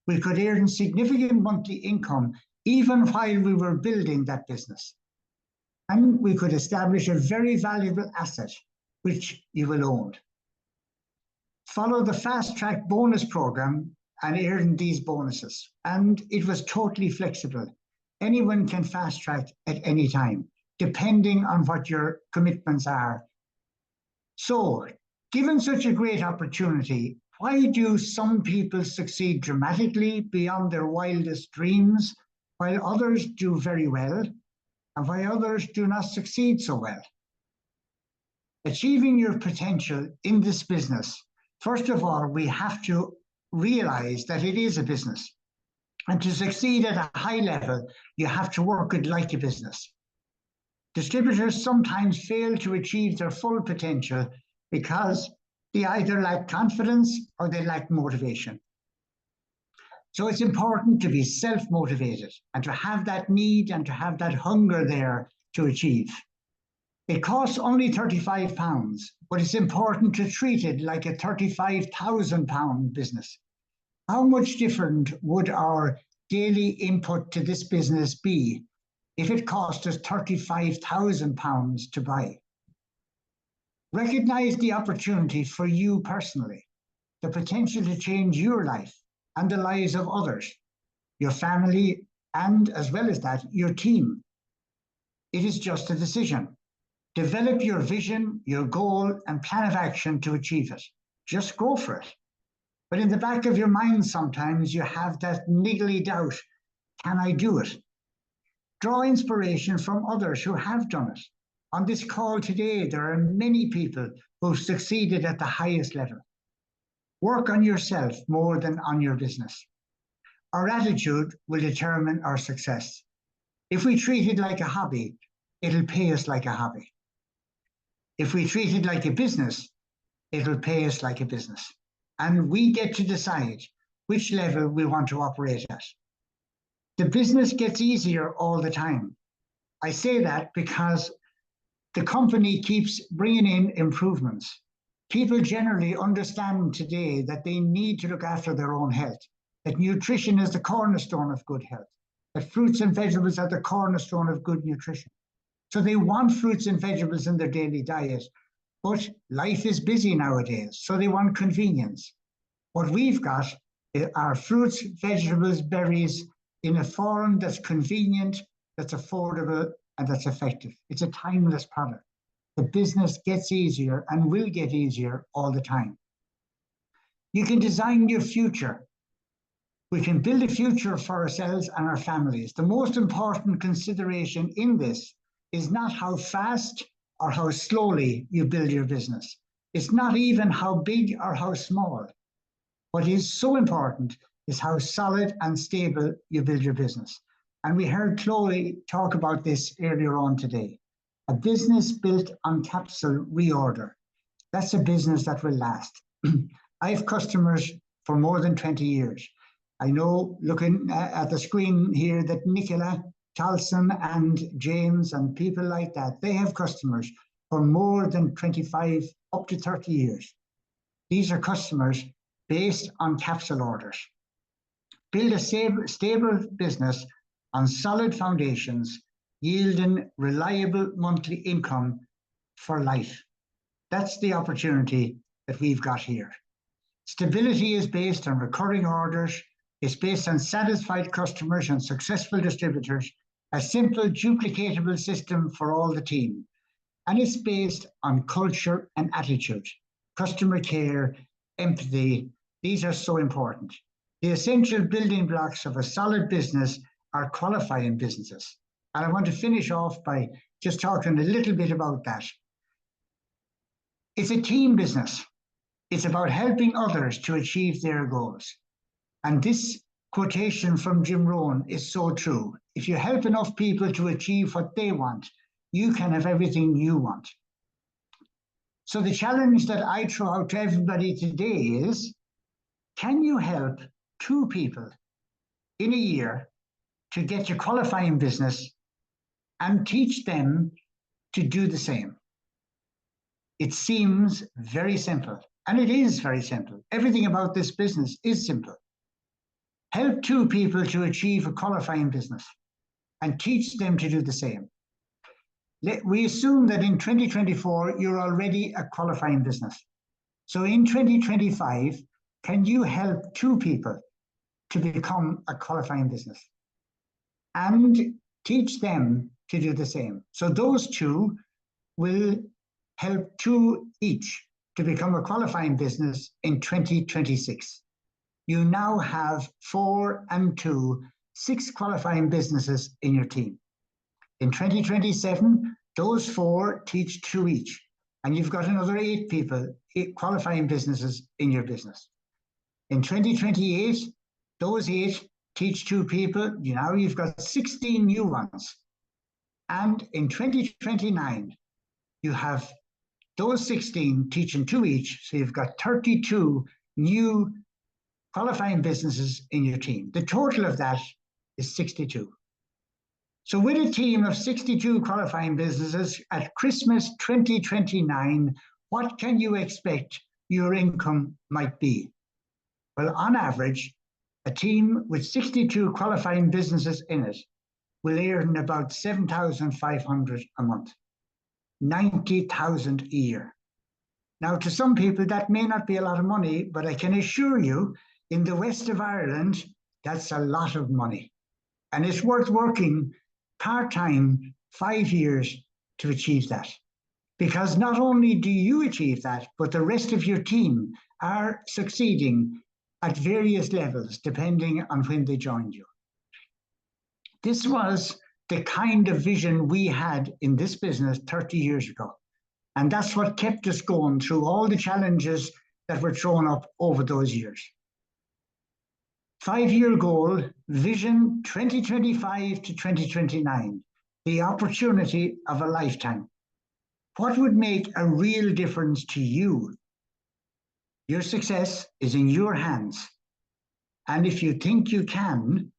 N: We could earn significant monthly income even while we were building that business. And we could establish a very valuable asset, which you will own. Follow the fast track bonus program and earn these bonuses. And it was totally flexible. Anyone can fast track at any time, depending on what your commitments are. So, given such a great opportunity, why do some people succeed dramatically beyond their wildest dreams, while others do very well and while others do not succeed so well. Achieving your potential in this business, first of all, we have to realize that it is a business. And to succeed at a high level, you have to work it like a business. Distributors sometimes fail to achieve their full potential because they either lack confidence or they lack motivation. So it's important to be self-motivated and to have that need and to have that hunger there to achieve. It costs only £35, but it's important to treat it like a £35,000 business. How much different would our daily input to this business be if it cost us £35,000 to buy? Recognize the opportunity for you personally, the potential to change your life and the lives of others, your family, and as well as that, your team. It is just a decision. Develop your vision, your goal, and plan of action to achieve it. Just go for it. But in the back of your mind, sometimes you have that niggly doubt, can I do it? Draw inspiration from others who have done it. On this call today, there are many people who've succeeded at the highest level. Work on yourself more than on your business. Our attitude will determine our success. If we treat it like a hobby, it'll pay us like a hobby. If we treat it like a business, it'll pay us like a business. And we get to decide which level we want to operate at. The business gets easier all the time. I say that because the company keeps bringing in improvements. People generally understand today that they need to look after their own health, that nutrition is the cornerstone of good health, that fruits and vegetables are the cornerstone of good nutrition. So they want fruits and vegetables in their daily diet, but life is busy nowadays, so they want convenience. What we've got are fruits, vegetables, berries in a form that's convenient, that's affordable, and that's effective. It's a timeless product. The business gets easier and will get easier all the time. You can design your future. We can build a future for ourselves and our families. The most important consideration in this is not how fast or how slowly you build your business. It's not even how big or how small. What is so important is how solid and stable you build your business. And we heard Chloe talk about this earlier on today. A business built on capital reorder. That's a business that will last. I have customers for more than 20 years. I know, looking at the screen here, that Nicola, Charlson, and James, and people like that, they have customers for more than 25, up to 30 years. These are customers based on capital orders. Build a stable business on solid foundations, yielding reliable monthly income for life. That's the opportunity that we've got here. Stability is based on recurring orders. It's based on satisfied customers and successful distributors, a simple, duplicatable system for all the team. And it's based on culture and attitude, customer care, empathy. These are so important. The essential building blocks of a solid business are qualifying businesses. And I want to finish off by just talking a little bit about that. It's a team business. It's about helping others to achieve their goals. And this quotation from Jim Rohn is so true. If you help enough people to achieve what they want, you can have everything you want. So the challenge that I throw out to everybody today is, can you help 2 people in a year to get your qualifying business and teach them to do the same? It seems very simple, and it is very simple. Everything about this business is simple. Help 2 people to achieve a qualifying business and teach them to do the same. We assume that in 2024, you're already a qualifying business. So in 2025, can you help 2 people to become a qualifying business and teach them to do the same? So those 2 will help 2 each to become a qualifying business in 2026. You now have 4 and 2, 6 qualifying businesses in your team. In 2027, those 4 teach 2 each, and you've got another 8 people, 8 qualifying businesses in your business. In 2028, those 8 teach 2 people, now you've got 16 new ones. And in 2029, you have those 16 teaching 2 each, so you've got 32 new qualifying businesses in your team. The total of that is 62. So with a team of 62 qualifying businesses at Christmas 2029, what can you expect your income might be? Well, on average, a team with 62 qualifying businesses in it will earn about 7,500 a month, 90,000 a year. Now, to some people, that may not be a lot of money, but I can assure you, in the west of Ireland, that's a lot of money. And it's worth working part-time 5 years to achieve that. Because not only do you achieve that, but the rest of your team are succeeding at various levels, depending on when they joined you. This was the kind of vision we had in this business 30 years ago. And that's what kept us going through all the challenges that were thrown up over those years. 5-year goal, vision 2025 to 2029, the opportunity of a lifetime. What would make a real difference to you? Your success is in your hands. And if you think you can,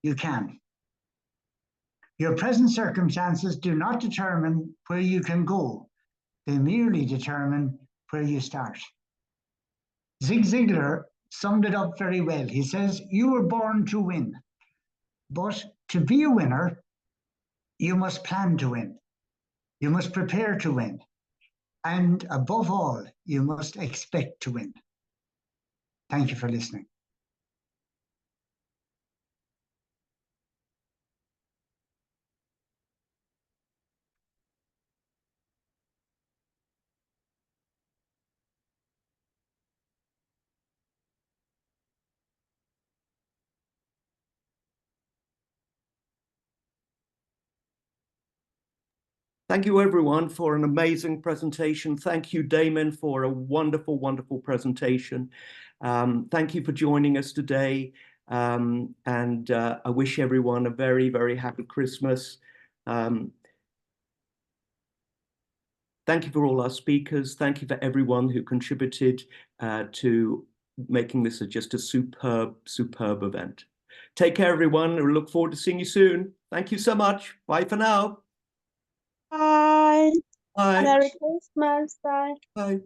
N: you can. Your present circumstances do not determine where you can go. They merely determine where you start. Zig Ziglar summed it up very well. He says, you were born to win, but to be a winner, you must plan to win. You must prepare to win. And above all, you must expect to win. Thank you for listening.
C: Thank you, everyone, for an amazing presentation. Thank you, Damian, for a wonderful, wonderful presentation. Thank you for joining us today. I wish everyone a very, very happy Christmas. Thank you for all our speakers. Thank you for everyone who contributed to making this just a superb, superb event. Take care, everyone. We look forward to seeing you soon. Thank you so much. Bye for now.
O: Bye.
C: Bye.
O: Merry Christmas. Bye.
C: Bye.